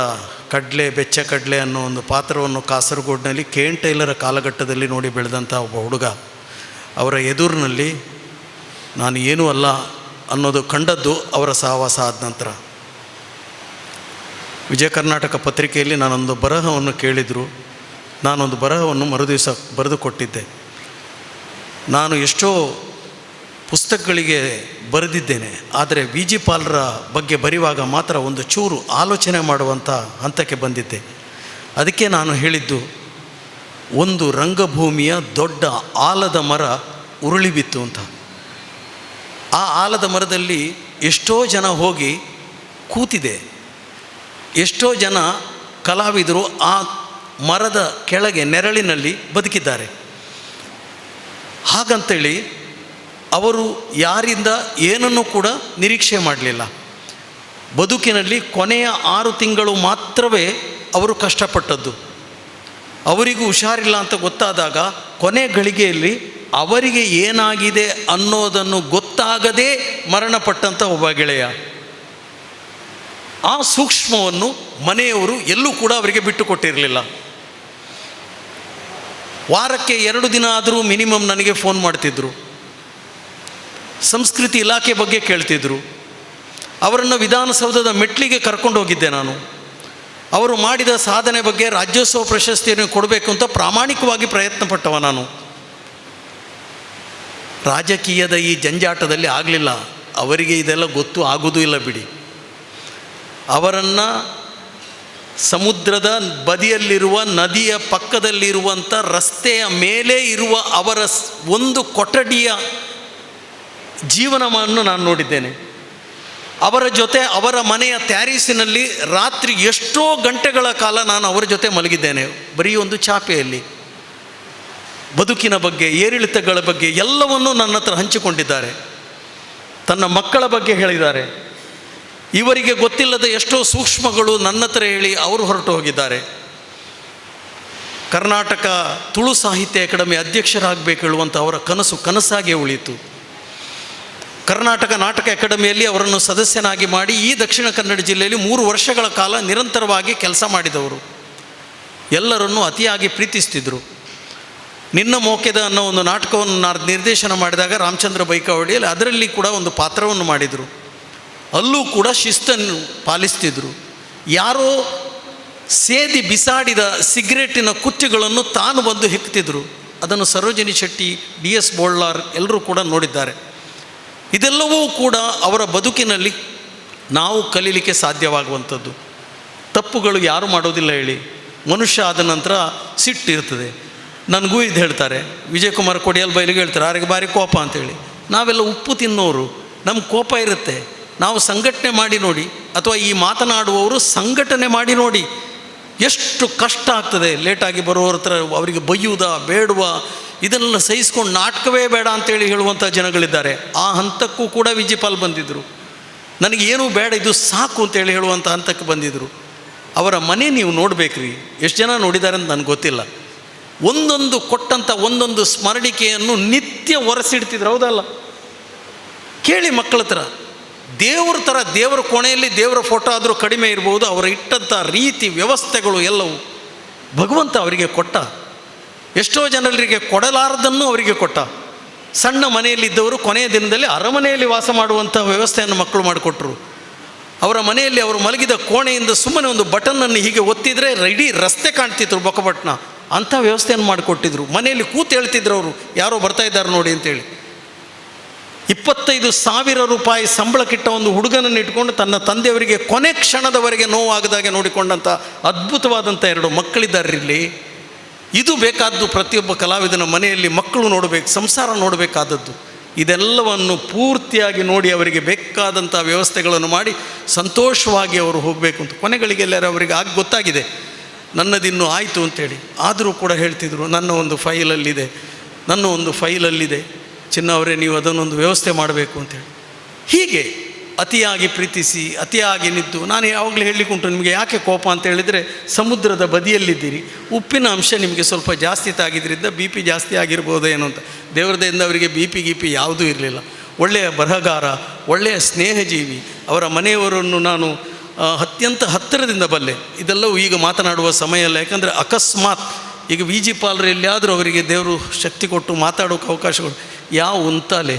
S11: ಕಡಲೆ ಬೆಚ್ಚ ಕಡಲೆ ಅನ್ನೋ ಒಂದು ಪಾತ್ರವನ್ನು ಕಾಸರಗೋಡಿನಲ್ಲಿ ಕೆ.ಎನ್. ಟೈಲರ ಕಾಲಘಟ್ಟದಲ್ಲಿ ನೋಡಿ ಬೆಳೆದಂಥ ಒಬ್ಬ ಹುಡುಗ. ಅವರ ಎದುರಿನಲ್ಲಿ ನಾನು ಏನೂ ಅಲ್ಲ ಅನ್ನೋದು ಕಂಡದ್ದು ಅವರ ಸಹವಾಸ ಆದ ನಂತರ. ವಿಜಯ ಕರ್ನಾಟಕ ಪತ್ರಿಕೆಯಲ್ಲಿ ನಾನೊಂದು ಬರಹವನ್ನು ಕೇಳಿದರು. ನಾನೊಂದು ಬರಹವನ್ನು ಮರುದಿವಸ ಬರೆದು ಕೊಟ್ಟಿದ್ದೆ. ನಾನು ಎಷ್ಟೋ ಪುಸ್ತಕಗಳಿಗೆ ಬರೆದಿದ್ದೇನೆ, ಆದರೆ ವಿ ಜಿ ಪಾಲ್ರ ಬಗ್ಗೆ ಬರೆಯುವಾಗ ಮಾತ್ರ ಒಂದು ಚೂರು ಆಲೋಚನೆ ಮಾಡುವಂಥ ಹಂತಕ್ಕೆ ಬಂದಿದ್ದೆ. ಅದಕ್ಕೆ ನಾನು ಹೇಳಿದ್ದು, ಒಂದು ರಂಗಭೂಮಿಯ ದೊಡ್ಡ ಆಲದ ಮರ ಉರುಳಿ ಬಿತ್ತು ಅಂತ. ಆ ಆಲದ ಮರದಲ್ಲಿ ಎಷ್ಟೋ ಜನ ಹೋಗಿ ಕೂತಿದೆ. ಎಷ್ಟೋ ಜನ ಕಲಾವಿದರು ಆ ಮರದ ಕೆಳಗೆ ನೆರಳಿನಲ್ಲಿ ಬದುಕಿದ್ದಾರೆ. ಹಾಗಂತೇಳಿ ಅವರು ಯಾರಿಂದ ಏನನ್ನೂ ಕೂಡ ನಿರೀಕ್ಷೆ ಮಾಡಲಿಲ್ಲ. ಬದುಕಿನಲ್ಲಿ ಕೊನೆಯ 6 ತಿಂಗಳು ಮಾತ್ರವೇ ಅವರು ಕಷ್ಟಪಟ್ಟದ್ದು. ಅವರಿಗೂ ಹುಷಾರಿಲ್ಲ ಅಂತ ಗೊತ್ತಾದಾಗ ಕೊನೆ ಗಳಿಗೆಯಲ್ಲಿ ಅವರಿಗೆ ಏನಾಗಿದೆ ಅನ್ನೋದನ್ನು ಗೊತ್ತಾಗದೇ ಮರಣಪಟ್ಟಂಥ ಒಬ್ಬ ಗೆಳೆಯ. ಆ ಸೂಕ್ಷ್ಮವನ್ನು ಮನೆಯವರು ಎಲ್ಲೂ ಕೂಡ ಅವರಿಗೆ ಬಿಟ್ಟು ಕೊಟ್ಟಿರಲಿಲ್ಲ. ವಾರಕ್ಕೆ 2 ದಿನ ಆದರೂ ಮಿನಿಮಮ್ ನನಗೆ ಫೋನ್ ಮಾಡ್ತಿದ್ರು. ಸಂಸ್ಕೃತಿ ಇಲಾಖೆ ಬಗ್ಗೆ ಕೇಳ್ತಿದ್ರು. ಅವರನ್ನು ವಿಧಾನಸೌಧದ ಮೆಟ್ಲಿಗೆ ಕರ್ಕೊಂಡು ಹೋಗಿದ್ದೆ ನಾನು. ಅವರು ಮಾಡಿದ ಸಾಧನೆ ಬಗ್ಗೆ ರಾಜ್ಯೋತ್ಸವ ಪ್ರಶಸ್ತಿಯನ್ನು ಕೊಡಬೇಕು ಅಂತ ಪ್ರಾಮಾಣಿಕವಾಗಿ ಪ್ರಯತ್ನ ಪಟ್ಟವ ನಾನು. ರಾಜಕೀಯದ ಈ ಜಂಜಾಟದಲ್ಲಿ ಆಗಲಿಲ್ಲ. ಅವರಿಗೆ ಇದೆಲ್ಲ ಗೊತ್ತು ಆಗೋದು ಇಲ್ಲ ಬಿಡಿ. ಅವರನ್ನು ಸಮುದ್ರದ ಬದಿಯಲ್ಲಿರುವ ನದಿಯ ಪಕ್ಕದಲ್ಲಿರುವಂಥ ರಸ್ತೆಯ ಮೇಲೆ ಇರುವ ಅವರ ಒಂದು ಕೊಠಡಿಯ ಜೀವನವನ್ನು ನಾನು ನೋಡಿದ್ದೇನೆ. ಅವರ ಜೊತೆ ಅವರ ಮನೆಯ ಟ್ಯಾರಿಸಿನಲ್ಲಿ ರಾತ್ರಿ ಎಷ್ಟೋ ಗಂಟೆಗಳ ಕಾಲ ನಾನು ಅವರ ಜೊತೆ ಮಲಗಿದ್ದೇನೆ. ಬರೀ ಒಂದು ಚಾಪೆಯಲ್ಲಿ ಬದುಕಿನ ಬಗ್ಗೆ, ಏರಿಳಿತಗಳ ಬಗ್ಗೆ ಎಲ್ಲವನ್ನೂ ನನ್ನ ಹತ್ರ ಹಂಚಿಕೊಂಡಿದ್ದಾರೆ. ತನ್ನ ಮಕ್ಕಳ ಬಗ್ಗೆ ಹೇಳಿದ್ದಾರೆ. ಇವರಿಗೆ ಗೊತ್ತಿಲ್ಲದ ಎಷ್ಟೋ ಸೂಕ್ಷ್ಮಗಳು ನನ್ನ ಹತ್ರ ಹೇಳಿ ಅವರು ಹೊರಟು ಹೋಗಿದ್ದಾರೆ. ಕರ್ನಾಟಕ ತುಳು ಸಾಹಿತ್ಯ ಅಕಾಡೆಮಿ ಅಧ್ಯಕ್ಷರಾಗಬೇಕು ಹೇಳುವಂಥ ಅವರ ಕನಸಾಗಿ ಉಳಿಯಿತು. ಕರ್ನಾಟಕ ನಾಟಕ ಅಕಾಡೆಮಿಯಲ್ಲಿ ಅವರನ್ನು ಸದಸ್ಯನಾಗಿ ಮಾಡಿ ಈ ದಕ್ಷಿಣ ಕನ್ನಡ ಜಿಲ್ಲೆಯಲ್ಲಿ 3 ವರ್ಷಗಳ ಕಾಲ ನಿರಂತರವಾಗಿ ಕೆಲಸ ಮಾಡಿದವರು. ಎಲ್ಲರನ್ನೂ ಅತಿಯಾಗಿ ಪ್ರೀತಿಸ್ತಿದ್ರು. ನಿನ್ನ ಮೋಕೆದ ಅನ್ನೋ ಒಂದು ನಾಟಕವನ್ನು ನಿರ್ದೇಶನ ಮಾಡಿದಾಗ ರಾಮಚಂದ್ರ ಬೈಕಾವಡಿಯಲ್ಲಿ ಅದರಲ್ಲಿ ಕೂಡ ಒಂದು ಪಾತ್ರವನ್ನು ಮಾಡಿದರು. ಅಲ್ಲೂ ಕೂಡ ಶಿಸ್ತನ್ನು ಪಾಲಿಸ್ತಿದ್ರು. ಯಾರೋ ಸೇದಿ ಬಿಸಾಡಿದ ಸಿಗರೇಟಿನ ಕುಚ್ಚುಗಳನ್ನು ತಾನು ಬಂದು ಹೆಕ್ತಿದ್ರು. ಅದನ್ನು ಸರೋಜಿನಿ ಶೆಟ್ಟಿ, DS ಬೋಳ್ಲಾರ್ ಎಲ್ಲರೂ ಕೂಡ ನೋಡಿದ್ದಾರೆ. ಇದೆಲ್ಲವೂ ಕೂಡ ಅವರ ಬದುಕಿನಲ್ಲಿ ನಾವು ಕಲೀಲಿಕ್ಕೆ ಸಾಧ್ಯವಾಗುವಂಥದ್ದು. ತಪ್ಪುಗಳು ಯಾರು ಮಾಡೋದಿಲ್ಲ ಹೇಳಿ. ಮನುಷ್ಯ ಆದ ನಂತರ ಸಿಟ್ಟಿರ್ತದೆ. ನನಗೂ ಇದು ಹೇಳ್ತಾರೆ, ವಿಜಯಕುಮಾರ್ ಕೊಡಿಯಲ್ ಬೈಲಿಗೆ ಹೇಳ್ತಾರೆ, ಅವರಿಗೆ ಭಾರಿ ಕೋಪ ಅಂತೇಳಿ. ನಾವೆಲ್ಲ ಉಪ್ಪು ತಿನ್ನೋರು, ನಮ್ಗೆ ಕೋಪ ಇರುತ್ತೆ. ನಾವು ಸಂಘಟನೆ ಮಾಡಿ ನೋಡಿ, ಅಥವಾ ಈ ಮಾತನಾಡುವವರು ಸಂಘಟನೆ ಮಾಡಿ ನೋಡಿ, ಎಷ್ಟು ಕಷ್ಟ ಆಗ್ತದೆ. ಲೇಟಾಗಿ ಬರೋರ ಹತ್ರ ಅವರಿಗೆ ಬೈಯುವುದ ಬೇಡುವ ಇದನ್ನೆಲ್ಲ ಸಹಿಸ್ಕೊಂಡು ನಾಟಕವೇ ಬೇಡ ಅಂತೇಳಿ ಹೇಳುವಂಥ ಜನಗಳಿದ್ದಾರೆ. ಆ ಹಂತಕ್ಕೂ ಕೂಡ ವಿ ಜಿ ಪಾಲ್ ಬಂದಿದ್ದರು. ನನಗೇನೂ ಬೇಡ, ಇದು ಸಾಕು ಅಂತೇಳಿ ಹೇಳುವಂಥ ಹಂತಕ್ಕೆ ಬಂದಿದ್ದರು. ಅವರ ಮನೆ ನೀವು ನೋಡಬೇಕ್ರಿ, ಎಷ್ಟು ಜನ ನೋಡಿದ್ದಾರೆ ಅಂತ ನನಗೆ ಗೊತ್ತಿಲ್ಲ. ಒಂದೊಂದು ಕೊಟ್ಟಂಥ ಒಂದೊಂದು ಸ್ಮರಣಿಕೆಯನ್ನು ನಿತ್ಯ ಒರೆಸಿಡ್ತಿದ್ರು. ಹೌದಲ್ಲ? ಕೇಳಿ ಮಕ್ಕಳ ಹತ್ರ. ದೇವ್ರ ಥರ ದೇವರ ಕೋಣೆಯಲ್ಲಿ ದೇವರ ಫೋಟೋ ಆದರೂ ಕಡಿಮೆ ಇರ್ಬೋದು, ಅವರು ಇಟ್ಟಂಥ ರೀತಿ ವ್ಯವಸ್ಥೆಗಳು ಎಲ್ಲವೂ ಭಗವಂತ ಅವರಿಗೆ ಕೊಟ್ಟ. ಎಷ್ಟೋ ಜನರಿಗೆ ಕೊಡಲಾರದನ್ನು ಅವರಿಗೆ ಕೊಟ್ಟ. ಸಣ್ಣ ಮನೆಯಲ್ಲಿದ್ದವರು ಕೊನೆಯ ದಿನದಲ್ಲಿ ಅರಮನೆಯಲ್ಲಿ ವಾಸ ಮಾಡುವಂಥ ವ್ಯವಸ್ಥೆಯನ್ನು ಮಕ್ಕಳು ಮಾಡಿಕೊಟ್ರು. ಅವರ ಮನೆಯಲ್ಲಿ ಅವರು ಮಲಗಿದ ಕೋಣೆಯಿಂದ ಸುಮ್ಮನೆ ಒಂದು ಬಟನ್ನನ್ನು ಹೀಗೆ ಒತ್ತಿದರೆ ಇಡೀ ರಸ್ತೆ ಕಾಣ್ತಿದ್ರು ಬೊಕ್ಕಪಟ್ಟಣ. ಅಂಥ ವ್ಯವಸ್ಥೆಯನ್ನು ಮಾಡಿಕೊಟ್ಟಿದ್ರು. ಮನೆಯಲ್ಲಿ ಕೂತು ಹೇಳ್ತಿದ್ರು ಅವರು, ಯಾರೋ ಬರ್ತಾ ಇದ್ದಾರೆ ನೋಡಿ ಅಂತೇಳಿ. 25,000 ರೂಪಾಯಿ ಸಂಬಳಕ್ಕಿಟ್ಟ ಒಂದು ಹುಡುಗನನ್ನು ಇಟ್ಕೊಂಡು ತನ್ನ ತಂದೆಯವರಿಗೆ ಕೊನೆ ಕ್ಷಣದವರೆಗೆ ನೋವಾಗದಾಗೆ ನೋಡಿಕೊಂಡಂಥ ಅದ್ಭುತವಾದಂಥ 2 ಮಕ್ಕಳಿದ್ದಾರೆ ಇಲ್ಲಿ. ಇದು ಬೇಕಾದ್ದು ಪ್ರತಿಯೊಬ್ಬ ಕಲಾವಿದನ ಮನೆಯಲ್ಲಿ ಮಕ್ಕಳು ನೋಡಬೇಕು, ಸಂಸಾರ ನೋಡಬೇಕಾದದ್ದು. ಇದೆಲ್ಲವನ್ನು ಪೂರ್ತಿಯಾಗಿ ನೋಡಿ ಅವರಿಗೆ ಬೇಕಾದಂಥ ವ್ಯವಸ್ಥೆಗಳನ್ನು ಮಾಡಿ ಸಂತೋಷವಾಗಿ ಅವರು ಹೋಗಬೇಕು ಅಂತ. ಕೊನೆಗಳಿಗೆಲ್ಲರೂ ಅವರಿಗೆ ಆಗ ಗೊತ್ತಾಗಿದೆ ನನ್ನದಿನ್ನೂ ಆಯಿತು ಅಂತೇಳಿ. ಆದರೂ ಕೂಡ ಹೇಳ್ತಿದ್ರು, ನನ್ನ ಒಂದು ಫೈಲಲ್ಲಿದೆ ಚಿನ್ನ ಅವರೇ, ನೀವು ಅದನ್ನೊಂದು ವ್ಯವಸ್ಥೆ ಮಾಡಬೇಕು ಅಂತೇಳಿ. ಹೀಗೆ ಅತಿಯಾಗಿ ಪ್ರೀತಿಸಿ ಅತಿಯಾಗಿ ನಿದ್ದು, ನಾನು ಯಾವಾಗಲೂ ಹೇಳಲಿಕ್ಕುಂಟು, ನಿಮಗೆ ಯಾಕೆ ಕೋಪ ಅಂತ ಹೇಳಿದರೆ, ಸಮುದ್ರದ ಬದಿಯಲ್ಲಿದ್ದೀರಿ, ಉಪ್ಪಿನ ಅಂಶ ನಿಮಗೆ ಸ್ವಲ್ಪ ಜಾಸ್ತಿ ತಾಗಿದ್ರಿಂದ BP ಜಾಸ್ತಿ ಆಗಿರ್ಬೋದೇನೋ ಅಂತ. ದೇವರದಿಂದ ಅವರಿಗೆ BP ಯಾವುದೂ ಇರಲಿಲ್ಲ. ಒಳ್ಳೆಯ ಬರಹಗಾರ, ಒಳ್ಳೆಯ ಸ್ನೇಹಜೀವಿ. ಅವರ ಮನೆಯವರನ್ನು ನಾನು ಅತ್ಯಂತ ಹತ್ತಿರದಿಂದ ಬಲ್ಲೆ. ಇದೆಲ್ಲವೂ ಈಗ ಮಾತನಾಡುವ ಸಮಯ ಅಲ್ಲ, ಯಾಕಂದರೆ ಅಕಸ್ಮಾತ್ ಈಗ VG ಪಾಲ್ರು ಎಲ್ಲಿಯಾದರೂ ಅವರಿಗೆ ದೇವರು ಶಕ್ತಿ ಕೊಟ್ಟು ಮಾತಾಡೋಕ್ಕೆ ಅವಕಾಶಗಳು ಯಾವ ಉಂತಾಲೆ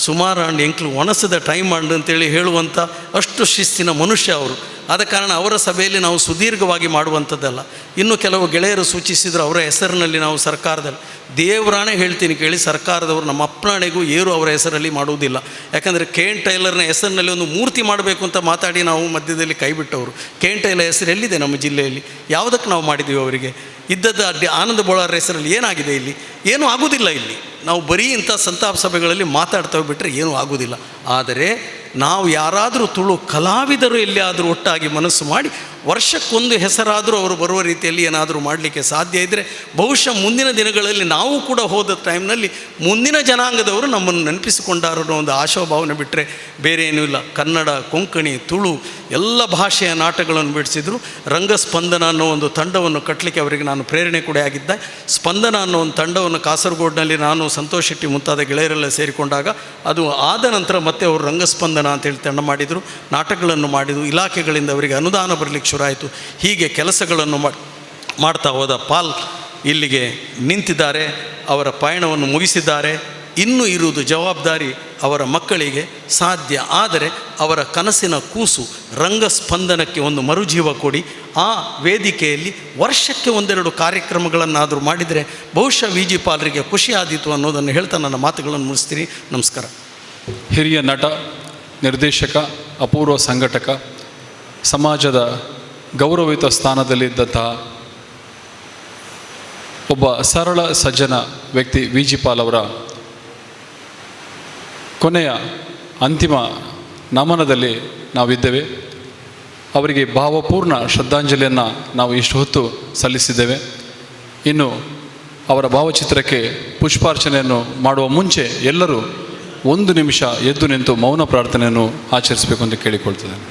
S11: ಸುಮಾರು ಎಂಕ್ಲು ಒಣಸದ ಟೈಮ್ ಅಂತೇಳಿ ಹೇಳುವಂಥ ಅಷ್ಟು ಶಿಸ್ತಿನ ಮನುಷ್ಯ ಅವರು. ಆದ ಕಾರಣ ಅವರ ಸಭೆಯಲ್ಲಿ ನಾವು ಸುದೀರ್ಘವಾಗಿ ಮಾಡುವಂಥದ್ದಲ್ಲ. ಇನ್ನು ಕೆಲವು ಗೆಳೆಯರು ಸೂಚಿಸಿದ್ರು, ಅವರ ಹೆಸರಿನಲ್ಲಿ ನಾವು ಸರ್ಕಾರದಲ್ಲಿ ದೇವರಾಣೆ ಹೇಳ್ತೀನಿ ಕೇಳಿ, ಸರ್ಕಾರದವರು ನಮ್ಮ ಅಪ್ಪನಾಣೆಗೂ ಏರು ಅವರ ಹೆಸರಲ್ಲಿ ಮಾಡುವುದಿಲ್ಲ. ಯಾಕಂದರೆ KN ಟೈಲರ್ನ ಹೆಸರಿನಲ್ಲಿ ಒಂದು ಮೂರ್ತಿ ಮಾಡಬೇಕು ಅಂತ ಮಾತಾಡಿ ನಾವು ಮಧ್ಯದಲ್ಲಿ ಕೈಬಿಟ್ಟವರು. KN ಟೈಲರ್ ಹೆಸರು ಎಲ್ಲಿದೆ ನಮ್ಮ ಜಿಲ್ಲೆಯಲ್ಲಿ? ಯಾವುದಕ್ಕೆ ನಾವು ಮಾಡಿದ್ದೀವಿ ಅವರಿಗೆ? ಇದ್ದದ್ದು ಆನಂದ ಬೋಳಾರ ಹೆಸರಲ್ಲಿ ಏನಾಗಿದೆ? ಇಲ್ಲಿ ಏನೂ ಆಗೋದಿಲ್ಲ. ಇಲ್ಲಿ ನಾವು ಬರೀ ಇಂಥ ಸಂತಾಪ ಸಭೆಗಳಲ್ಲಿ ಮಾತಾಡ್ತೇವೆ ಬಿಟ್ಟರೆ ಏನೂ ಆಗೋದಿಲ್ಲ. ಆದರೆ ನಾವು ಯಾರಾದರೂ ತುಳು ಕಲಾವಿದರು ಎಲ್ಲಿಯಾದರೂ ಒಟ್ಟಾಗಿ ಮನಸ್ಸು ಮಾಡಿ ವರ್ಷಕ್ಕೊಂದು ಹೆಸರಾದರೂ ಅವರು ಬರುವ ರೀತಿಯಲ್ಲಿ ಏನಾದರೂ ಮಾಡಲಿಕ್ಕೆ ಸಾಧ್ಯ ಇದ್ದರೆ, ಬಹುಶಃ ಮುಂದಿನ ದಿನಗಳಲ್ಲಿ ನಾವು ಕೂಡ ಹೋದ ಟೈಮ್ನಲ್ಲಿ ಮುಂದಿನ ಜನಾಂಗದವರು ನಮ್ಮನ್ನು ನೆನಪಿಸಿಕೊಂಡಾರೋ ಅನ್ನೋ ಒಂದು ಆಶಾಭಾವನೆ ಬಿಟ್ಟರೆ ಬೇರೆ ಏನೂ ಇಲ್ಲ. ಕನ್ನಡ, ಕೊಂಕಣಿ, ತುಳು ಎಲ್ಲ ಭಾಷೆಯ ನಾಟಕಗಳನ್ನು ಬಿಡಿಸಿದ್ರು. ರಂಗಸ್ಪಂದನ ಅನ್ನೋ ಒಂದು ತಂಡವನ್ನು ಕಟ್ಟಲಿಕ್ಕೆ ಅವರಿಗೆ ನಾನು ಪ್ರೇರಣೆ ಕೂಡ ಆಗಿದ್ದೆ. ಸ್ಪಂದನ ಅನ್ನೋ ಒಂದು ತಂಡವನ್ನು ಕಾಸರಗೋಡಿನಲ್ಲಿ ನಾನು, ಸಂತೋಷ್ ಶೆಟ್ಟಿ ಮುಂತಾದ ಗೆಳೆಯರೆಲ್ಲ ಸೇರಿಕೊಂಡಾಗ ಅದು ಆದ ನಂತರ ಮತ್ತೆ ಅವರು ರಂಗಸ್ಪಂದನ ಅಂತೇಳಿ ತಂಡ ಮಾಡಿದರು, ನಾಟಕಗಳನ್ನು ಮಾಡಿದರು. ಇಲಾಖೆಗಳಿಂದ ಅವರಿಗೆ ಅನುದಾನ ಬರಲಿಕ್ಕೆ ಶುರುವಾಯಿತು. ಹೀಗೆ ಕೆಲಸಗಳನ್ನು ಮಾಡ್ತಾ ಹೋದ ಪಾಲ್ ಇಲ್ಲಿಗೆ ನಿಂತಿದ್ದಾರೆ, ಅವರ ಪಯಣವನ್ನು ಮುಗಿಸಿದ್ದಾರೆ. ಇನ್ನೂ ಇರುವುದು ಜವಾಬ್ದಾರಿ ಅವರ ಮಕ್ಕಳಿಗೆ. ಸಾಧ್ಯ ಆದರೆ ಅವರ ಕನಸಿನ ಕೂಸು ರಂಗಸ್ಪಂದನಕ್ಕೆ ಒಂದು ಮರುಜೀವ ಕೊಡಿ. ಆ ವೇದಿಕೆಯಲ್ಲಿ ವರ್ಷಕ್ಕೆ 1-2 ಕಾರ್ಯಕ್ರಮಗಳನ್ನಾದರೂ ಮಾಡಿದರೆ ಬಹುಶಃ VG ಪಾಲ್ರಿಗೆ ಖುಷಿ ಆದೀತು ಅನ್ನೋದನ್ನು ಹೇಳ್ತಾ ನನ್ನ ಮಾತುಗಳನ್ನು ಮುಗಿಸ್ತೀನಿ. ನಮಸ್ಕಾರ.
S1: ಹಿರಿಯ ನಟ, ನಿರ್ದೇಶಕ, ಅಪೂರ್ವ ಸಂಘಟಕ, ಸಮಾಜದ ಗೌರವಯುತ ಸ್ಥಾನದಲ್ಲಿದ್ದಂತಹ ಒಬ್ಬ ಸರಳ ಸಜ್ಜನ ವ್ಯಕ್ತಿ VG ಪಾಲ್ ಅವರ ಕೊನೆಯ ಅಂತಿಮ ನಮನದಲ್ಲಿ ನಾವಿದ್ದೇವೆ. ಅವರಿಗೆ ಭಾವಪೂರ್ಣ ಶ್ರದ್ಧಾಂಜಲಿಯನ್ನು ನಾವು ಇಷ್ಟು ಹೊತ್ತು ಸಲ್ಲಿಸಿದ್ದೇವೆ. ಇನ್ನು ಅವರ ಭಾವಚಿತ್ರಕ್ಕೆ ಪುಷ್ಪಾರ್ಚನೆಯನ್ನು ಮಾಡುವ ಮುಂಚೆ ಎಲ್ಲರೂ 1 ನಿಮಿಷ ಎದ್ದು ನಿಂತು ಮೌನ ಪ್ರಾರ್ಥನೆಯನ್ನು ಆಚರಿಸಬೇಕು ಅಂತ ಕೇಳಿಕೊಳ್ತಿದ್ದೇನೆ.